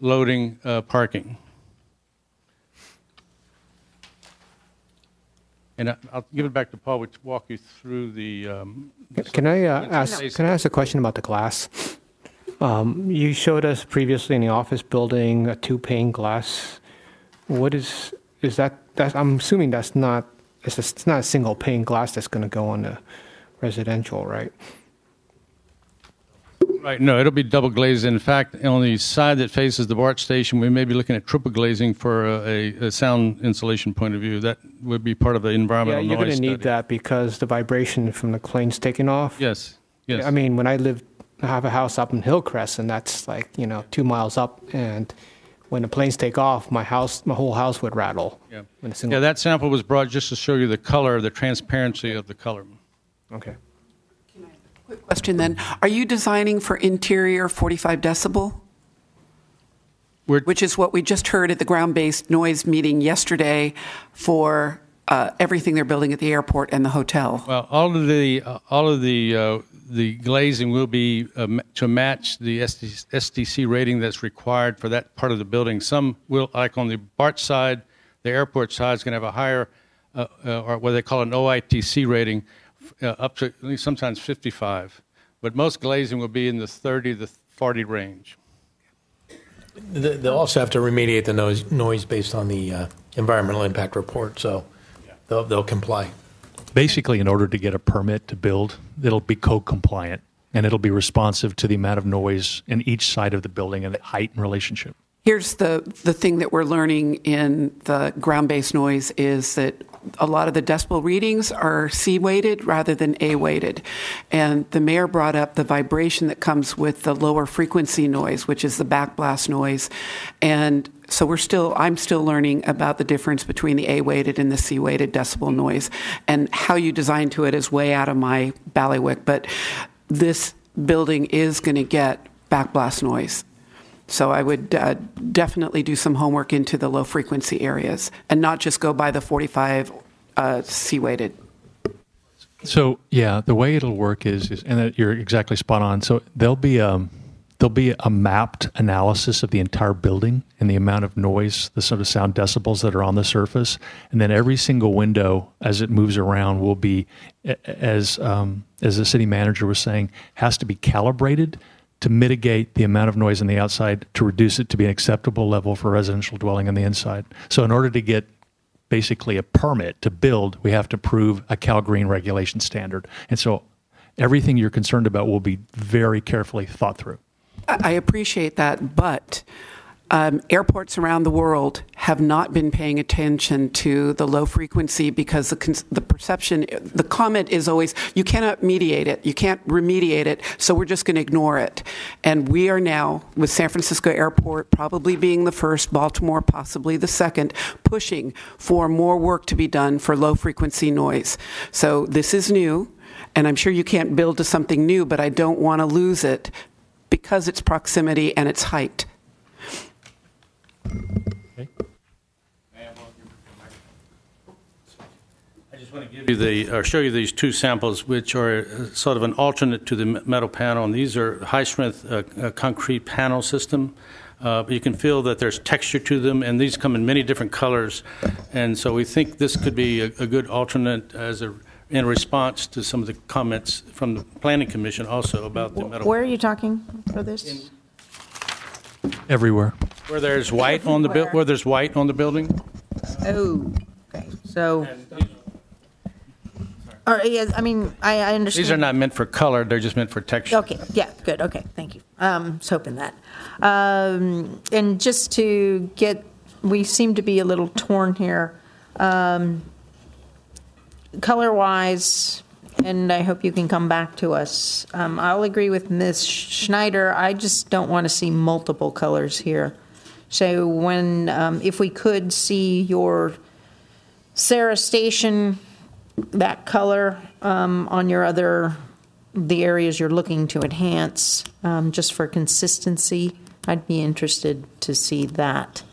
loading, parking. And I'll give it back to Paul to walk you through the. Can I ask a question about the glass? You showed us previously in the office building a 2-pane glass. What is that? I'm assuming it's not a single pane glass that's going to go on the residential, right? Right. No, it'll be double glazed. In fact, on the side that faces the BART station, we may be looking at triple glazing for a sound insulation point of view. That would be part of the environmental noise study. Yeah, you're going to need that because the vibration from the plane's taking off. Yes. Yes. I mean, I have a house up in Hillcrest, and that's 2 miles up, and when the planes take off, my whole house would rattle. Yeah. When a single- Yeah, that sample was brought just to show you the color, the transparency of the color. Okay. Quick question then. Are you designing for interior 45 decibel? Which is what we just heard at the ground-based noise meeting yesterday for everything they're building at the airport and the hotel. Well, all of the glazing will be to match the SDC rating that's required for that part of the building. Some will, like on the BART side, the airport side is going to have a higher, or what they call an OITC rating, up to at least sometimes 55. But most glazing will be in the 30 to 40 range. They'll also have to remediate the noise based on the environmental impact report, so they'll comply. Basically, in order to get a permit to build, it'll be code compliant, and it'll be responsive to the amount of noise in each side of the building and the height and relationship. Here's the thing that we're learning in the ground-based noise is that a lot of the decibel readings are C-weighted rather than A-weighted. And the mayor brought up the vibration that comes with the lower frequency noise, which is the backblast noise. And so I'm still learning about the difference between the A-weighted and the C-weighted decibel noise. And how you design to it is way out of my bailiwick. But this building is going to get backblast noise. So I would definitely do some homework into the low frequency areas and not just go by the 45 C-weighted. So yeah, the way it'll work is and you're exactly spot on. So there'll be a mapped analysis of the entire building and the amount of noise, the sort of sound decibels that are on the surface, and then every single window as it moves around will be, as the city manager was saying, has to be calibrated to mitigate the amount of noise on the outside to reduce it to be an acceptable level for residential dwelling on the inside. So in order to get basically a permit to build, we have to prove a Cal Green regulation standard. And so everything you're concerned about will be very carefully thought through. I appreciate that, but airports around the world have not been paying attention to the low frequency because the perception, the comment is always, you cannot mediate it, you can't remediate it, so we're just going to ignore it. And we are now, with San Francisco Airport probably being the first, Baltimore possibly the second, pushing for more work to be done for low frequency noise. So this is new, and I'm sure you can't build to something new, but I don't want to lose it because its proximity and its height. Okay. I just want to give you show you these two samples, which are sort of an alternate to the metal panel. And these are high-strength concrete panel system. You can feel that there's texture to them, and these come in many different colors. And so we think this could be a good alternate in response to some of the comments from the Planning Commission also about the metal. Where are you talking for this? Everywhere. Where there's white on the building. Oh, okay. So, all right, yes, I mean, I understand. These are not meant for color; they're just meant for texture. Okay. Yeah. Good. Okay. Thank you. I was hoping that. And just to get, we seem to be a little torn here, color-wise. And I hope you can come back to us. I'll agree with Ms. Schneider. I just don't want to see multiple colors here. So when, if we could see your Sarah Station, that color on your the areas you're looking to enhance, just for consistency, I'd be interested to see that.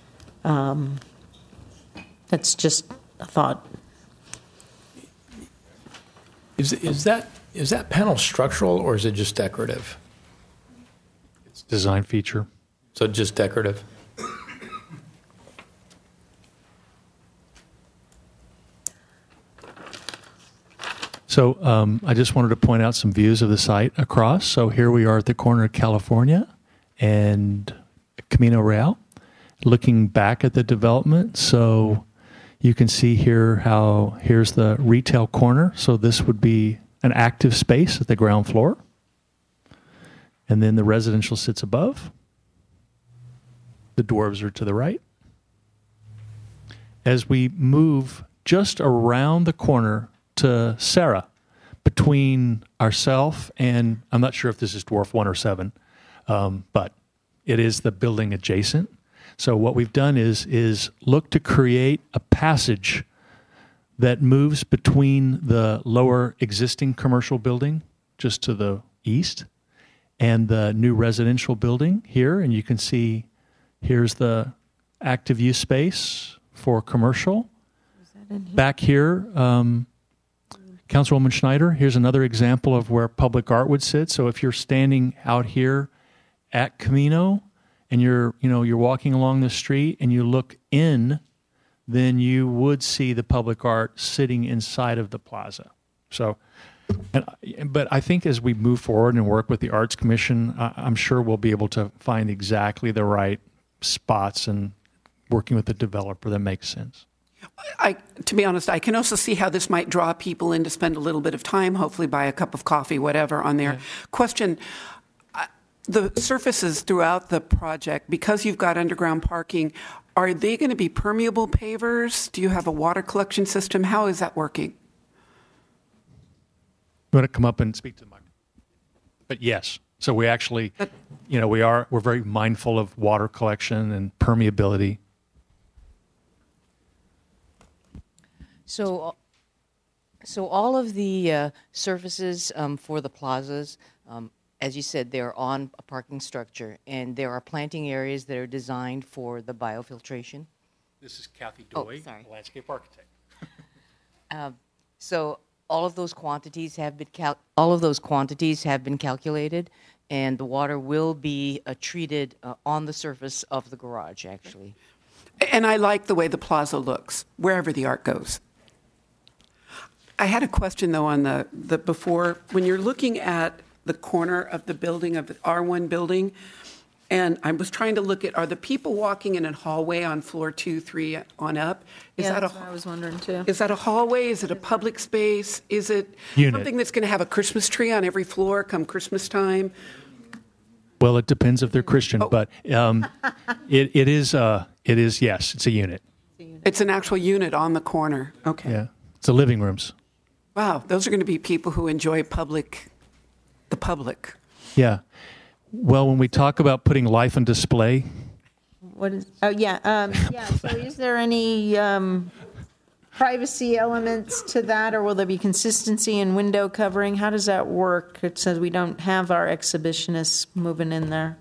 That's just a thought. Is that panel structural or is it just decorative? It's a design feature. So just decorative. So I just wanted to point out some views of the site across. So here we are at the corner of California and Camino Real, looking back at the development. So you can see here how here's the retail corner. So this would be an active space at the ground floor. And then the residential sits above. The dwarves are to the right. As we move just around the corner to Sarah, between ourself and, I'm not sure if this is dwarf 1 or 7, but it is the building adjacent. So what we've done is look to create a passage that moves between the lower existing commercial building just to the east and the new residential building here. And you can see here's the active use space for commercial. Back here, Councilwoman Schneider, here's another example of where public art would sit. So if you're standing out here at Camino and you're walking along the street and you look in, then you would see the public art sitting inside of the plaza. So, but I think as we move forward and work with the Arts Commission, I'm sure we'll be able to find exactly the right spots and working with the developer that makes sense. To be honest, I can also see how this might draw people in to spend a little bit of time, hopefully buy a cup of coffee, whatever, on there. Yeah. Question, the surfaces throughout the project, because you've got underground parking, are they going to be permeable pavers? Do you have a water collection system? How is that working? You want to come up and speak to the mic? But yes, so we actually, we're very mindful of water collection and permeability. So all of the surfaces for the plazas, as you said, they're on a parking structure, and there are planting areas that are designed for the biofiltration. This is Kathy Doy, landscape architect. So all of those quantities have been calculated, and the water will be treated on the surface of the garage, actually. And I like the way the plaza looks, wherever the art goes. I had a question, though, on the before, when you're looking at the corner of the building, of the R1 building, and I was trying to look at, are the people walking in a hallway on floor 2, 3 on up? That's what I was wondering, too. Is that a hallway? Is it a public space? Is it something that's going to have a Christmas tree on every floor come Christmas time? Well, it depends if they're Christian, but it is, yes, it's a unit. It's an actual unit on the corner. Okay. Yeah, it's the living rooms. Wow, those are going to be people who enjoy the public. Yeah. Well, when we talk about putting life on display. So is there any privacy elements to that, or will there be consistency in window covering? How does that work? It says we don't have our exhibitionists moving in there.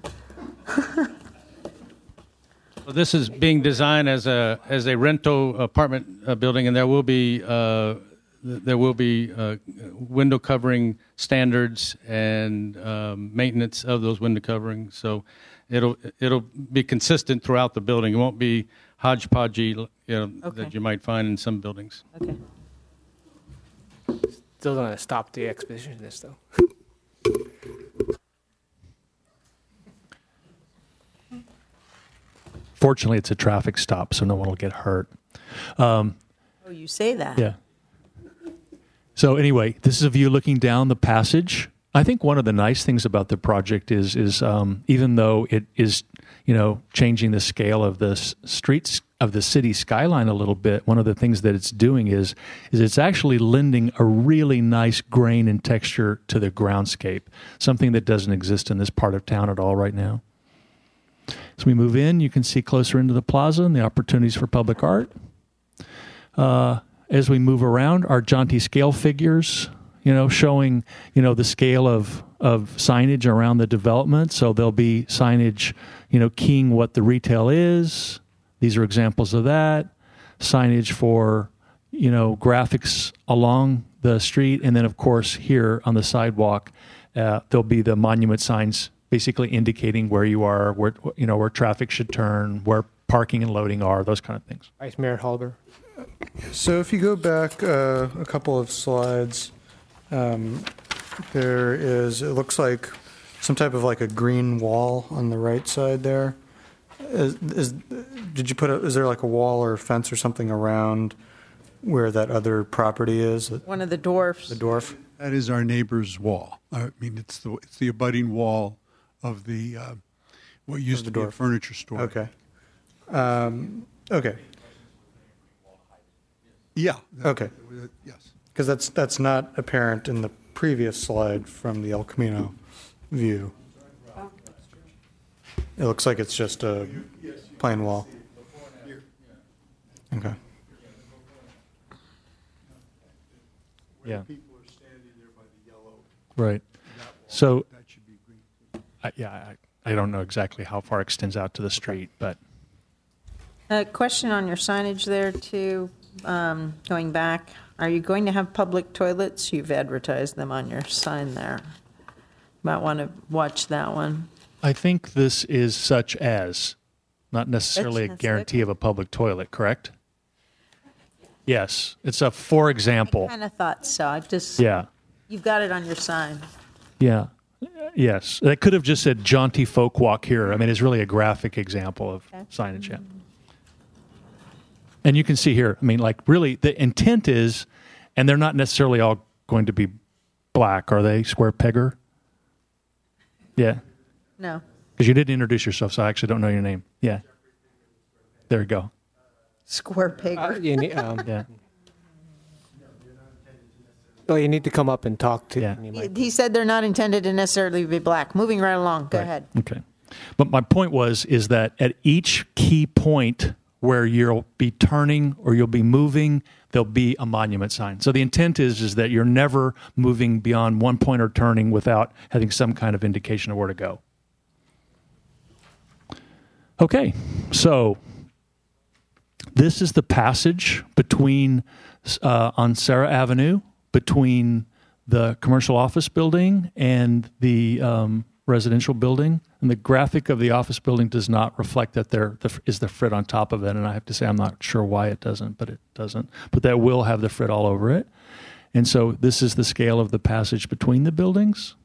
Well, this is being designed as a rental apartment building, and there will be window covering standards and maintenance of those window coverings. So it'll be consistent throughout the building. It won't be hodgepodgey, that you might find in some buildings. Okay. Still going to stop the exhibitionist, though. Fortunately, it's a traffic stop, so no one will get hurt. You say that. Yeah. So anyway, this is a view looking down the passage. I think one of the nice things about the project is even though it is, changing the scale of the streets of the city skyline a little bit, one of the things that it's doing is it's actually lending a really nice grain and texture to the groundscape, something that doesn't exist in this part of town at all right now. As we move in, you can see closer into the plaza and the opportunities for public art. As we move around, our jaunty scale figures, showing, the scale of signage around the development. So there'll be signage, keying what the retail is. These are examples of that. Signage for, graphics along the street. And then, of course, here on the sidewalk, there'll be the monument signs basically indicating where you are, where traffic should turn, where parking and loading are, those kind of things. Vice Mayor Halber. So if you go back a couple of slides, there is, it looks like some type of like a green wall on the right side there. Is there like a wall or a fence or something around where that other property is? One of the dwarfs. The dwarf? That is our neighbor's wall. I mean, it's the abutting wall of the what used to be a furniture store. Okay. Okay. Yeah. Okay. Yes. Because that's not apparent in the previous slide from the El Camino view. It looks like it's just a plain wall? Okay. Yeah. Right. So, I don't know exactly how far it extends out to the street, but A question on your signage there, too, going back. Are you going to have public toilets? You've advertised them on your sign there. Might want to watch that one. I think this is such as, not necessarily a That's guarantee of a public toilet, correct? Yes. It's a for example. I kind of thought so. I just, Yeah. you've got it on your sign. Yeah. Yes. That could have just said jaunty folk walk here. I mean, it's really a graphic example of signage, yeah. And you can see here, I mean, like really the intent is, and they're not necessarily all going to be black, are they, Square Pegger? Yeah. No. Because you didn't introduce yourself, so I actually don't know your name. Yeah. There you go. Square Pegger. Yeah. Oh, you need to come up and talk to Yeah. him. He said they're not intended to necessarily be black. Moving right along. Go ahead. Okay. But my point is that at each key point where you'll be turning or you'll be moving, there'll be a monument sign. So the intent is that you're never moving beyond one point or turning without having some kind of indication of where to go. Okay, so this is the passage between on Sarah Avenue between the commercial office building and the residential building. And the graphic of the office building does not reflect that there is the frit on top of it. And I have to say, I'm not sure why it doesn't, but it doesn't. But that will have the frit all over it. And so this is the scale of the passage between the buildings.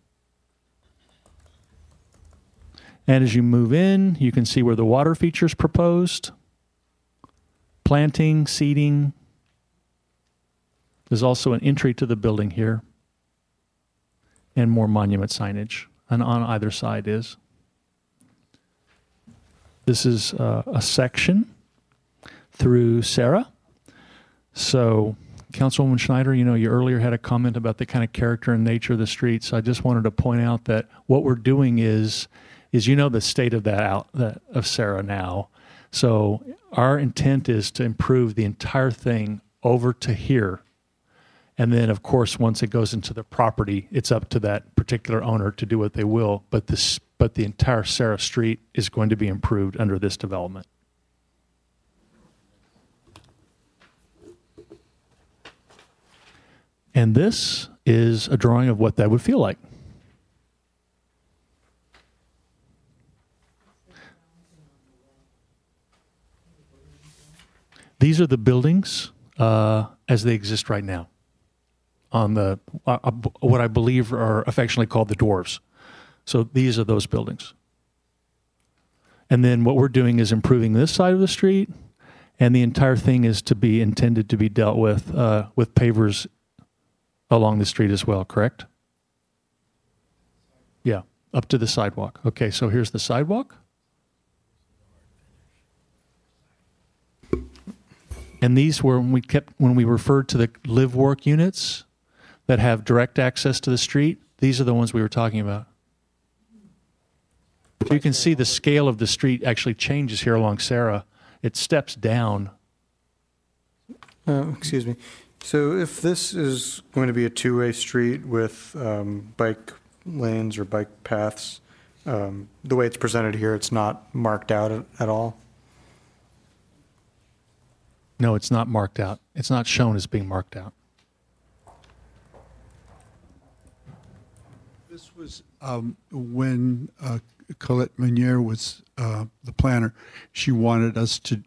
And as you move in, you can see where the water feature is proposed. Planting, seating. There's also an entry to the building here. And more monument signage. And on either side is. This is a section through Sarah. So, Councilwoman Schneider, you earlier had a comment about the kind of character and nature of the streets. I just wanted to point out that what we're doing is the state of of Sarah now. So our intent is to improve the entire thing over to here. And then, of course, once it goes into the property, it's up to that particular owner to do what they will. But the entire Sarah Street is going to be improved under this development. And this is a drawing of what that would feel like. These are the buildings as they exist right now on the what I believe are affectionately called the dwarves. So these are those buildings. And then what we're doing is improving this side of the street, and the entire thing is intended to be dealt with pavers along the street as well, correct? Yeah, up to the sidewalk. Okay, so here's the sidewalk. And these were when we referred to the live work units that have direct access to the street, these are the ones we were talking about. You can see the scale of the street actually changes here along Sarah. It steps down. Excuse me. So if this is going to be a two-way street with bike lanes or bike paths, the way it's presented here, it's not marked out at all? No, it's not marked out. It's not shown as being marked out. This was when Colette Meunier was the planner. She wanted us to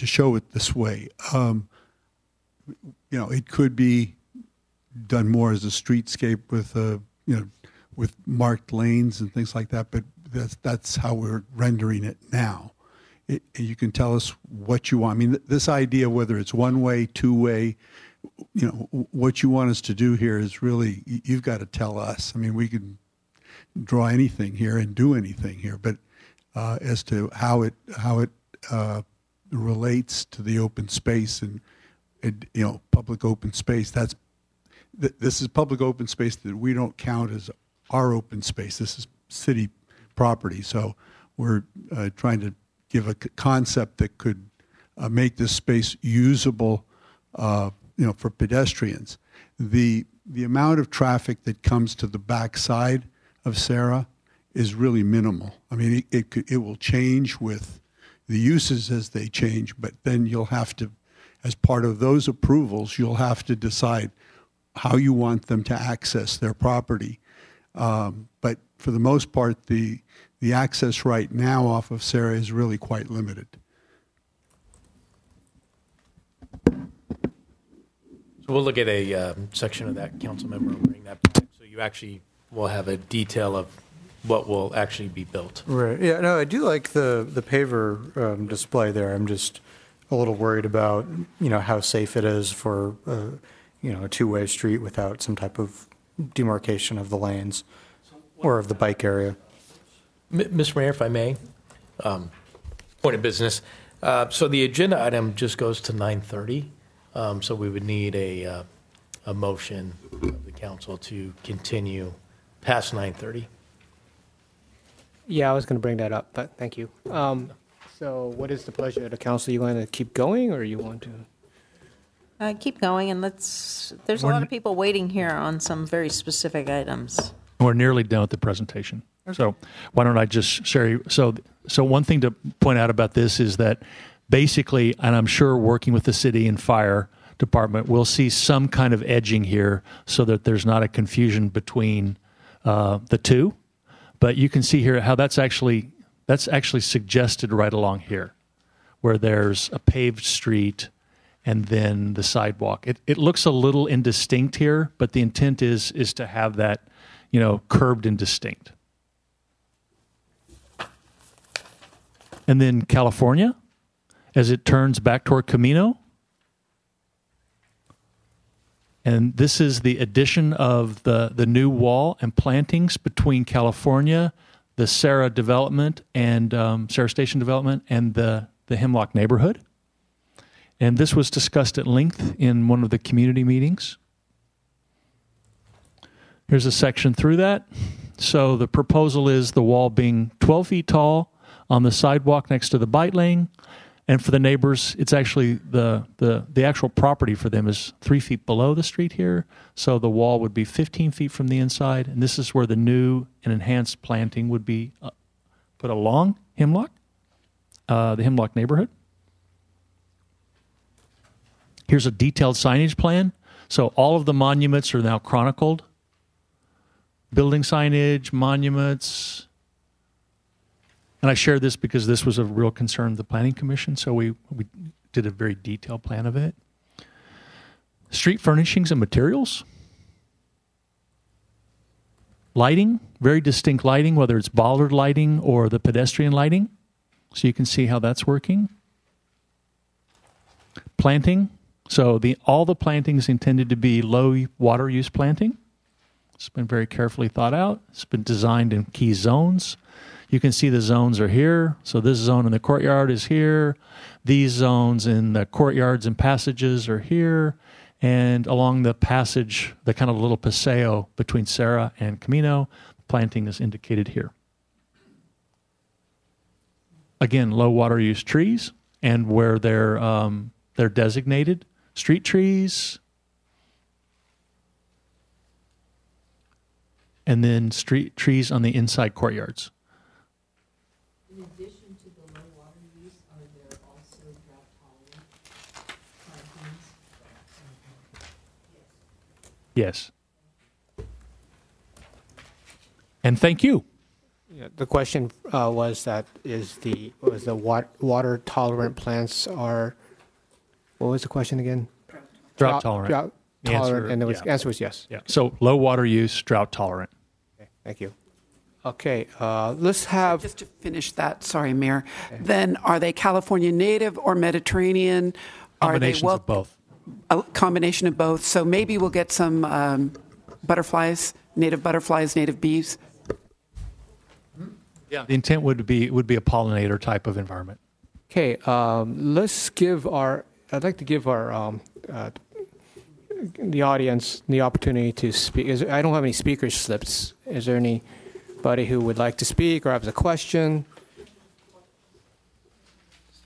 show it this way. It could be done more as a streetscape with with marked lanes and things like that. But that's how we're rendering it now. You can tell us what you want. I mean, this idea, whether it's one way, two way, what you want us to do here is really, you've got to tell us. I mean, we can draw anything here and do anything here, but as to how it relates to the open space and public open space, this is public open space that we don't count as our open space. This is city property, so we're trying to give a concept that could make this space usable, for pedestrians. The amount of traffic that comes to the backside of Sarah is really minimal. I mean, it will change with the uses as they change, but then you'll have to, as part of those approvals, you'll have to decide how you want them to access their property. But for the most part, the access right now off of Sarah is really quite limited. So we'll look at a section of that, council member, and bring that back. So you actually will have a detail of what will actually be built. Right. Yeah. No, I do like the paver display there. I'm just a little worried about how safe it is for a two-way street without some type of demarcation of the lanes or of the bike area. Mr. Mayor, if I may, point of business. So the agenda item just goes to 9:30. So we would need a motion of the council to continue past 9:30. Yeah, I was going to bring that up, but thank you. So what is the pleasure of the council? You want to keep going, or you want to? Keep going, and there's a lot of people waiting here on some very specific items. We're nearly done with the presentation. So why don't I just share you? So one thing to point out about this is that basically, and I'm sure working with the city and fire department, we'll see some kind of edging here so that there's not a confusion between the two. But you can see here how that's actually suggested right along here, where there's a paved street and then the sidewalk. It looks a little indistinct here, but the intent is to have that, curbed and distinct. And then California, as it turns back toward Camino. And this is the addition of the new wall and plantings between California, the Sarah development and Sarah Station development, and the Hemlock neighborhood. And this was discussed at length in one of the community meetings. Here's a section through that. So the proposal is the wall being 12 feet tall on the sidewalk next to the bike lane. And for the neighbors, it's actually the actual property for them is 3 feet below the street here. So the wall would be 15 feet from the inside. And this is where the new and enhanced planting would be put along Hemlock, the Hemlock neighborhood. Here's a detailed signage plan. So all of the monuments are now chronicled. Building signage, monuments. And I share this because this was a real concern of the Planning Commission, so we did a very detailed plan of it. Street furnishings and materials. Lighting, very distinct lighting, whether it's bollard lighting or the pedestrian lighting. So you can see how that's working. Planting. So all the plantings intended to be low water use planting. It's been very carefully thought out. It's been designed in key zones. You can see the zones are here. So this zone in the courtyard is here. These zones in the courtyards and passages are here. And along the passage, the kind of little paseo between Sarah and Camino, planting is indicated here. Again, low water use trees, and where they're designated, street trees, and then street trees on the inside courtyards. In addition to the low water use, are there also drought tolerant plantings? Yes. And thank you. Yeah, the question was that the water tolerant plants are, what was the question again? Drought tolerant. Drought tolerant, and the answer was yes. Yeah. So low water use, drought tolerant. Okay, thank you. Okay, let's have... Just to finish that, sorry, Mayor. Okay. Then are they California native or Mediterranean? Combinations of both. A combination of both. So maybe we'll get some butterflies, native bees. Yeah. The intent would be a pollinator type of environment. Okay, let's give I'd like to give the audience the opportunity to speak. I don't have any speaker slips. Is there anybody who would like to speak or has a question?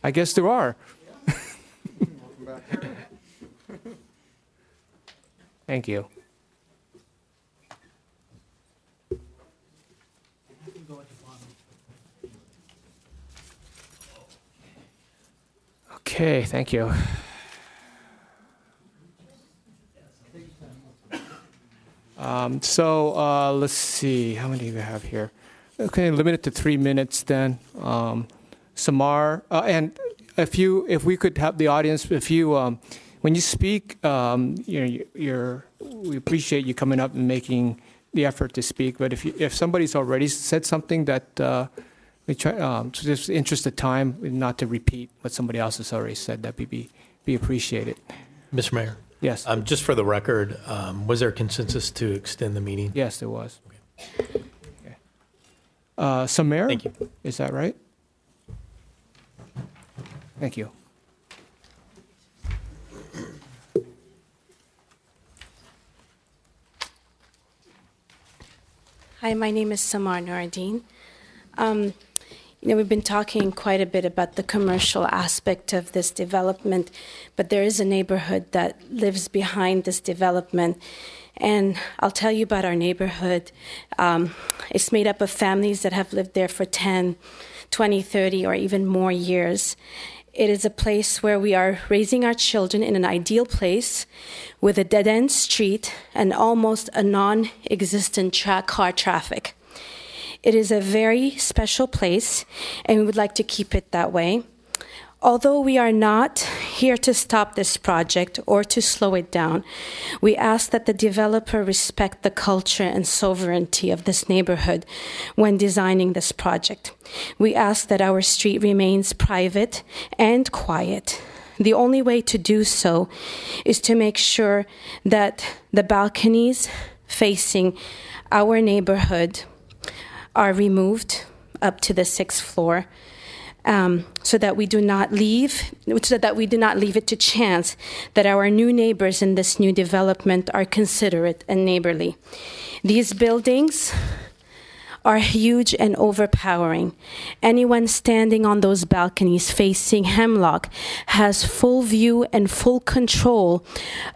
I guess there are. Thank you. Okay, thank you. Let's see, how many do we have here? Okay, limit it to 3 minutes then. Samar, and if we could have the audience, when you speak, we appreciate you coming up and making the effort to speak. But if somebody's already said something that we try, just interest of time, not to repeat what somebody else has already said, that would be appreciated. Mr. Mayor. Yes. Just for the record, was there consensus to extend the meeting? Yes, there was. Okay. Samir? Thank you. Is that right? Thank you. Hi, my name is Samar Noureddin. We've been talking quite a bit about the commercial aspect of this development, but there is a neighborhood that lives behind this development. And I'll tell you about our neighborhood. It's made up of families that have lived there for 10, 20, 30, or even more years. It is a place where we are raising our children in an ideal place with a dead-end street and almost a non-existent car traffic. It is a very special place, and we would like to keep it that way. Although we are not here to stop this project or to slow it down, we ask that the developer respect the culture and sovereignty of this neighborhood when designing this project. We ask that our street remains private and quiet. The only way to do so is to make sure that the balconies facing our neighborhood are removed up to the 6th floor. So that we do not leave it to chance that our new neighbors in this new development are considerate and neighborly. These buildings are huge and overpowering. Anyone standing on those balconies facing Hemlock has full view and full control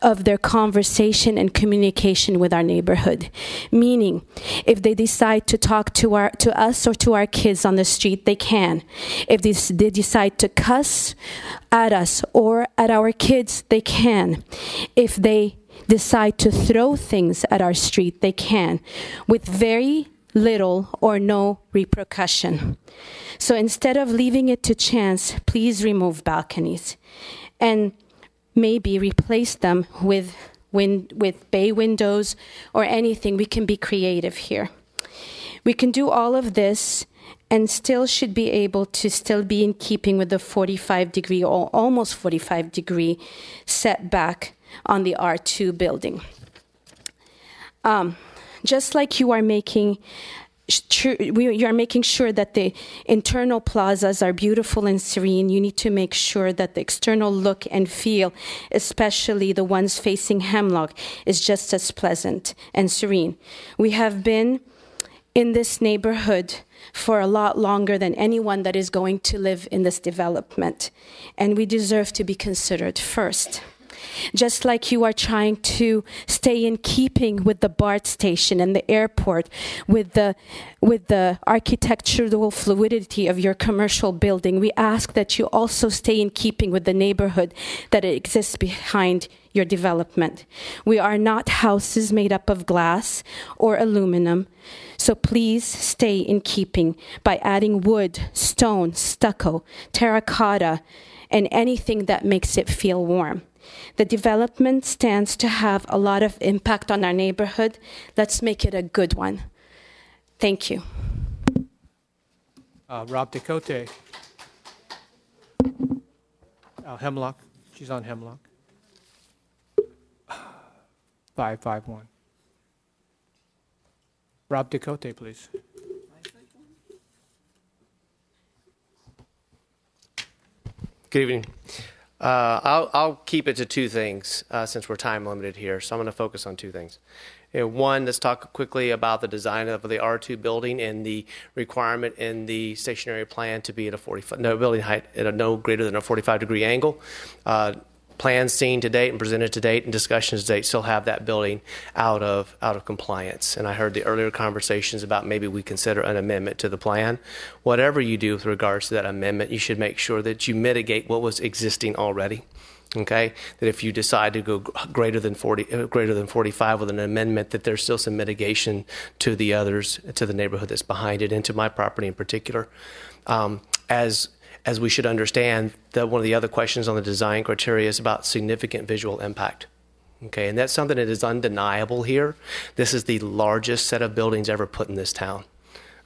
of their conversation and communication with our neighborhood. Meaning, if they decide to talk to us or to our kids on the street, they can. If they decide to cuss at us or at our kids, they can. If they decide to throw things at our street, they can, with very little or no repercussion. So instead of leaving it to chance, please remove balconies and maybe replace them with bay windows or anything. We can be creative here. We can do all of this and still should be able to still be in keeping with the 45-degree or almost 45-degree setback on the R2 building. Just like you are making sure that the internal plazas are beautiful and serene, you need to make sure that the external look and feel, especially the ones facing Hemlock, is just as pleasant and serene. We have been in this neighborhood for a lot longer than anyone that is going to live in this development, and we deserve to be considered first. Just like you are trying to stay in keeping with the BART station and the airport, with the architectural fluidity of your commercial building, we ask that you also stay in keeping with the neighborhood that exists behind your development. We are not houses made up of glass or aluminum, so please stay in keeping by adding wood, stone, stucco, terracotta, and anything that makes it feel warm. The development stands to have a lot of impact on our neighborhood. Let's make it a good one. Thank you. Rob Decote. Hemlock. She's on Hemlock. 551. Rob Decote, please. Good evening. I'll keep it to two things since we're time limited here. So I'm going to focus on two things. One, let's talk quickly about the design of the R2 building and the requirement in the stationary plan to be at a building height at a no greater than a 45-degree angle. Plans seen to date and presented to date and discussions to date still have that building out of compliance. And I heard the earlier conversations about maybe we consider an amendment to the plan. Whatever you do with regards to that amendment, you should make sure that you mitigate what was existing already. Okay, that if you decide to go greater than 45 with an amendment, that there's still some mitigation to the others, to the neighborhood that's behind it, and to my property in particular. As we should understand that one of the other questions on the design criteria is about significant visual impact. Okay, and that's something that is undeniable here. This is the largest set of buildings ever put in this town.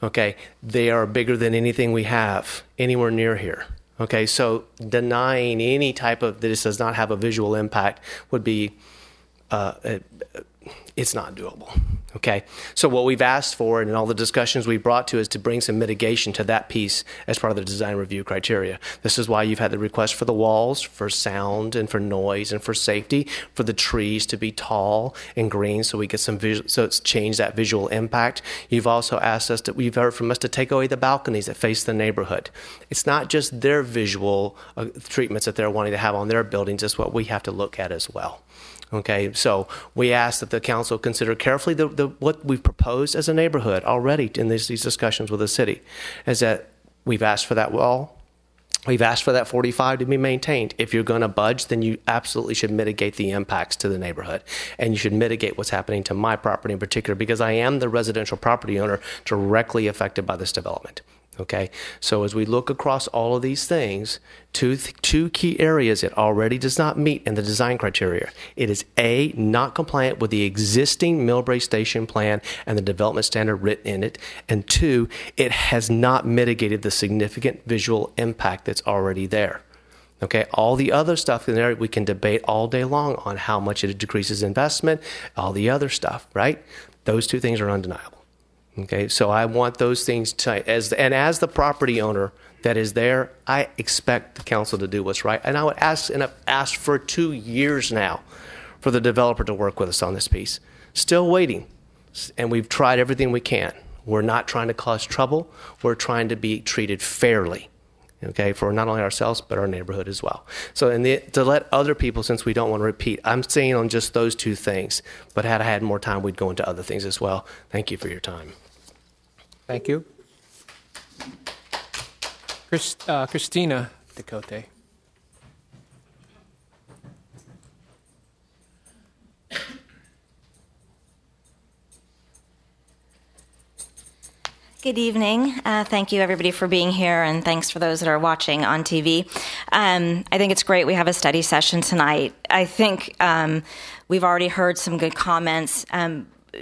Okay, they are bigger than anything we have anywhere near here. Okay, so denying any type of that this does not have a visual impact would be, it's not doable. Okay, so what we've asked for and in all the discussions we brought to is to bring some mitigation to that piece as part of the design review criteria. This is why you've had the request for the walls, for sound and for noise and for safety, for the trees to be tall and green so we get some visual, so it's changed that visual impact. You've also asked us we've heard from us to take away the balconies that face the neighborhood. It's not just their visual treatments that they're wanting to have on their buildings, it's what we have to look at as well. Okay, so we ask that the council consider carefully what we've proposed as a neighborhood already in these discussions with the city, is that we've asked for that wall, we've asked for that 45 to be maintained. If you're going to budge, then you absolutely should mitigate the impacts to the neighborhood, and you should mitigate what's happening to my property in particular, because I am the residential property owner directly affected by this development. Okay, so as we look across all of these things, two key areas it already does not meet in the design criteria. It is A, not compliant with the existing Millbrae Station plan and the development standard written in it, and two, it has not mitigated the significant visual impact that's already there. Okay, all the other stuff in there we can debate all day long on how much it decreases investment, all the other stuff, right? Those two things are undeniable. Okay, so I want those things as the property owner that is there, I expect the council to do what's right. And I would ask, and I've asked for 2 years now for the developer to work with us on this piece. Still waiting, and we've tried everything we can. We're not trying to cause trouble. We're trying to be treated fairly, okay, for not only ourselves but our neighborhood as well. So to let other people, since we don't want to repeat, I'm saying on just those two things, but had I had more time, we'd go into other things as well. Thank you for your time. Thank you. Christina Decote. Good evening. Thank you, everybody, for being here, and thanks for those that are watching on TV. I think it's great we have a study session tonight. I think we've already heard some good comments.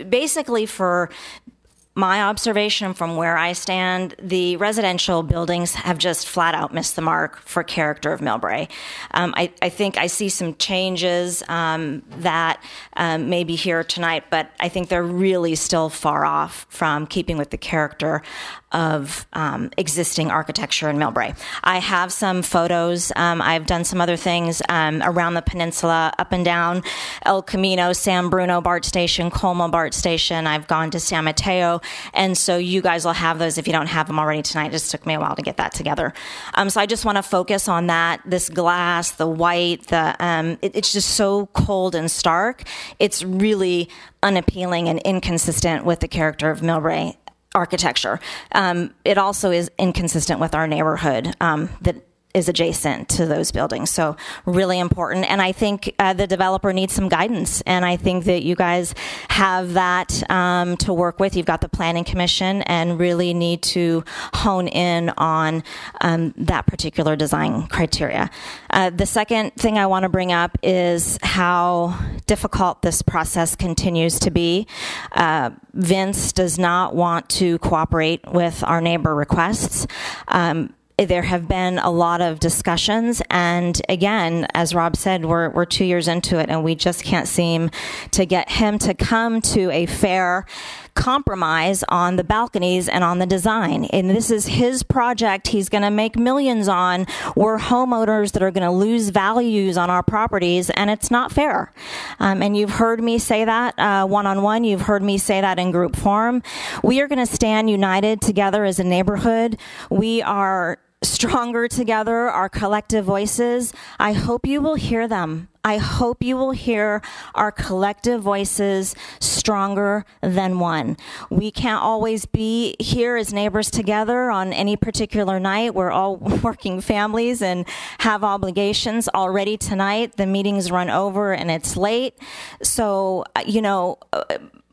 Basically, for my observation from where I stand, the residential buildings have just flat out missed the mark for character of Millbrae. I think I see some changes that may be here tonight, but I think they're really still far off from keeping with the character of existing architecture in Millbrae. I have some photos. I've done some other things around the peninsula, up and down El Camino, San Bruno BART Station, Colma BART Station. I've gone to San Mateo, and so you guys will have those if you don't have them already tonight. It just took me a while to get that together. So I just want to focus on that. This glass, the white, it's just so cold and stark. It's really unappealing and inconsistent with the character of Millbrae architecture. It also is inconsistent with our neighborhood that is adjacent to those buildings. So really important. And I think the developer needs some guidance. And I think that you guys have that to work with. You've got the Planning Commission and really need to hone in on that particular design criteria. The second thing I want to bring up is how difficult this process continues to be. Vince does not want to cooperate with our neighbor requests. there have been a lot of discussions, and again, as Rob said, we're 2 years into it, and we just can't seem to get him to come to a fair compromise on the balconies and on the design. And this is his project. He's going to make millions on. We're homeowners that are going to lose values on our properties, and it's not fair. And you've heard me say that one-on-one. You've heard me say that in group form. We are going to stand united together as a neighborhood. We are stronger together, our collective voices. I hope you will hear them. I hope you will hear our collective voices stronger than one. We can't always be here as neighbors together on any particular night. We're all working families and have obligations already tonight. The meeting's run over and it's late. So,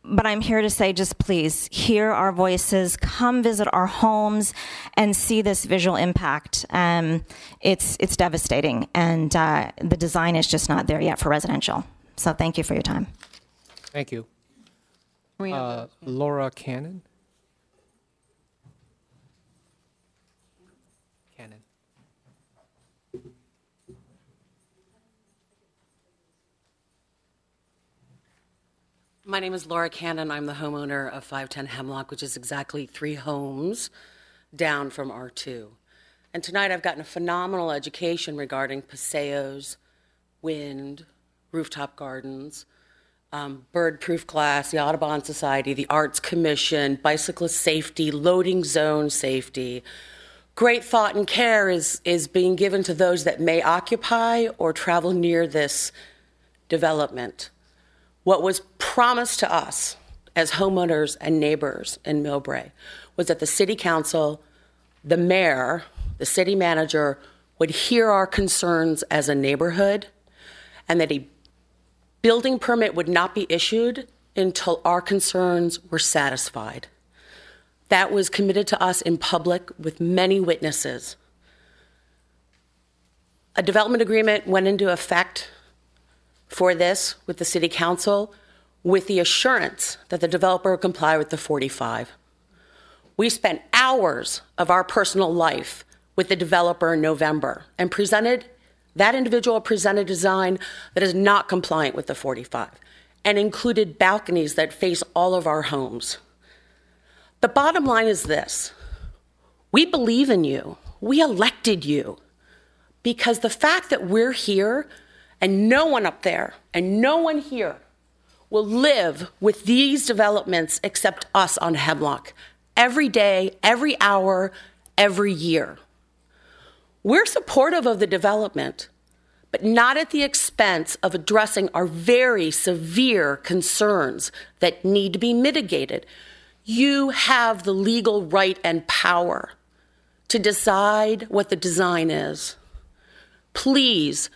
but I'm here to say, just please hear our voices, come visit our homes and see this visual impact. It's devastating, and the design is just not there yet for residential. So thank you for your time. Thank you. Laura Cannon. My name is Laura Cannon. I'm the homeowner of 510 Hemlock, which is exactly 3 homes down from R2. And tonight I've gotten a phenomenal education regarding paseos, wind, rooftop gardens, bird-proof glass, the Audubon Society, the Arts Commission, bicyclist safety, loading zone safety. Great thought and care is being given to those that may occupy or travel near this development. What was promised to us as homeowners and neighbors in Millbrae was that the city council, the mayor, the city manager would hear our concerns as a neighborhood, and that a building permit would not be issued until our concerns were satisfied. That was committed to us in public with many witnesses. A development agreement went into effect for this with the city council with the assurance that the developer would comply with the 45. We spent hours of our personal life with the developer in November and that individual presented a design that is not compliant with the 45 and included balconies that face all of our homes. The bottom line is this: we believe in you. We elected you because the fact that we're here and no one up there and no one here will live with these developments except us on Hemlock every day, every hour, every year. We're supportive of the development, but not at the expense of addressing our very severe concerns that need to be mitigated. You have the legal right and power to decide what the design is. Please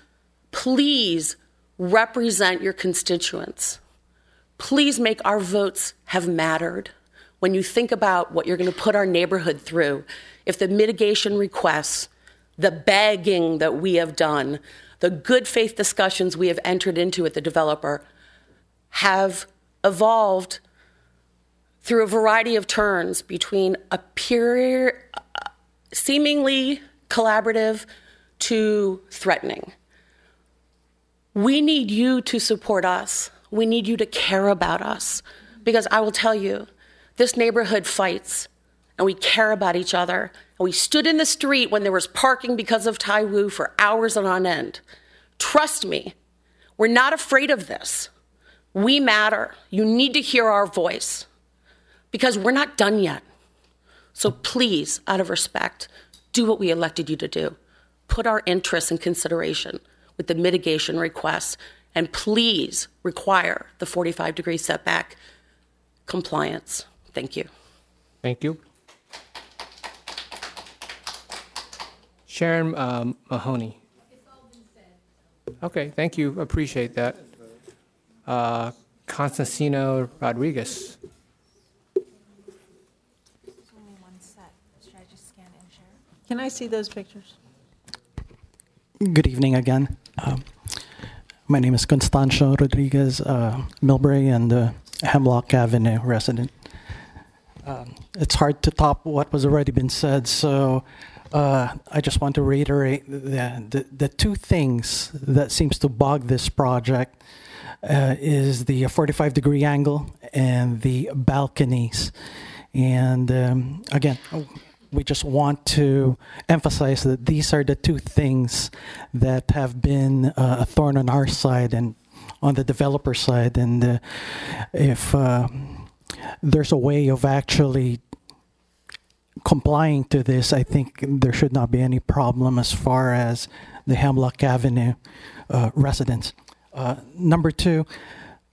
represent your constituents. Please make our votes have mattered when you think about what you're going to put our neighborhood through. If the mitigation requests, the begging that we have done, the good faith discussions we have entered into with the developer have evolved through a variety of turns between a seemingly collaborative to threatening. We need you to support us. We need you to care about us. Because I will tell you, this neighborhood fights, and we care about each other. And we stood in the street when there was parking because of Tai Wu for hours on end. Trust me, we're not afraid of this. We matter. You need to hear our voice because we're not done yet. So please, out of respect, do what we elected you to do. Put our interests in consideration with the mitigation requests, and please require the 45-degree setback compliance. Thank you. Thank you. Sharon Mahoney. Okay, thank you. Appreciate that. Constantino Rodriguez. Can I see those pictures? Good evening again. My name is Constancio Rodriguez, Millbrae and Hemlock Avenue resident. It's hard to top what was already been said, so I just want to reiterate the two things that seems to bog this project is the 45-degree angle and the balconies. And again, we just want to emphasize that these are the two things that have been a thorn on our side and on the developer side. And if there's a way of actually complying to this, I think there should not be any problem as far as the Hemlock Avenue residents. Number two,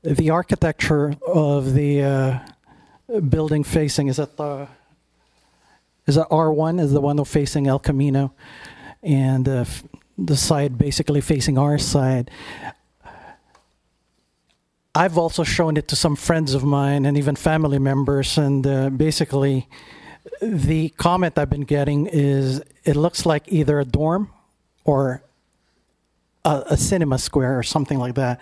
the architecture of the building facing, is that R1 is the one facing El Camino, and the side basically facing our side. I've also shown it to some friends of mine and even family members, and basically the comment I've been getting is it looks like either a dorm or a cinema square or something like that.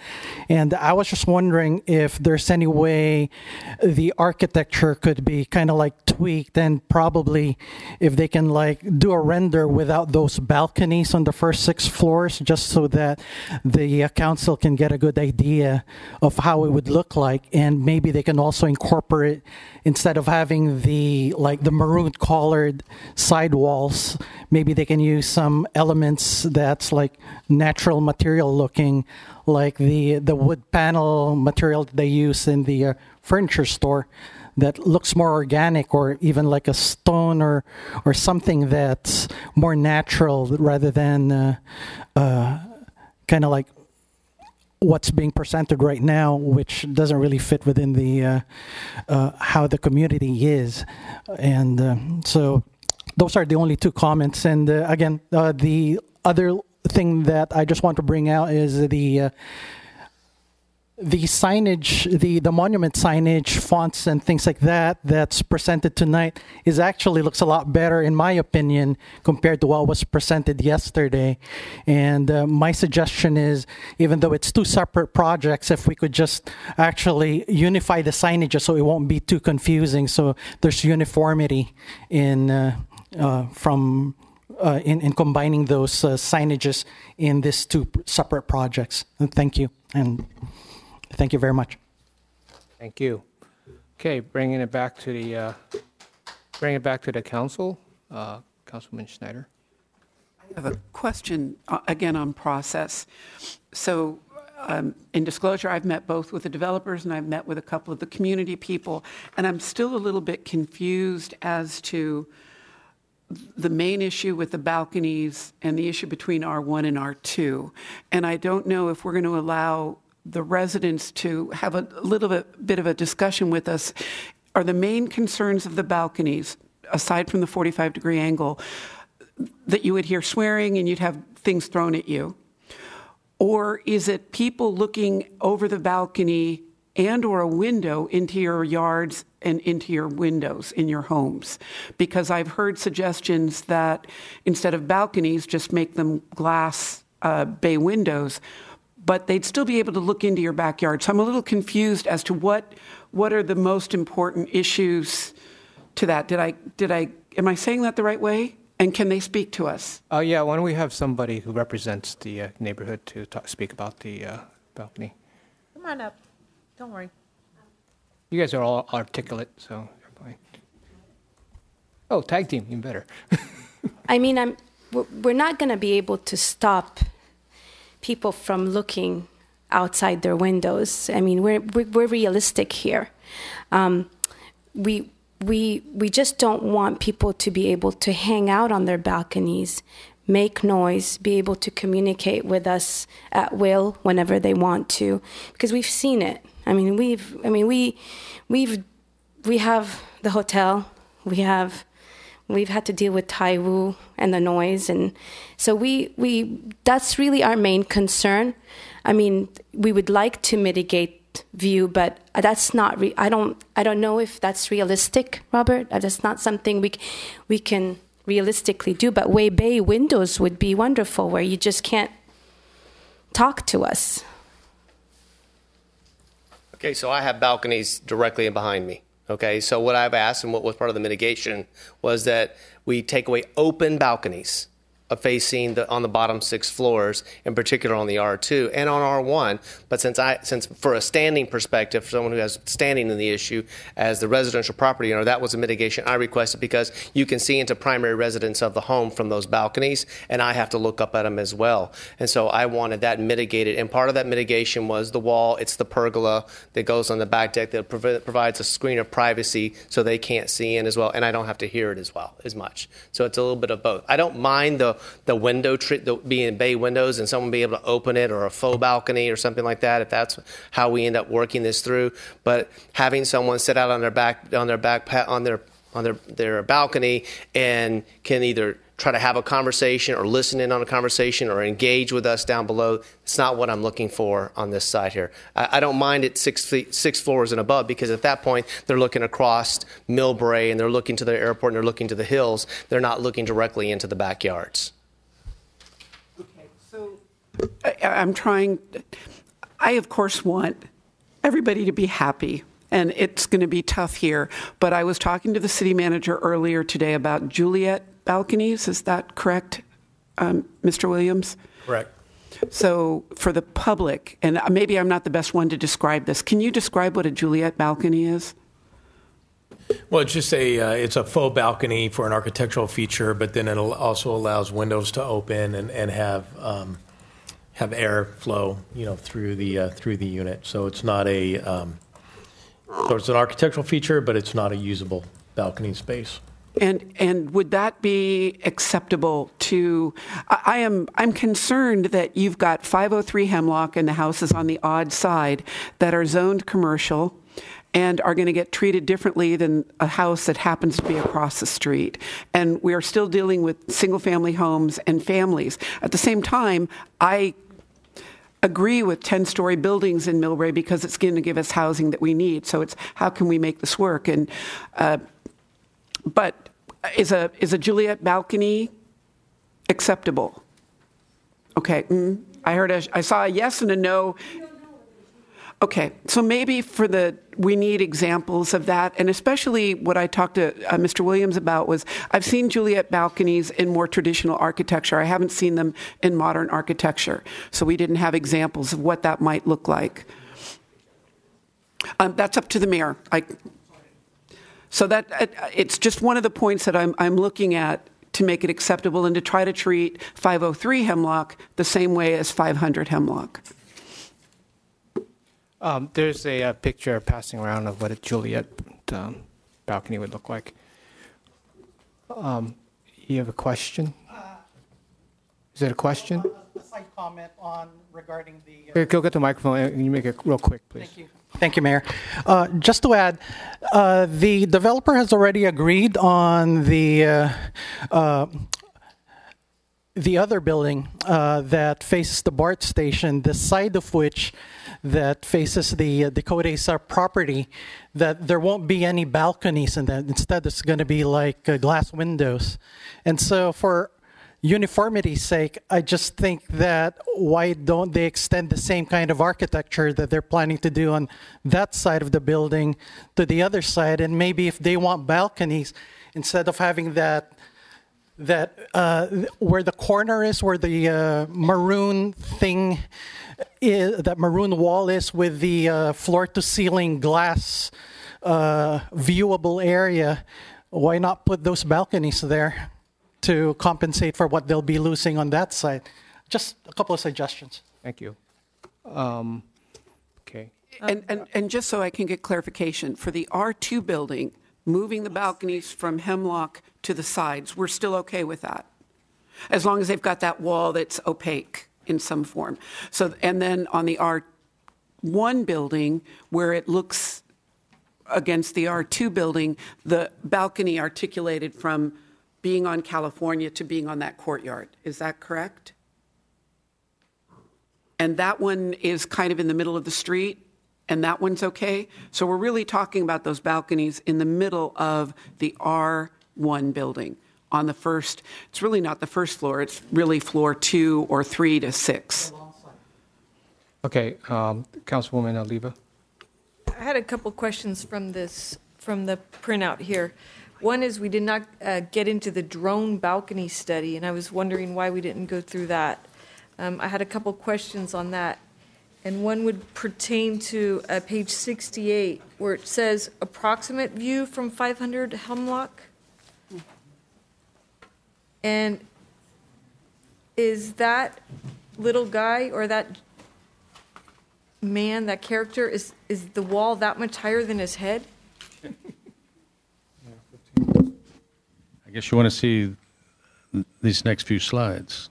And I was just wondering if there's any way the architecture could be kind of like tweaked, and probably if they can like do a render without those balconies on the first 6 floors, just so that the council can get a good idea of how it would look like. And maybe they can also incorporate, instead of having the maroon colored side walls, maybe they can use some elements that's like natural material looking, like the wood panel material that they use in the furniture store, that looks more organic, or even like a stone or something that's more natural rather than kind of like what's being presented right now, which doesn't really fit within the how the community is. And so those are the only 2 comments. And again, the other thing that I just want to bring out is the signage, the monument signage, fonts and things like that that's presented tonight is actually looks a lot better, in my opinion, compared to what was presented yesterday. And my suggestion is, even though it's 2 separate projects, if we could just actually unify the signage so it won't be too confusing, so there's uniformity in combining those signages in these 2 separate projects. And thank you. And thank you very much. Thank you. Okay, bringing it back to the council, Councilman Schneider. I have a question again on process. So, in disclosure, I've met both with the developers and I've met with a couple of the community people, and I'm still a little bit confused as to the main issue with the balconies and the issue between R1 and R2. And I don't know if we're going to allow the residents to have a little bit of a discussion with us. Are the main concerns of the balconies, aside from the 45-degree angle, that you would hear swearing and you'd have things thrown at you? Or is it people looking over the balcony and or a window into your yards and into your windows in your homes? Because I've heard suggestions that instead of balconies, just make them glass bay windows, but they'd still be able to look into your backyard. So I'm a little confused as to what are the most important issues to that. Am I saying that the right way? And can they speak to us? Yeah, why don't we have somebody who represents the neighborhood to speak about the balcony? Come on up. Don't worry. You guys are all articulate, so you're fine. Oh, tag team, even better. I mean, we're not going to be able to stop people from looking outside their windows. I mean, we're realistic here. We just don't want people to be able to hang out on their balconies, make noise, be able to communicate with us at will whenever they want to, because we've seen it. I mean, we have the hotel, we've had to deal with Taiwu and the noise, and so that's really our main concern. I mean, we would like to mitigate view, but that's not. I don't know if that's realistic, Robert. That's not something we can realistically do. But way bay windows would be wonderful, where you just can't talk to us. Okay, so I have balconies directly behind me. Okay, so what I've asked and what was part of the mitigation was that we take away open balconies facing on the bottom 6 floors, in particular on the R2 and on R1. But since for a standing perspective, for someone who has standing in the issue as the residential property owner, that was a mitigation I requested because you can see into primary residence of the home from those balconies, and I have to look up at them as well. And so I wanted that mitigated, and part of that mitigation was the wall. It's the pergola that goes on the back deck that provides a screen of privacy so they can't see in as well, and I don't have to hear it as much. So it's a little bit of both. I don't mind the window being bay windows and someone being able to open it, or a faux balcony or something like that, if that's how we end up working this through. But having someone sit out on their balcony and can either try to have a conversation or listen in on a conversation or engage with us down below, it's not what I'm looking for on this side here. I don't mind it 6 floors and above, because at that point they're looking across Millbrae and they're looking to the airport and they're looking to the hills. They're not looking directly into the backyards. I of course want everybody to be happy, and it's going to be tough here, but I was talking to the city manager earlier today about Juliet balconies. Is that correct, Mr. Williams? Correct. So for the public, and maybe I'm not the best one to describe this, can you describe what a Juliet balcony is? Well, it's just it's a faux balcony for an architectural feature, but then it also allows windows to open and have airflow, through the unit. So it's not so it's an architectural feature, but it's not a usable balcony space. And would that be acceptable to? I'm concerned that you've got 503 Hemlock and the houses on the odd side that are zoned commercial and are going to get treated differently than a house that happens to be across the street. And we are still dealing with single-family homes and families. At the same time, I agree with 10-story buildings in Millbrae because it's going to give us housing that we need. So it's how can we make this work? And but is a Juliet balcony acceptable? Okay, I saw a yes and a no. Okay, so maybe we need examples of that, and especially what I talked to Mr. Williams about was I've seen Juliet balconies in more traditional architecture. I haven't seen them in modern architecture, so we didn't have examples of what that might look like. That's up to the mayor. So that it's just one of the points that I'm looking at to make it acceptable and to try to treat 503 Hemlock the same way as 500 Hemlock. There's a picture passing around of what a Juliet balcony would look like. You have a question? Is it a question? A side comment regarding the... Here, go get the microphone and you make it real quick, please. Thank you. Thank you, Mayor. Just to add, the developer has already agreed on the other building that faces the BART station, the side of which that faces the Codesa property, that there won't be any balconies in that. Instead, it's going to be like glass windows. And so for uniformity's sake, I just think that why don't they extend the same kind of architecture that they're planning to do on that side of the building to the other side? And maybe if they want balconies, instead of having that where the corner is, where the maroon thing is, that maroon wall is with the floor-to-ceiling glass viewable area, why not put those balconies there to compensate for what they'll be losing on that side? Just a couple of suggestions. Thank you. Okay. And just so I can get clarification, for the R2 building, moving the balconies from Hemlock to the sides, we're still okay with that, as long as they've got that wall that's opaque in some form. So, and then on the R1 building, where it looks against the R2 building, the balcony articulated from being on California to being on that courtyard. Is that correct? And that one is kind of in the middle of the street, and that one's okay? So we're really talking about those balconies in the middle of the R1 building on the first. It's really not the first floor. It's really floor 2 or 3 to 6. Okay, Councilwoman Oliva. I had a couple questions from this from the printout here. One is we did not get into the drone balcony study, and I was wondering why we didn't go through that. I had a couple questions on that. And one would pertain to page 68, where it says approximate view from 500 Hemlock. And is that little guy or that man, that character, is the wall that much higher than his head? I guess you want to see these next few slides.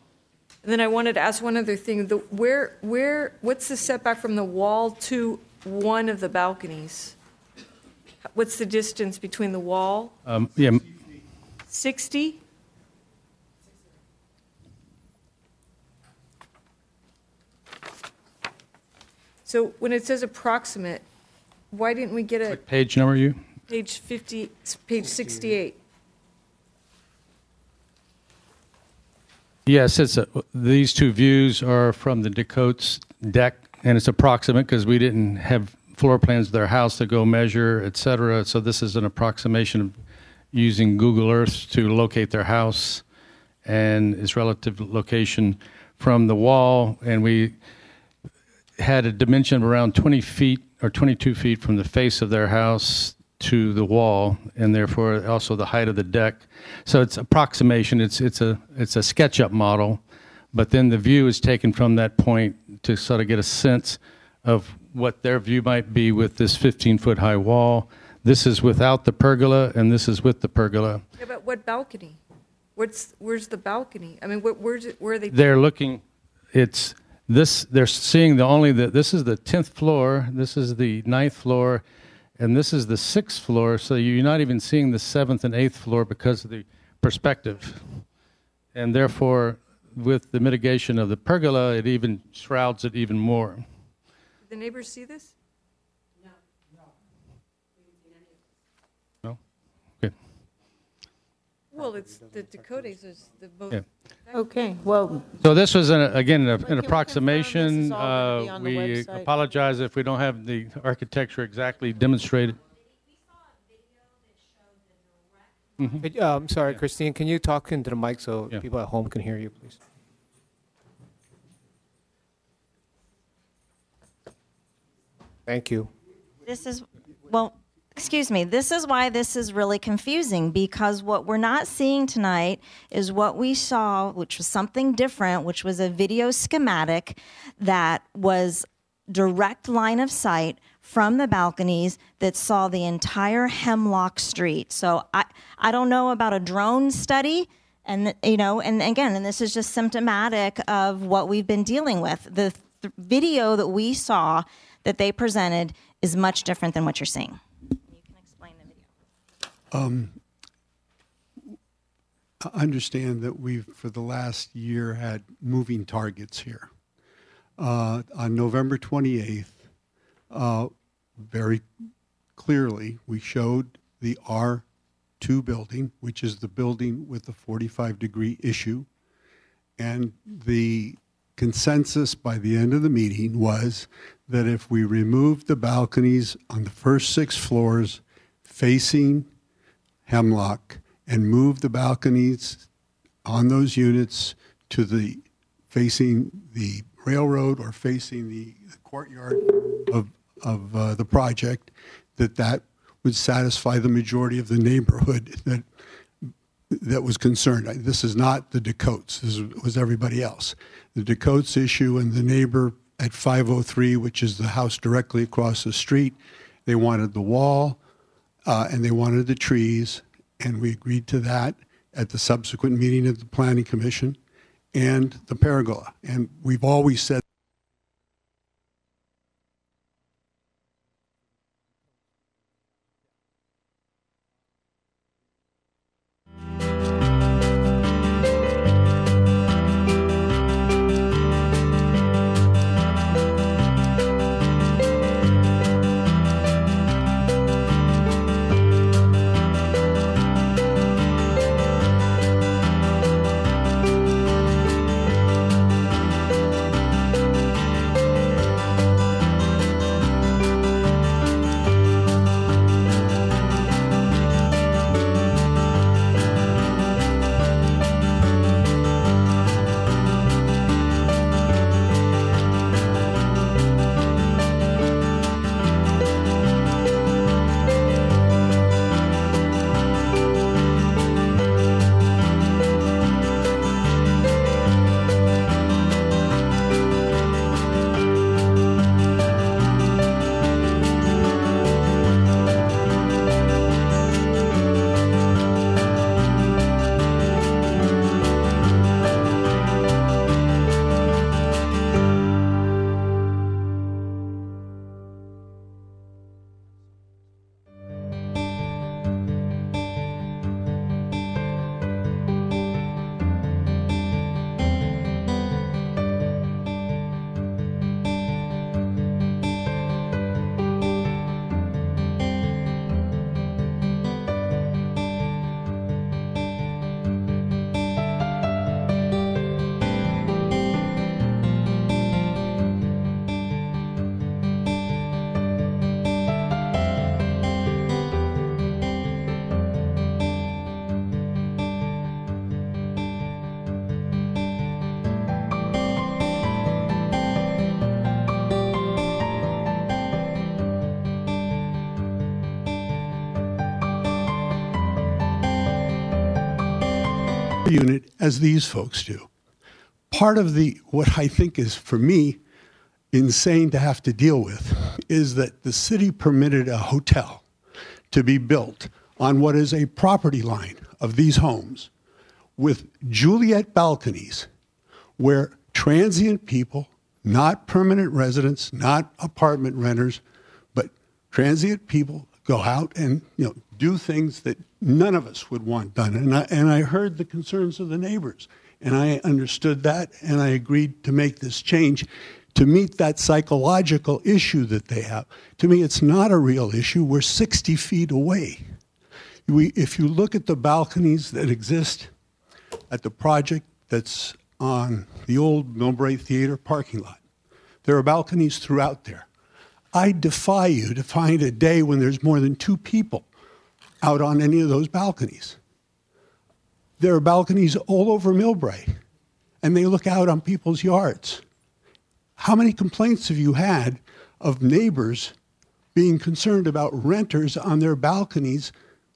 And then I wanted to ask one other thing. What's the setback from the wall to one of the balconies? What's the distance between the wall? 60? So when it says approximate, why didn't we get a What page number are you? page 50, page 68? Yes, these two views are from the Dakota's deck, and it's approximate because we didn't have floor plans of their house to go measure, et cetera. So this is an approximation of using Google Earth to locate their house and its relative location from the wall. And we had a dimension of around 20 feet or 22 feet from the face of their house to the wall, and therefore also the height of the deck. So it's approximation. It's a SketchUp model, but then the view is taken from that point to sort of get a sense of what their view might be with this 15-foot high wall. This is without the pergola, and this is with the pergola. Yeah, but what balcony? Where's the balcony? I mean, where are they? They're looking. It's this. They're seeing this is the 10th floor. This is the 9th floor. And this is the 6th floor, so you're not even seeing the 7th and 8th floor because of the perspective. And therefore, with the mitigation of the pergola, it even shrouds it even more. Did the neighbors see this? No? Okay. Well, it's the Dakotas is the most. Yeah. Okay, well. So this was, an approximation. already on the We website? apologize if we don't have the architecture exactly demonstrated. Sorry, Christine, can you talk into the mic so people at home can hear you, please? Thank you. This is why this is really confusing, because what we're not seeing tonight is what we saw, which was something different, which was a video schematic that was direct line of sight from the balconies that saw the entire Hemlock Street. So I don't know about a drone study, and this is just symptomatic of what we've been dealing with. The video that we saw that they presented is much different than what you're seeing. I understand that we've, for the last year, had moving targets here. On November 28th, very clearly, we showed the R2 building, which is the building with the 45-degree issue. And the consensus by the end of the meeting was that if we removed the balconies on the first 6 floors facing Hemlock and move the balconies on those units to the facing the railroad or facing the courtyard of the project, that would satisfy the majority of the neighborhood that was concerned. This is not the Dakotas. This was everybody else. The Dakotas issue and the neighbor at 503, which is the house directly across the street, they wanted the wall and they wanted the trees, and we agreed to that at the subsequent meeting of the Planning Commission, and the pergola. And we've always said unit as these folks do. Part of what I think is, for me, insane to have to deal with is that the city permitted a hotel to be built on what is a property line of these homes with Juliet balconies where transient people, not permanent residents, not apartment renters, but transient people go out and do things that none of us would want done. And I heard the concerns of the neighbors, and I understood that, and I agreed to make this change to meet that psychological issue that they have. To me, it's not a real issue. We're 60 feet away. If you look at the balconies that exist at the project that's on the old Millbrae Theater parking lot, there are balconies throughout there. I defy you to find a day when there's more than 2 people out on any of those balconies. There are balconies all over Millbrae, and they look out on people's yards. How many complaints have you had of neighbors being concerned about renters on their balconies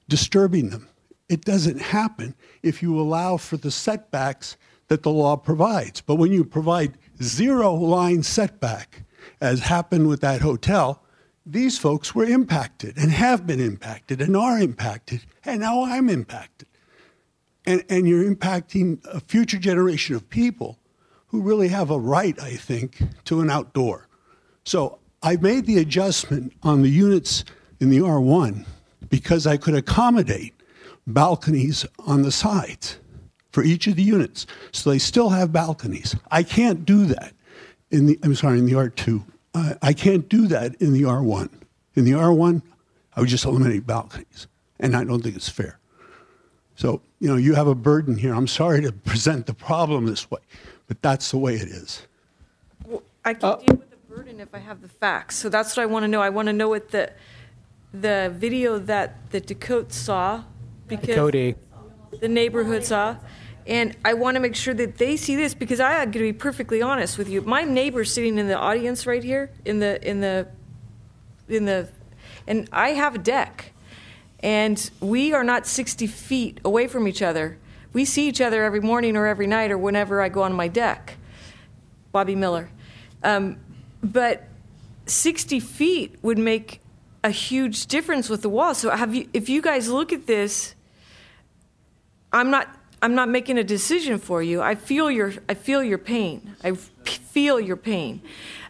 disturbing them? It doesn't happen if you allow for the setbacks that the law provides. But when you provide zero-line setback, as happened with that hotel, these folks were impacted and have been impacted and are impacted, and now I'm impacted. And you're impacting a future generation of people who really have a right, I think, to an outdoor. So I made the adjustment on the units in the R1 because I could accommodate balconies on the sides for each of the units. So they still have balconies. I can't do that in the R2. I can't do that in the R1. In the R1, I would just eliminate balconies, and I don't think it's fair. So, you have a burden here. I'm sorry to present the problem this way, but that's the way it is. Well, I can deal with the burden if I have the facts. So that's what I want to know. I want to know what the video that the Dakota saw, because the neighborhood saw, and I want to make sure that they see this, because I got to be perfectly honest with you. My neighbor's sitting in the audience right here and I have a deck. And we are not 60 feet away from each other. We see each other every morning or every night or whenever I go on my deck. Bobby Miller. But 60 feet would make a huge difference with the wall. So if you guys look at this, I'm not making a decision for you. I feel your pain. I feel your pain.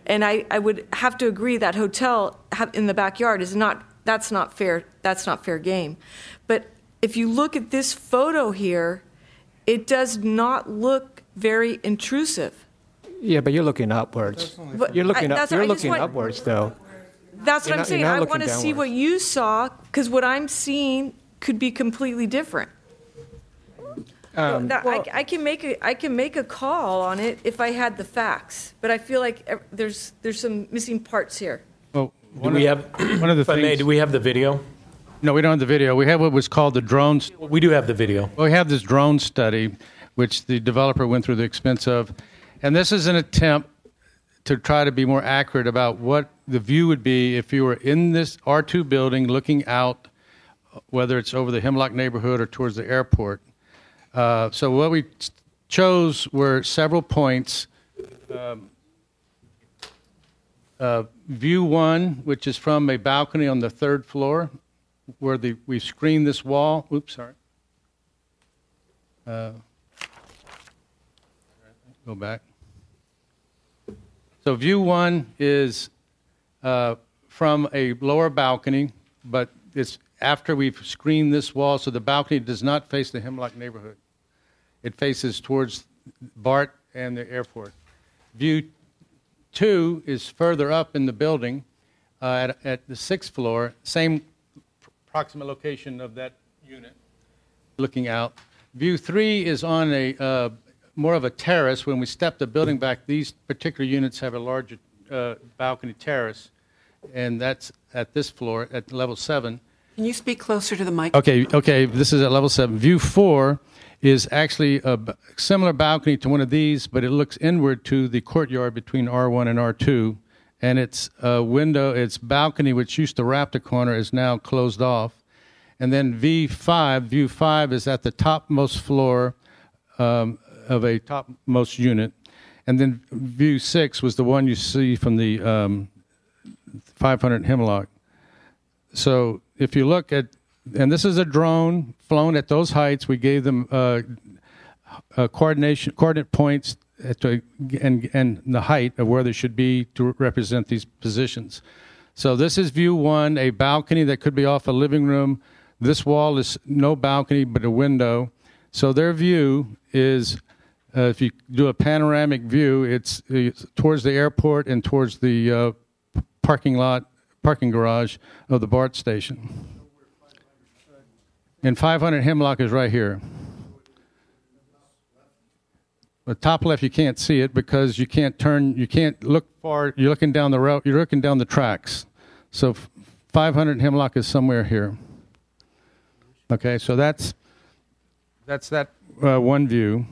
And I would have to agree that hotel in the backyard that's not fair. That's not fair game. But if you look at this photo here, it does not look very intrusive. Yeah, but you're looking upwards. You're looking upwards, though. That's what I'm saying. I want to see what you saw, because what I'm seeing could be completely different. I can make a call on it if I had the facts, but I feel like there's some missing parts here. Well, do we have the video? No, we don't have the video. We have what was called the drone. We do have the video. Well, we have this drone study, which the developer went through the expense of, and this is an attempt to try to be more accurate about what the view would be if you were in this R2 building looking out, whether it's over the Hemlock neighborhood or towards the airport. So what we chose were several points. View 1, which is from a balcony on the 3rd floor, where we screened this wall. Oops, sorry. Go back. So view 1 is from a lower balcony, but it's after we've screened this wall, so the balcony does not face the Hemlock neighborhood. It faces towards BART and the airport. View 2 is further up in the building at the 6th floor, same proximate location of that unit, looking out. View 3 is on a more of a terrace. When we step the building back, these particular units have a larger balcony terrace, and that's at this floor, at level 7. Can you speak closer to the mic? Okay, this is at level 7. View 4 is actually a similar balcony to one of these, but it looks inward to the courtyard between R1 and R2, and its its balcony, which used to wrap the corner, is now closed off. And then view 5 is at the topmost floor of a topmost unit. And then view 6 was the one you see from the 500 Hemlock. So if you look at, and this is a drone flown at those heights. We gave them coordinate points and the height of where they should be to represent these positions. So this is view 1, a balcony that could be off a living room. This wall is no balcony but a window. So their view is, if you do a panoramic view, it's towards the airport and towards the parking garage of the BART station. And 500 Hemlock is right here. The top left, you can't see it because you can't look far. You're looking down the road. You're looking down the tracks. So 500 Hemlock is somewhere here. Okay, so that's that one view.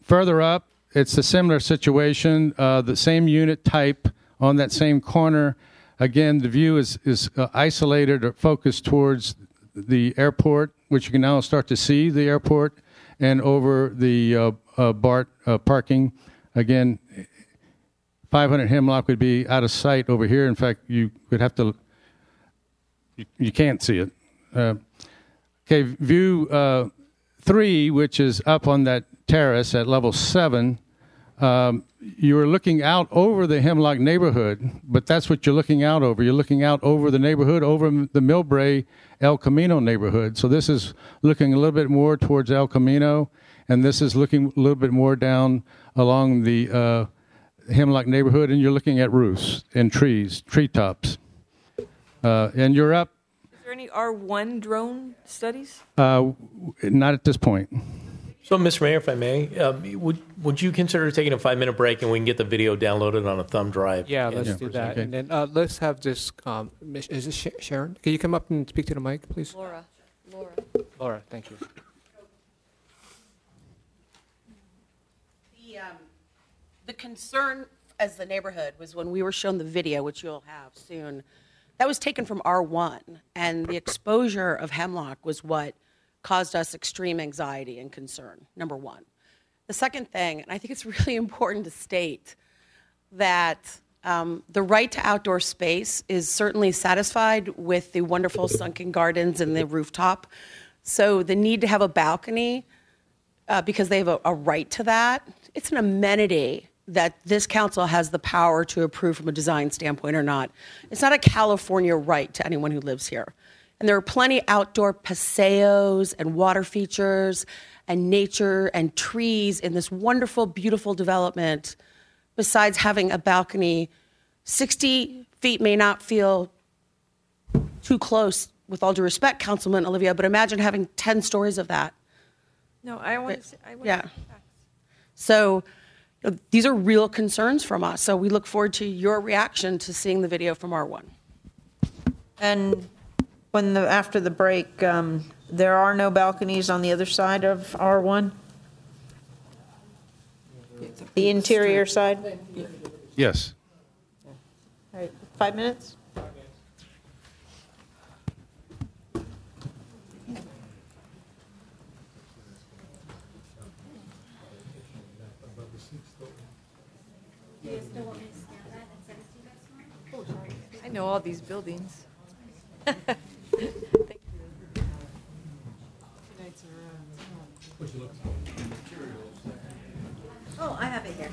Further up, it's a similar situation. The same unit type on that same corner. Again, the view is isolated or focused towards the airport, which you can now start to see the airport, and over the BART parking. Again, 500 Hemlock would be out of sight over here. In fact, you would have to, you can't see it. Okay, view 3, which is up on that terrace at level 7, you are looking out over the Hemlock neighborhood, but that's what you're looking out over. You're looking out over the neighborhood, over the Millbrae El Camino neighborhood. So this is looking a little bit more towards El Camino, and this is looking a little bit more down along the Hemlock neighborhood, and you're looking at roofs and treetops. And you're up. Is there any R1 drone studies? Not at this point. So, Mr. Mayor, if I may, would you consider taking a 5-minute break and we can get the video downloaded on a thumb drive? Yeah, let's do that. Okay. And then let's have this, is this Sharon? Can you come up and speak to the mic, please? Laura. Laura, thank you. The concern as the neighborhood was when we were shown the video, which you'll have soon, that was taken from R1, and the exposure of Hemlock was what caused us extreme anxiety and concern, number one. The second thing, and I think it's really important to state, that the right to outdoor space is certainly satisfied with the wonderful sunken gardens and the rooftop. So the need to have a balcony, because they have a right to that, it's an amenity that this council has the power to approve from a design standpoint or not. It's not a California right to anyone who lives here. And there are plenty outdoor paseos and water features and nature and trees in this wonderful, beautiful development. Besides having a balcony, 60 feet may not feel too close, with all due respect, Councilman Olivia, but imagine having 10 stories of that. No, I want to say, Yeah. So these are real concerns from us. So we look forward to your reaction to seeing the video from R1. And after the break, there are no balconies on the other side of R1? The interior side? Yes. All right, 5 minutes? I know all these buildings. Oh, I have it here.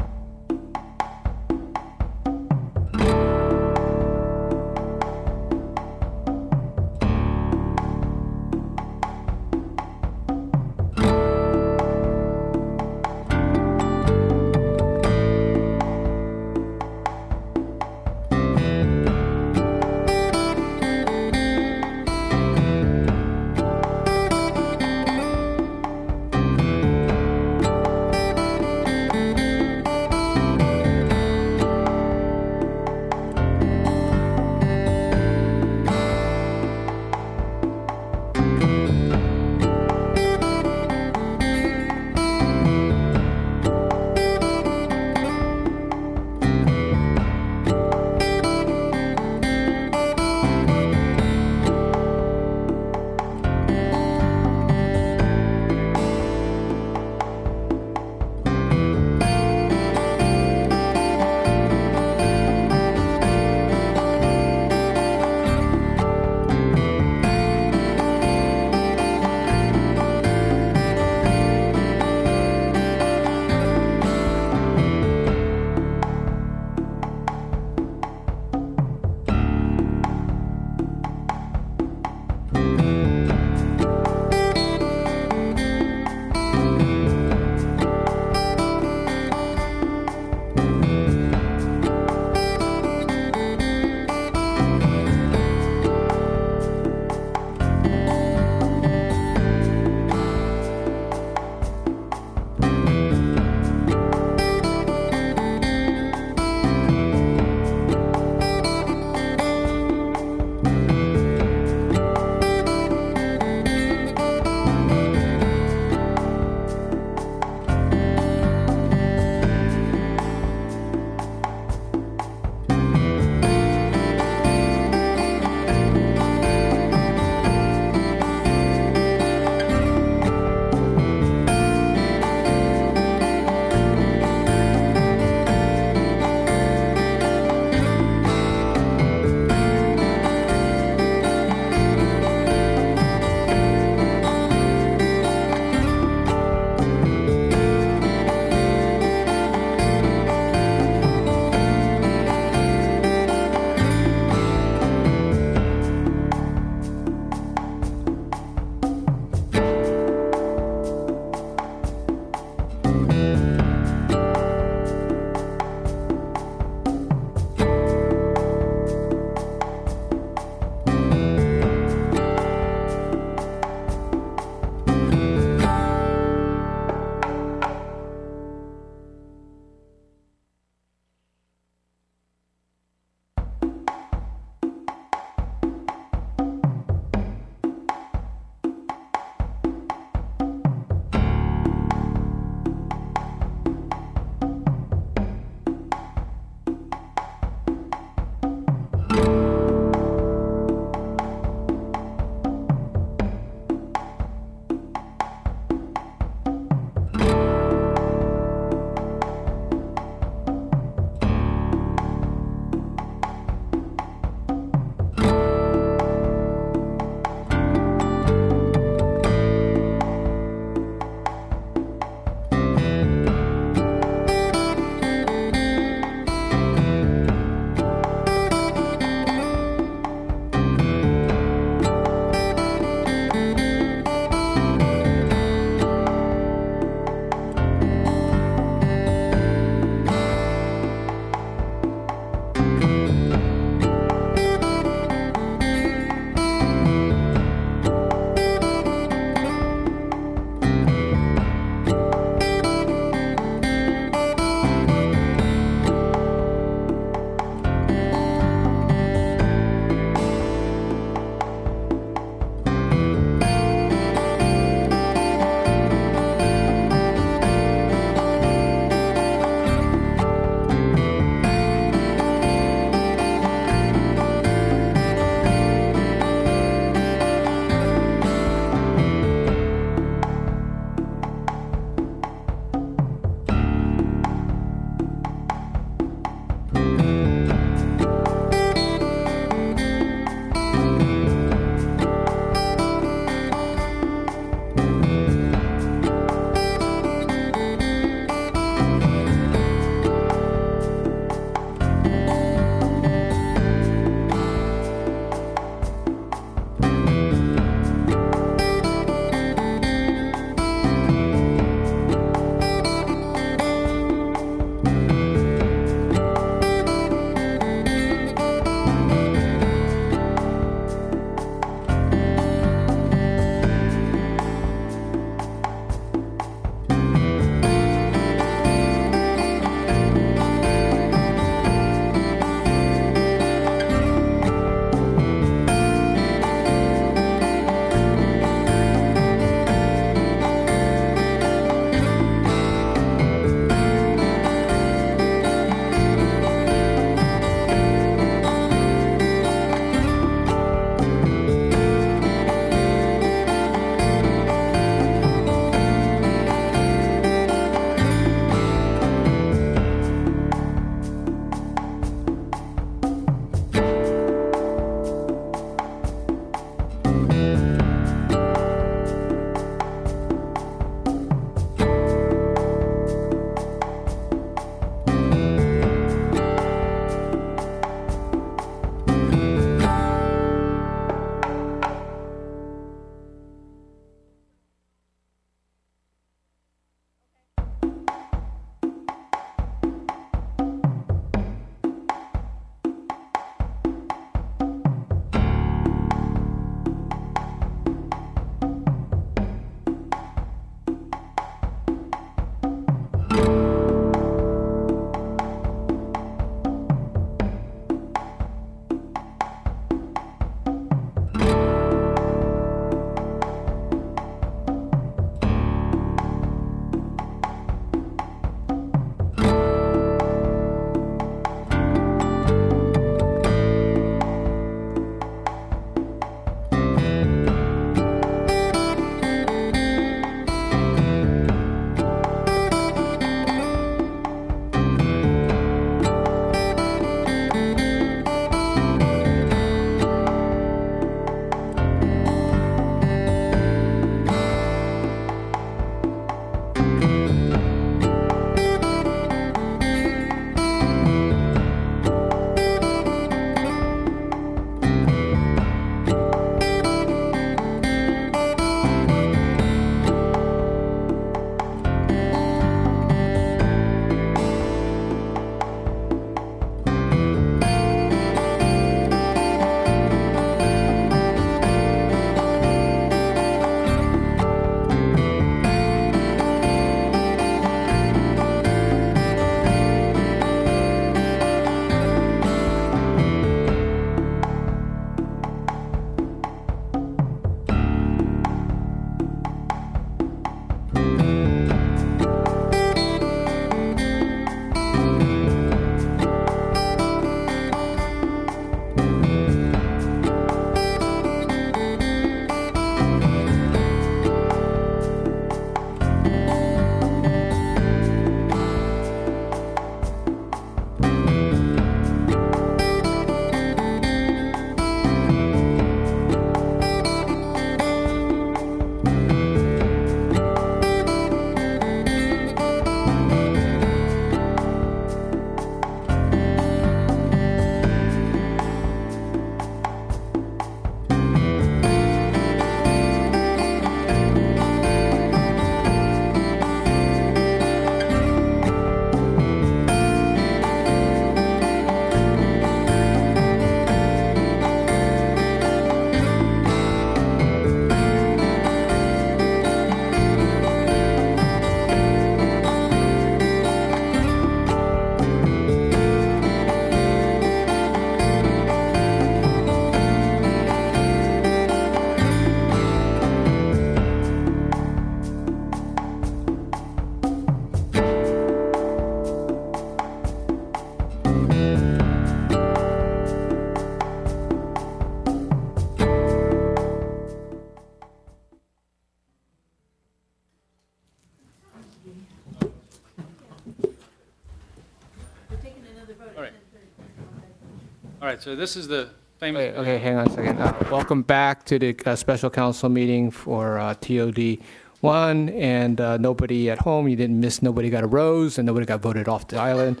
All right, so this is the famous. Wait, okay, hang on a second. Welcome back to the special council meeting for TOD 1, and nobody at home, you didn't miss, nobody got a rose, and nobody got voted off the island.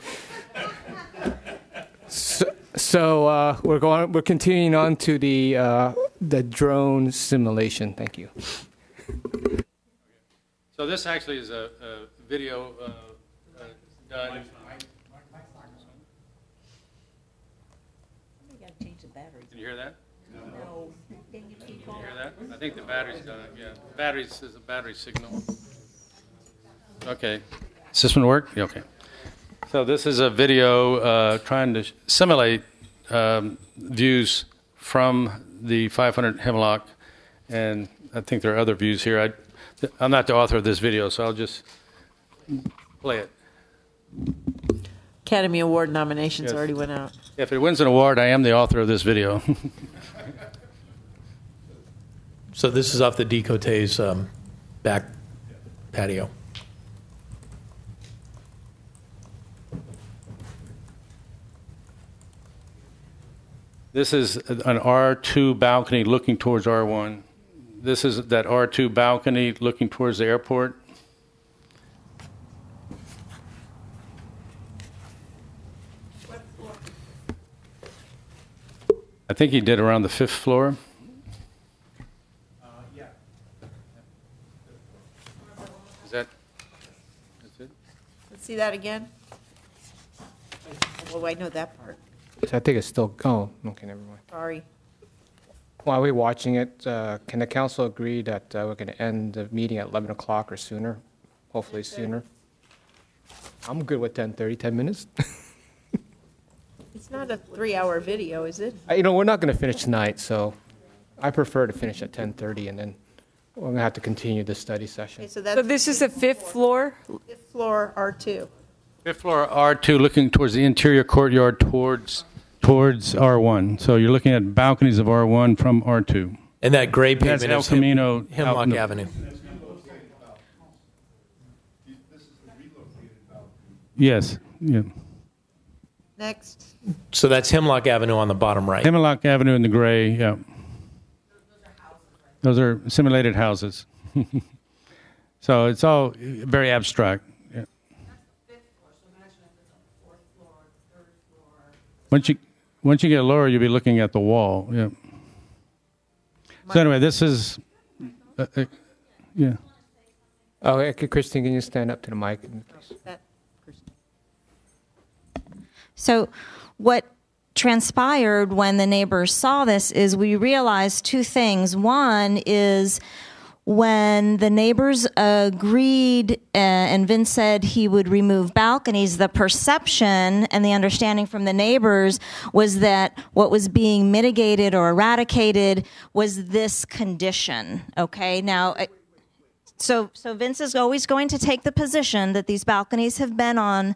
So we're continuing on to the drone simulation. Thank you. So this actually is a video done. Can you hear that? No. Can you Can you hear that? I think the battery's done it, yeah. Batteries is a battery signal. Okay. Does this one work? Yeah, okay. So this is a video trying to simulate views from the 500 Hemlock, and I think there are other views here. I'm not the author of this video, so I'll just play it. Academy Award nominations Yes. already went out. If it wins an award, I am the author of this video. So this is off the Decote's back patio. This is an R2 balcony looking towards R1. This is that R2 balcony looking towards the airport. I think he did around the 5th floor. Yeah. Is that? That's it? Let's see that again. Well, I know that part. So I think it's still, oh, okay, never mind. Sorry. While we're watching it, can the council agree that we're going to end the meeting at 11 o'clock or sooner? Hopefully sooner. I'm good with 10:30, 10 minutes. It's not a 3-hour video, is it? We're not going to finish tonight, so I prefer to finish at 10:30, and then we're going to have to continue the study session. Okay, so this is the 5th floor? 5th floor, R2. 5th floor R2 looking towards the interior courtyard towards R1. So you're looking at balconies of R1 from R2. And that gray That's pavement El is Camino Hemlock Avenue. Yes. Yeah. Next. So that's Hemlock Avenue on the bottom right. Hemlock Avenue in the gray, yeah. Those are simulated houses. So it's all very abstract. Yeah. Once you get lower, you'll be looking at the wall. Yeah. So anyway, this is, yeah. Oh, okay, Christine, can you stand up to the mic? So what transpired when the neighbors saw this is we realized two things. One is when the neighbors agreed and Vince said he would remove balconies, the perception and the understanding from the neighbors was that what was being mitigated or eradicated was this condition. Okay, now, so Vince is always going to take the position that these balconies have been on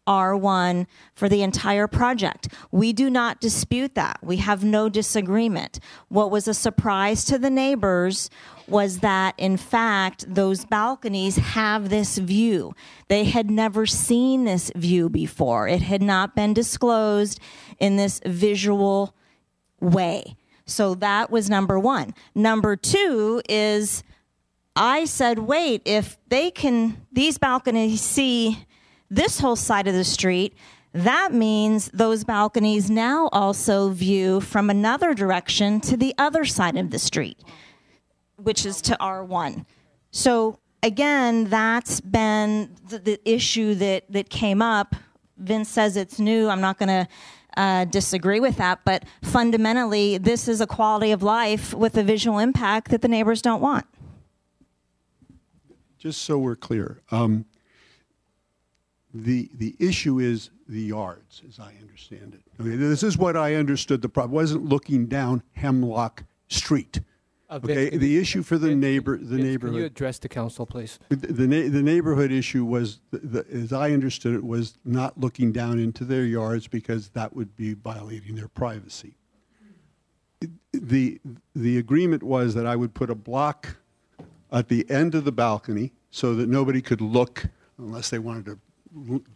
R1 for the entire project. We do not dispute that. We have no disagreement. What was a surprise to the neighbors was that, in fact, those balconies have this view. They had never seen this view before. It had not been disclosed in this visual way. So that was number one. Number two is I said, wait, if these balconies see this whole side of the street, that means those balconies now also view from another direction to the other side of the street, which is to R1. So again, that's been the issue that came up. Vince says it's new. I'm not going to disagree with that, but fundamentally, this is a quality of life with a visual impact that the neighbors don't want. Just so we're clear, the issue is the yards, as I understand it. Okay, this is what I understood. The problem wasn't looking down Hemlock Street. Okay, Vince, the issue for the neighborhood. Can you address the council, please? The neighborhood issue was, as I understood it, was not looking down into their yards because that would be violating their privacy. The agreement was that I would put a block at the end of the balcony so that nobody could look, unless they wanted to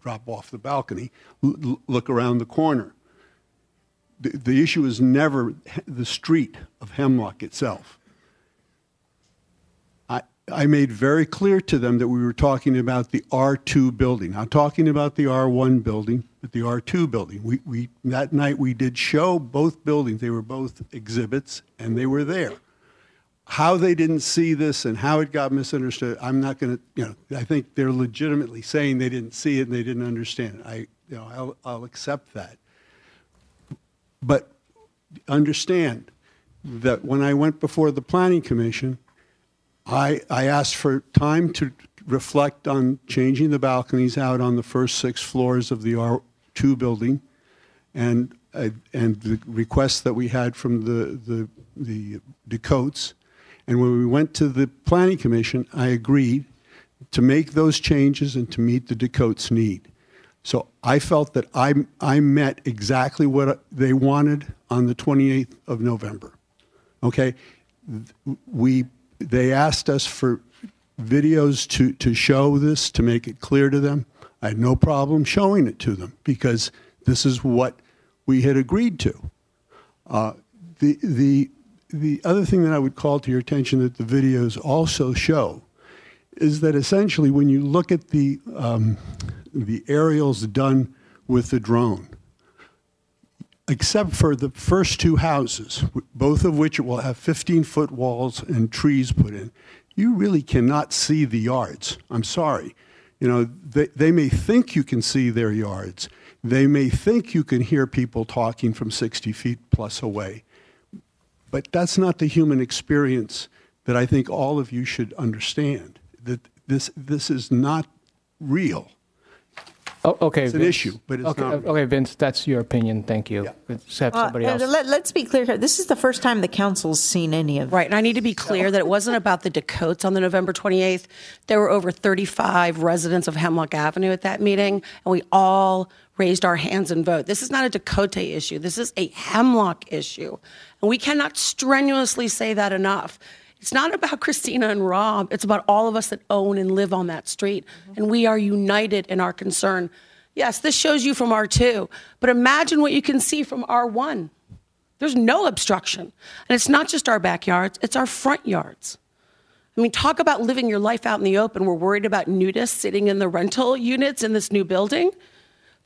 drop off the balcony, look around the corner. the issue is never the street of Hemlock itself. I made very clear to them that we were talking about the R2 building, not talking about the R1 building, but the R2 building. We that night we did show both buildings. They were both exhibits, and they were there. How they didn't see this and how it got misunderstood, I'm not going to, I think they're legitimately saying they didn't see it and they didn't understand it. I'll accept that. But understand that when I went before the Planning Commission, I asked for time to reflect on changing the balconies out on the first 6 floors of the R2 building, and the requests that we had from the Dakotas. And when we went to the Planning Commission, I agreed to make those changes and to meet the Dakotas' need. So I felt that I met exactly what they wanted on the 28th of November. Okay, they asked us for videos to show this, to make it clear to them. I had no problem showing it to them because this is what we had agreed to. The other thing that I would call to your attention that the videos also show is that essentially when you look at the aerials done with the drone, except for the first 2 houses, both of which will have 15-foot walls and trees put in, you really cannot see the yards. I'm sorry. They may think you can see their yards. They may think you can hear people talking from 60 feet plus away. But that's not the human experience that I think all of you should understand, that this is not real. Oh, okay, it's an Vince. issue, but it's not real. Okay, Vince, that's your opinion. Thank you. Let's have somebody else. Let's be clear here. This is the first time the council's seen any of Right, and I need to be clear that it wasn't about the Dakotas on the November 28th. There were over 35 residents of Hemlock Avenue at that meeting, and we all raised our hands and vote. This is not a Dakota issue. This is a Hemlock issue. And we cannot strenuously say that enough. It's not about Christina and Rob. It's about all of us that own and live on that street. And we are united in our concern. Yes, this shows you from R2, but imagine what you can see from R1. There's no obstruction. And it's not just our backyards, it's our front yards. I mean, talk about living your life out in the open. We're worried about nudists sitting in the rental units in this new building.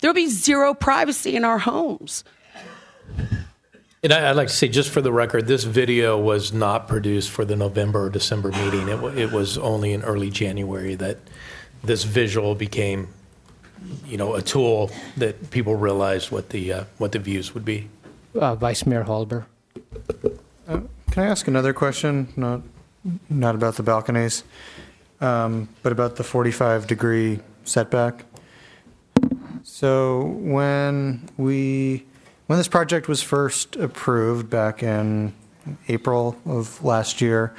There'll be zero privacy in our homes. And I'd like to say, just for the record, this video was not produced for the November or December meeting. It was only in early January that this visual became, a tool that people realized what the views would be. Vice Mayor Halber. Can I ask another question? Not about the balconies, but about the 45-degree setback. So when this project was first approved back in April of last year,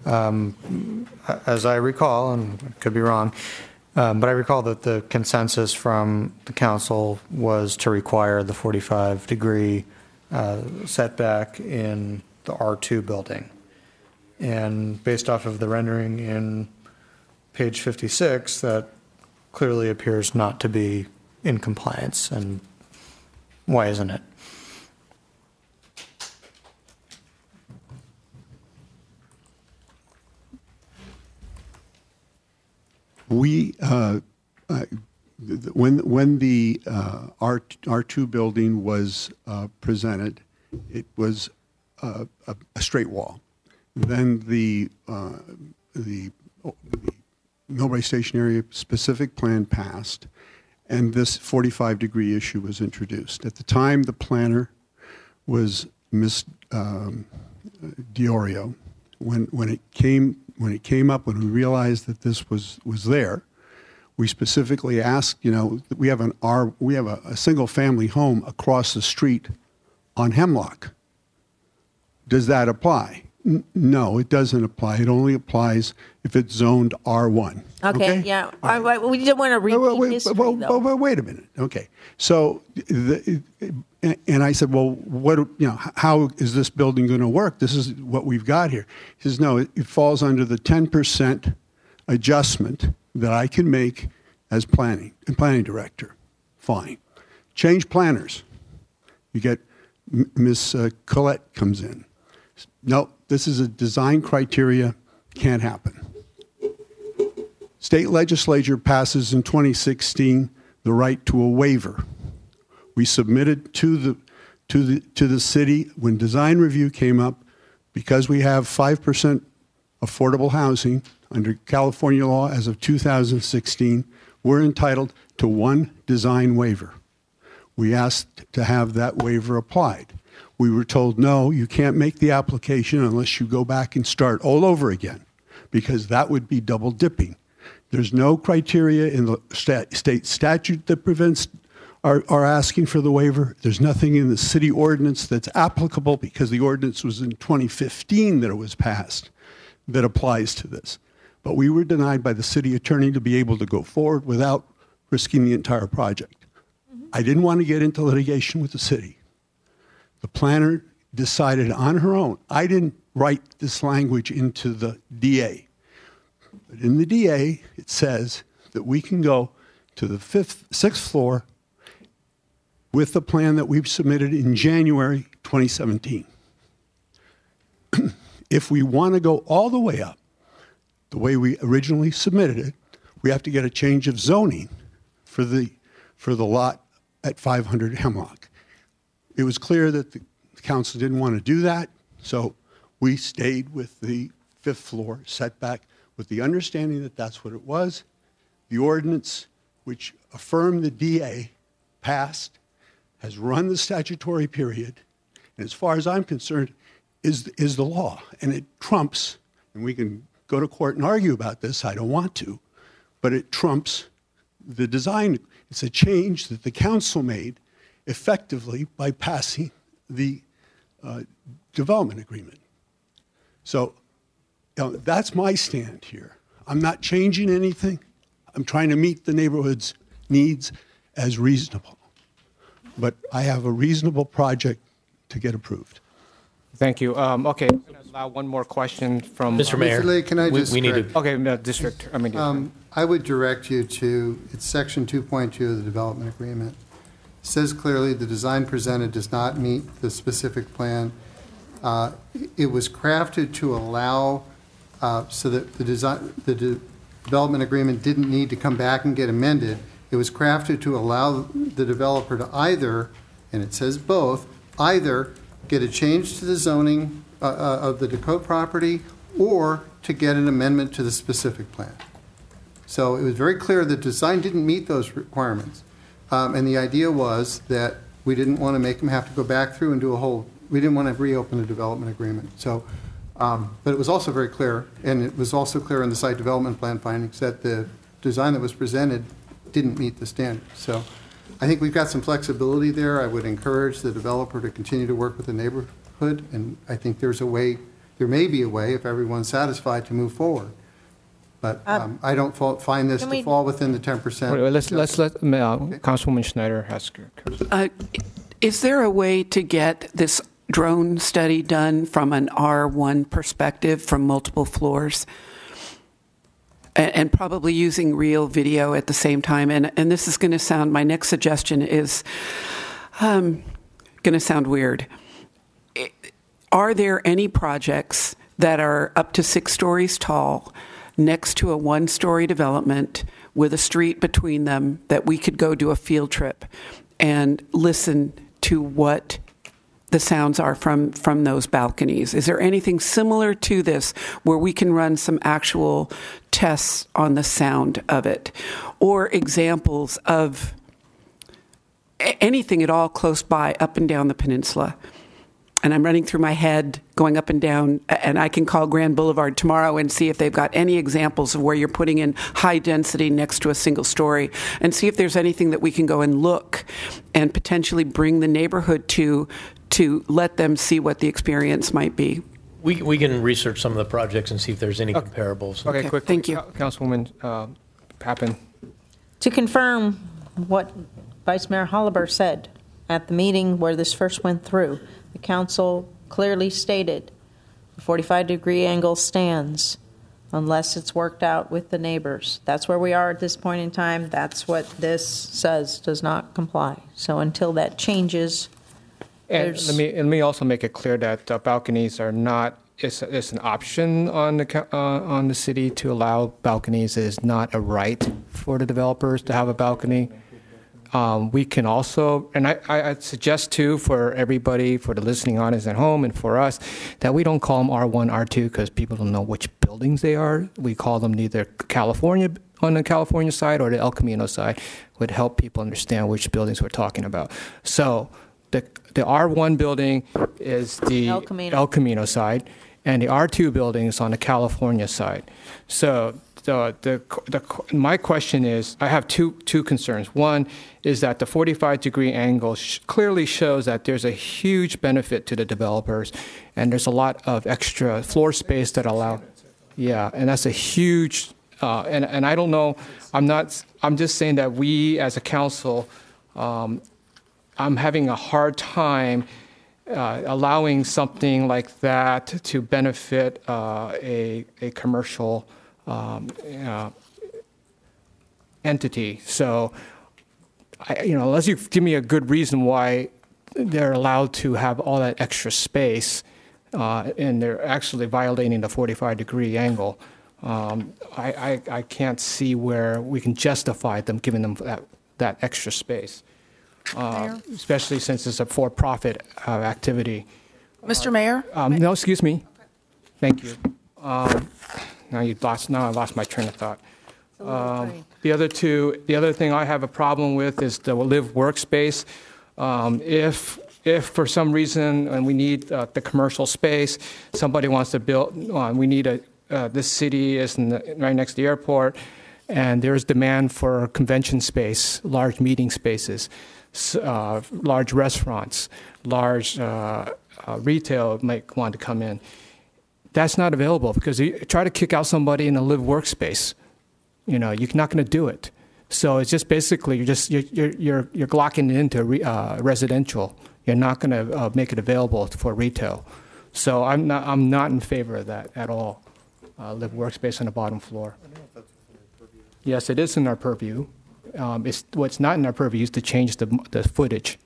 as I recall, and I could be wrong, but I recall that the consensus from the council was to require the 45-degree setback in the R2 building. And based off of the rendering in page 56, that clearly appears not to be in compliance. And why isn't it? We when the R2 building was presented, it was a straight wall. Then the Millbrae Station Area Specific Plan passed, and this 45-degree issue was introduced. At the time, the planner was Ms. Diorio. When it came up, when we realized that this was there, we specifically asked. We have a single-family home across the street on Hemlock. Does that apply? No, it doesn't apply. It only applies if it's zoned R1. Okay, yeah. We didn't want to repeat history, though. Wait a minute. Okay. So, and I said, well, how is this building going to work? This is what we've got here. He says, no, it falls under the 10% adjustment that I can make as planning director. Fine. Change planners. You get Ms. Collette comes in. No, this is a design criteria, can't happen. State legislature passes in 2016 the right to a waiver. We submitted to the city when design review came up, because we have 5% affordable housing under California law as of 2016, we're entitled to one design waiver. We asked to have that waiver applied. We were told, no, you can't make the application unless you go back and start all over again, because that would be double dipping. There's no criteria in the state statute that prevents our asking for the waiver. There's nothing in the city ordinance that's applicable, because the ordinance was in 2015 that it was passed, that applies to this. But we were denied by the city attorney to be able to go forward without risking the entire project. I didn't want to get into litigation with the city. The planner decided on her own. I didn't write this language into the DA. But in the DA, it says that we can go to the sixth floor with the plan that we've submitted in January 2017. If we want to go all the way up, the way we originally submitted it, we have to get a change of zoning for the lot at 500 Hemlock. It was clear that the council didn't want to do that, so we stayed with the fifth floor setback with the understanding that that's what it was. The ordinance, which affirmed the DA, passed, has run the statutory period, and as far as I'm concerned, is the law. And it trumps, and we can go to court and argue about this, I don't want to, but it trumps the design. It's a change that the council made effectively by passing the development agreement. So that's my stand here. I'm not changing anything. I'm trying to meet the neighborhood's needs as reasonable. But I have a reasonable project to get approved. Thank you. Okay, I'm going to allow one more question from Mr. Mayor. Mr. Lee, can I just we need to. Okay, no, district. I would direct you to, it's section 2.2 of the development agreement. It says clearly the design presented does not meet the specific plan. It was crafted to allow so that the development agreement didn't need to come back and get amended. It was crafted to allow the developer to either, and it says both, either get a change to the zoning of the Dakota property or to get an amendment to the specific plan. So it was very clear that design didn't meet those requirements. And the idea was that we didn't want to make them have to go back through and do a whole, we didn't want to reopen the development agreement. So, but it was also very clear, and it was also clear in the site development plan findings, that the design that was presented didn't meet the standards. So I think we've got some flexibility there. I would encourage the developer to continue to work with the neighborhood, and I think there's a way, there may be a way, if everyone's satisfied, to move forward. But I don't find this to fall within the 10%. Let's let Councilwoman Schneider ask her. Is there a way to get this drone study done from an R1 perspective from multiple floors? And probably using real video at the same time. And this is going to sound, my next suggestion is going to sound weird. Are there any projects that are up to 6 stories tall next to a 1-story development with a street between them that we could go do a field trip and listen to what the sounds are from those balconies? Is there anything similar to this where we can run some actual tests on the sound of it? Or examples of anything at all close by up and down the peninsula? And I'm running through my head, going up and down, and I can call Grand Boulevard tomorrow and see if they've got any examples of where you're putting in high density next to a single story, and see if there's anything that we can go and look and potentially bring the neighborhood to let them see what the experience might be. We can research some of the projects and see if there's any comparables. Okay, quick. Thank you. Councilwoman Pappen. To confirm what Vice Mayor Holliber said at the meeting where this first went through, the council clearly stated the 45-degree angle stands unless it's worked out with the neighbors. That's where we are at this point in time. That's what this says does not comply. So until that changes, And let me also make it clear that balconies are not. It's an option on the city to allow balconies. It is not a right for the developers to have a balcony. We can also, and I suggest too for everybody, for the listening audience at home and for us, that we don't call them R1, R2 because people don't know which buildings they are. We call them either California on the California side or the El Camino side. Would help people understand which buildings we're talking about. So the R1 building is the El Camino side, and the R2 building is on the California side. So my question is, I have two concerns. One is that the 45-degree angle clearly shows that there's a huge benefit to the developers, and there's a lot of extra floor space that allow. Yeah, and that's a huge. And I don't know. I'm just saying that we as a council, I'm having a hard time allowing something like that to benefit a commercial entity. So, unless you give me a good reason why they're allowed to have all that extra space, and they're actually violating the 45-degree angle, I can't see where we can justify them giving them that extra space, especially since it's a for-profit activity. Mr. Mayor? No, excuse me. Thank you. Now I lost my train of thought. The other thing I have a problem with is the live workspace. If for some reason, and we need the commercial space, somebody wants to build, we need this city is right next to the airport, and there's demand for convention space, large meeting spaces, large restaurants, large retail might want to come in. That's not available because you try to kick out somebody in a live workspace. You're not going to do it. So it's just basically you're glocking it into residential. You're not going to make it available for retail. So I'm not in favor of that at all. Live workspace on the bottom floor. Yes, it is in our purview. What's not in our purview is to change the footage.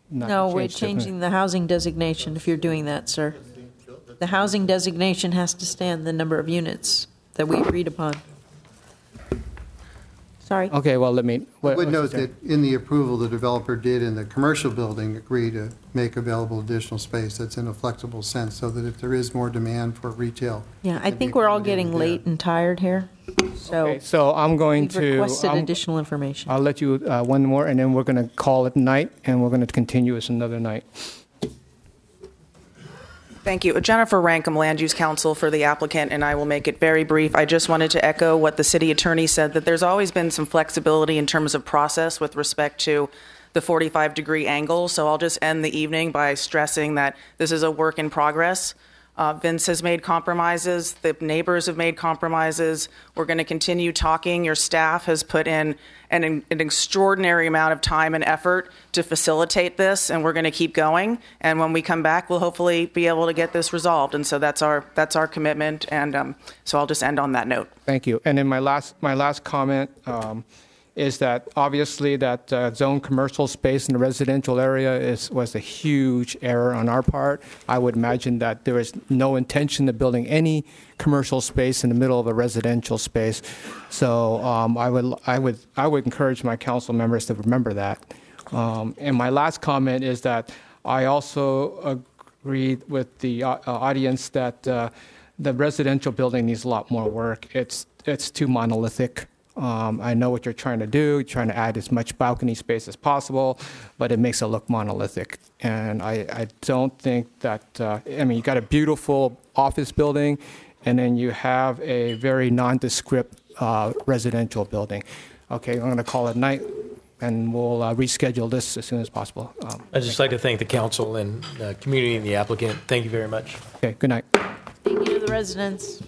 No, we're changing the housing designation if you're doing that, sir. The housing designation has to stand the number of units that we agreed upon. Sorry. Okay, well, I would note that in the approval, the developer did in the commercial building agree to make available additional space that's in a flexible sense so that if there is more demand for retail. Yeah, I think we're all getting late and tired here. So I'm going we've to requested additional information. I'll let you one more, and then we're going to call it night, and we're going to continue this another night. Thank you. Jennifer Rankum, Land Use Counsel for the applicant, and I will make it very brief. I just wanted to echo what the city attorney said, that there's always been some flexibility in terms of process with respect to the 45-degree angle. So I'll just end the evening by stressing that this is a work in progress. Vince has made compromises. The neighbors have made compromises. We're going to continue talking. Your staff has put in an extraordinary amount of time and effort to facilitate this, and we're going to keep going. And when we come back, we'll hopefully be able to get this resolved. And so that's our commitment. And so I'll just end on that note. Thank you. And then my last comment is that obviously that zone commercial space in the residential area was a huge error on our part. I would imagine that there is no intention of building any commercial space in the middle of a residential space. So I would encourage my council members to remember that. And my last comment is that I also agree with the audience that the residential building needs a lot more work. It's too monolithic. I know what you're trying to do. You're trying to add as much balcony space as possible, but it makes it look monolithic. And I don't think that, you got a beautiful office building, and then you have a very nondescript residential building. Okay, I'm going to call it night, and we'll reschedule this as soon as possible. I'd just like to thank the council and the community and the applicant. Thank you very much. Okay, good night. Thank you to the residents.